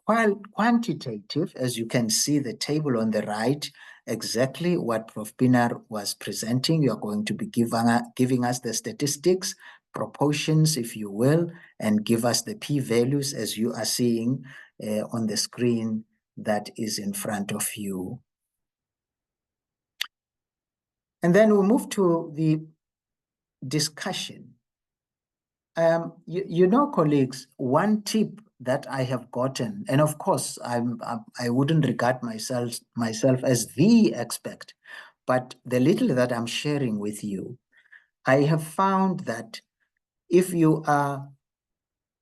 quantitative, as you can see the table on the right, exactly what Prof. Pienaar was presenting, you are going to be giving us the statistics, proportions, if you will, and give us the p-values as you are seeing on the screen that is in front of you. And then we'll move to the discussion. You know, colleagues, one tip that I have gotten, and of course, I wouldn't regard myself as the expert, but the little that I'm sharing with you, I have found that if you are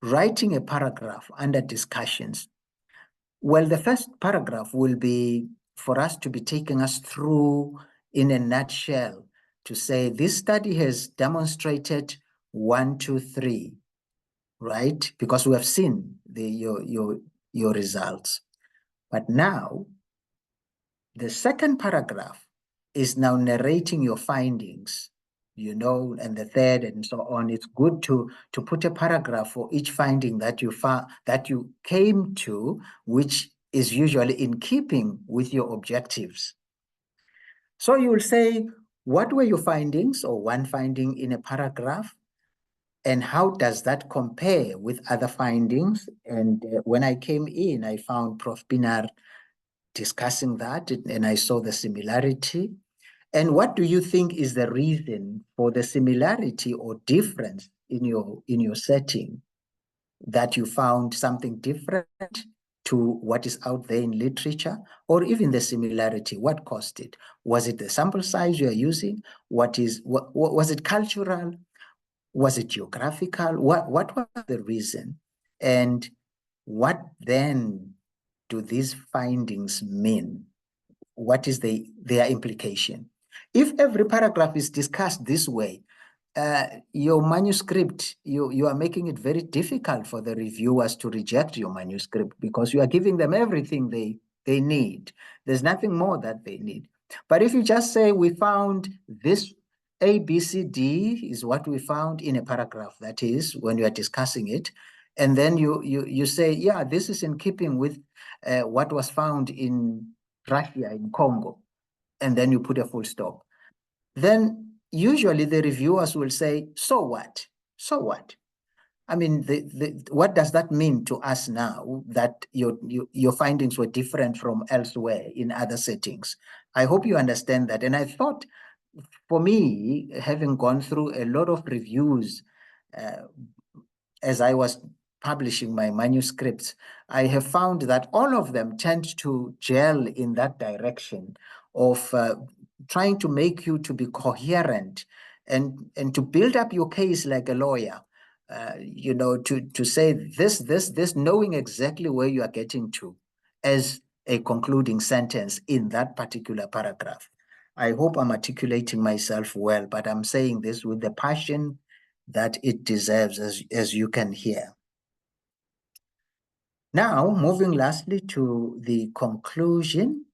writing a paragraph under discussions, well, the first paragraph will be for us to be taking us through in a nutshell to say this study has demonstrated 1, 2, 3, right? Because we have seen your results. But now, the second paragraph is now narrating your findings, you know, and the third and so on. It's good to put a paragraph for each finding that you came to, which is usually in keeping with your objectives. So you will say, what were your findings or one finding in a paragraph? And how does that compare with other findings? And when I came in, I found Prof. Pienaar discussing that, and I saw the similarity. And what do you think is the reason for the similarity or difference in your setting, that you found something different to what is out there in literature, or even the similarity? What caused it? Was it the sample size you are using? What was it cultural? Was it geographical? What was the reason? And what then do these findings mean? What is their implication? If every paragraph is discussed this way, your manuscript, you are making it very difficult for the reviewers to reject your manuscript, because you are giving them everything they need. There's nothing more that they need. But if you just say, we found this A, B, C, D is what we found in a paragraph, that is, when you are discussing it, and then you say, yeah, this is in keeping with what was found in Russia, in Congo, and then you put a full stop, then usually the reviewers will say, so what? So what? I mean, what does that mean to us now that your findings were different from elsewhere in other settings? I hope you understand that. And I thought, for me, having gone through a lot of reviews as I was publishing my manuscripts, I have found that all of them tend to gel in that direction of trying to make you to be coherent and to build up your case like a lawyer, you know, to say this, knowing exactly where you are getting to as a concluding sentence in that particular paragraph. I hope I'm articulating myself well, but I'm saying this with the passion that it deserves, as you can hear. Now, moving lastly to the conclusion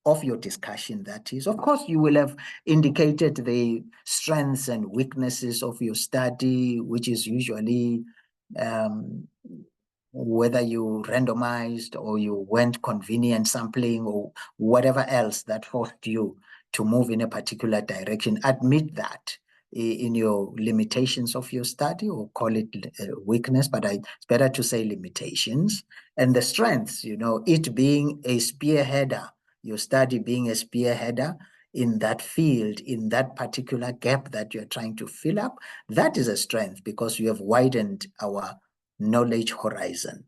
of your discussion, that is, of course, you will have indicated the strengths and weaknesses of your study, which is usually whether you randomized or you went convenient sampling or whatever else that forced you to move in a particular direction. Admit that in your limitations of your study, or call it weakness, but it's better to say limitations. And the strengths, you know, it being a spearheader, your study being a spearheader in that field, in that particular gap that you're trying to fill up, that is a strength because you have widened our knowledge horizon.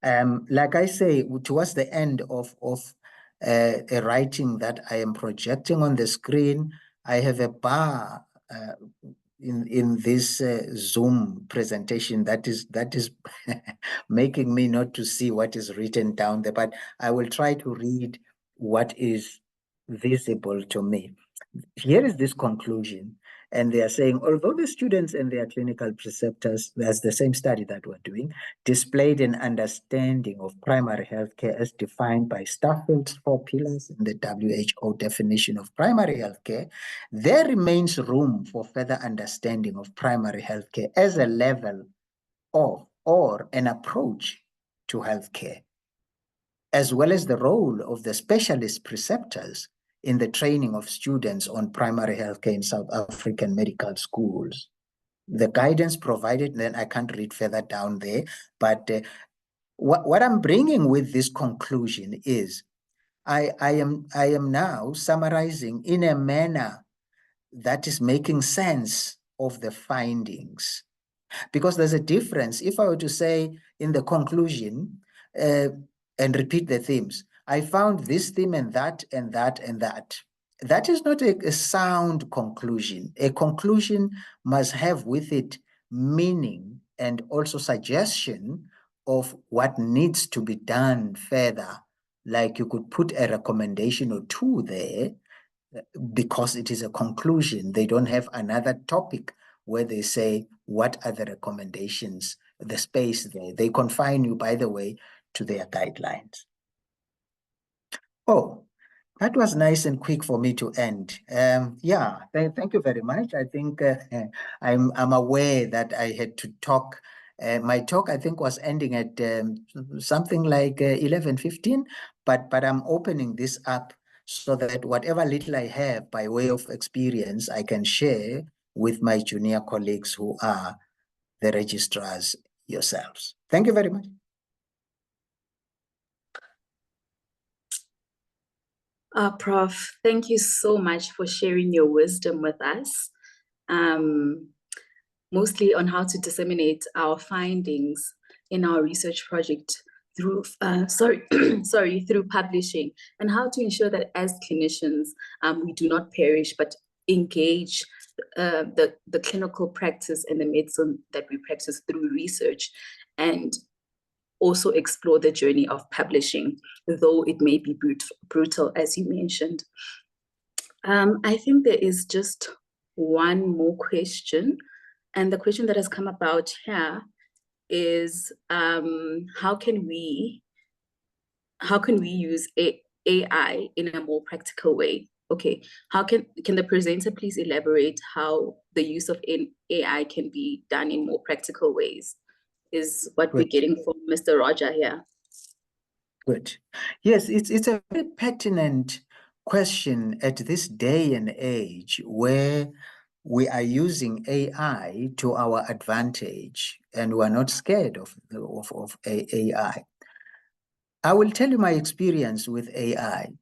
Like I say, towards the end of a writing that I am projecting on the screen, I have a bar in this Zoom presentation that is making me not to see what is written down there, but I will try to read what is visible to me. Here is this conclusion. And they are saying, although the students and their clinical preceptors, that's the same study that we're doing, displayed an understanding of primary healthcare as defined by Stafford's 4 pillars in the WHO definition of primary healthcare, there remains room for further understanding of primary healthcare as a level of or an approach to healthcare, as well as the role of the specialist preceptors in the training of students on primary healthcare in South African medical schools. The guidance provided, then I can't read further down there, but what I'm bringing with this conclusion is I am now summarizing in a manner that is making sense of the findings. Because there's a difference. If I were to say in the conclusion and repeat the themes, I found this theme and that and that and that. That is not a sound conclusion. A conclusion must have with it meaning and also suggestion of what needs to be done further. Like you could put a recommendation or two there because it is a conclusion. They don't have another topic where they say, what are the recommendations, the space there. They confine you, by the way, to their guidelines. Oh, that was nice and quick for me to end. Yeah, thank you very much. I think I'm aware that I had to talk. My talk, I think, was ending at something like 11:15, but I'm opening this up so that whatever little I have by way of experience, I can share with my junior colleagues who are the registrars yourselves. Thank you very much. Prof, thank you so much for sharing your wisdom with us, mostly on how to disseminate our findings in our research project through, through publishing, and how to ensure that as clinicians, we do not perish, but engage the clinical practice and the medicine that we practice through research, and also explore the journey of publishing, though it may be brutal, as you mentioned. I think there is just one more question, and the question that has come about here is how can we use AI in a more practical way? Okay, how can the presenter please elaborate how the use of AI can be done in more practical ways? Is what we're getting from Mr. Roger here. Good. Yes, it's a very pertinent question at this day and age where we are using AI to our advantage and we're not scared of AI. I will tell you my experience with AI.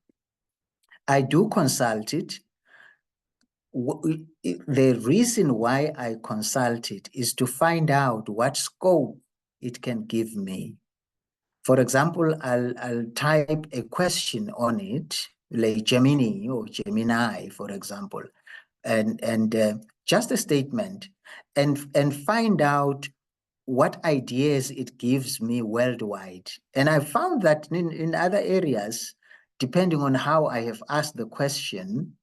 I do consult it. The reason why I consult it is to find out what scope it can give me. For example, I'll type a question on it, like Gemini or Gemini, for example, and just a statement, and find out what ideas it gives me worldwide. And I found that in other areas, depending on how I have asked the question,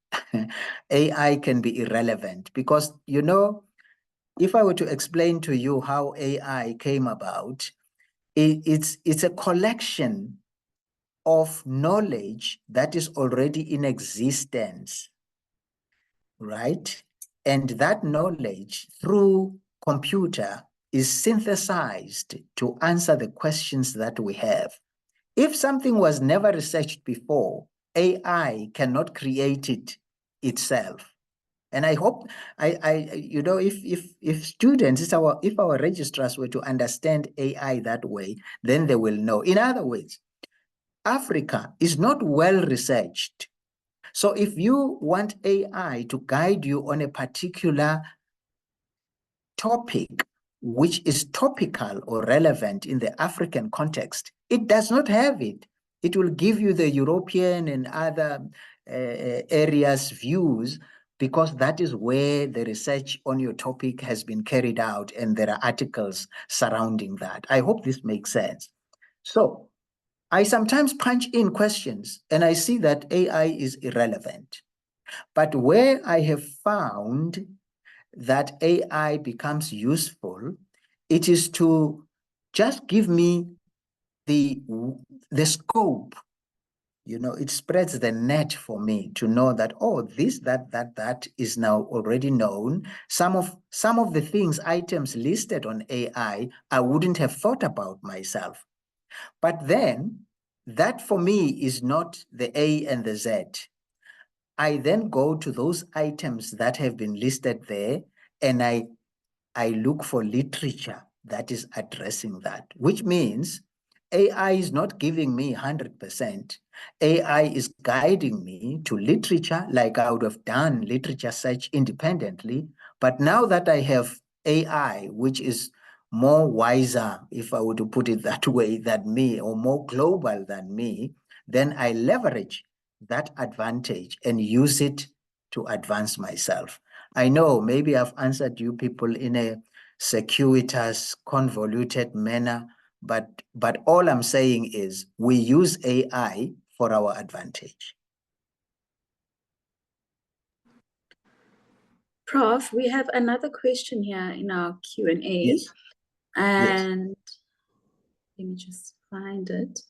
AI can be irrelevant because, you know, if I were to explain to you how AI came about, it's a collection of knowledge that is already in existence, right? And that knowledge through computer is synthesized to answer the questions that we have. If something was never researched before, AI cannot create it itself. And I hope, you know, if students, if our registrars were to understand AI that way, then they will know. In other words, Africa is not well researched. So if you want AI to guide you on a particular topic, which is topical or relevant in the African context, it does not have it. It will give you the European and other areas' views, because that is where the research on your topic has been carried out and there are articles surrounding that. I hope this makes sense. So I sometimes punch in questions and I see that AI is irrelevant. But where I have found that AI becomes useful, it is to just give me the scope. You know, it spreads the net for me to know that, oh, this, that is now already known. Some of the things, items listed on AI, I wouldn't have thought about myself. But then that for me is not the A and the Z. I then go to those items that have been listed there, and I look for literature that is addressing that, which means AI is not giving me 100%. AI is guiding me to literature like I would have done literature search independently. But now that I have AI, which is more wiser, if I were to put it that way, than me, or more global than me, then I leverage that advantage and use it to advance myself. I know maybe I've answered you people in a circuitous, convoluted manner, but all I'm saying is we use AI for our advantage. Prof, we have another question here in our Q&A. Yes. And let me just find it.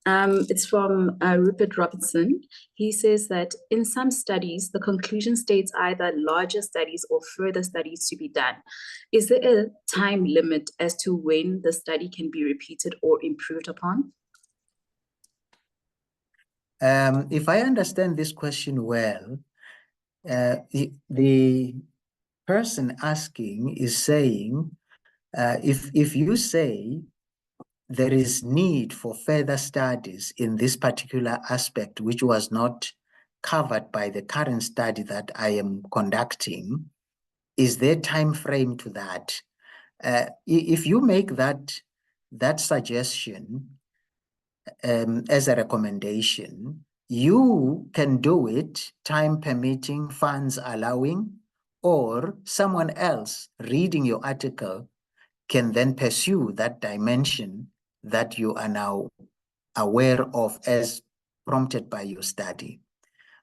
It's from Rupert Robertson. He says that in some studies, the conclusion states either larger studies or further studies to be done. Is there a time limit as to when the study can be repeated or improved upon? If I understand this question well, the person asking is saying, if you say there is need for further studies in this particular aspect, which was not covered by the current study that I am conducting, is there time frame to that? If you make that suggestion as a recommendation, you can do it, time permitting, funds allowing, or someone else reading your article can then pursue that dimension that you are now aware of as prompted by your study.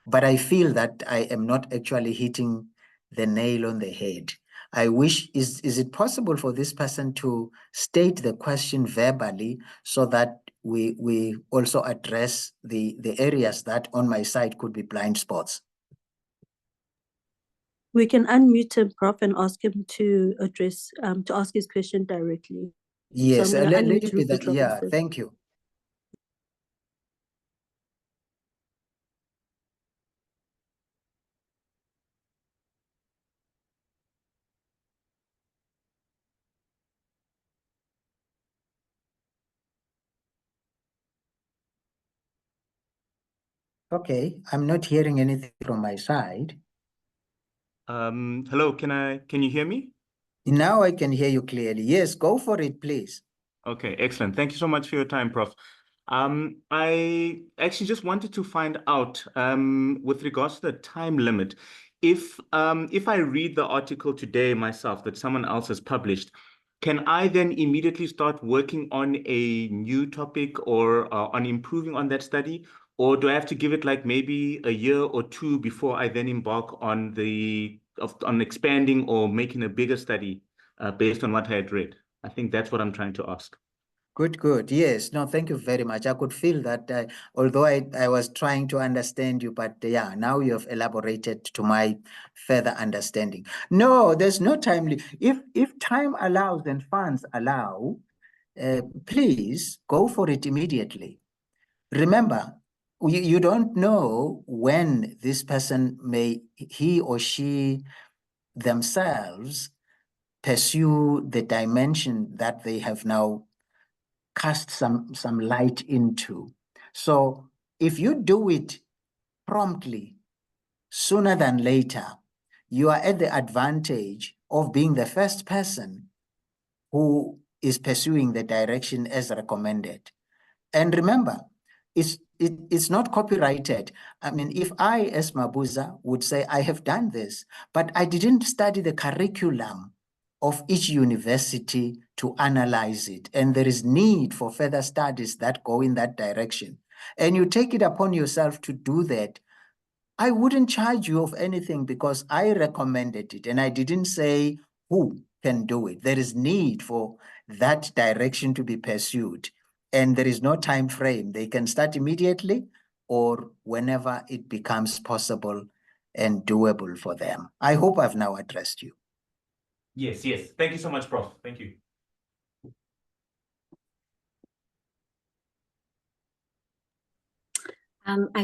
But I feel that I am not actually hitting the nail on the head. I wish, is it possible for this person to state the question verbally so that we also address the areas that on my side could be blind spots? We can unmute him, Prof, and ask him to address, to ask his question directly. Yes, so I'm let gonna it unmute be that. Rupert Yeah, Robertson. thank you. Okay, I'm not hearing anything from my side. Hello, can you hear me? Now I can hear you clearly. Yes, go for it, please. Okay, excellent. Thank you so much for your time, Prof. I actually just wanted to find out, with regards to the time limit, if I read the article today myself that someone else has published, can I then immediately start working on a new topic or on improving on that study? Or do I have to give it like maybe a year or two before I then embark on on expanding or making a bigger study based on what I had read? I think that's what I'm trying to ask. Good. Yes. No, thank you very much. I could feel that although I was trying to understand you, but yeah, now you have elaborated to my further understanding. No, there's no time. If time allows and funds allow, please go for it immediately. Remember, you don't know when this person he or she themselves pursue the dimension that they have now cast some light into. So if you do it promptly, sooner than later, you are at the advantage of being the first person who is pursuing the direction as recommended. And remember, it's not copyrighted. I mean, if I, as Mabuza, would say, I have done this, but I didn't study the curriculum of each university to analyze it, and there is need for further studies that go in that direction, and you take it upon yourself to do that, I wouldn't charge you of anything because I recommended it and I didn't say who can do it. There is need for that direction to be pursued. And there is no time frame. They can start immediately or whenever it becomes possible and doable for them. I hope I've now addressed you. Yes, yes. Thank you so much, Prof. Thank you. I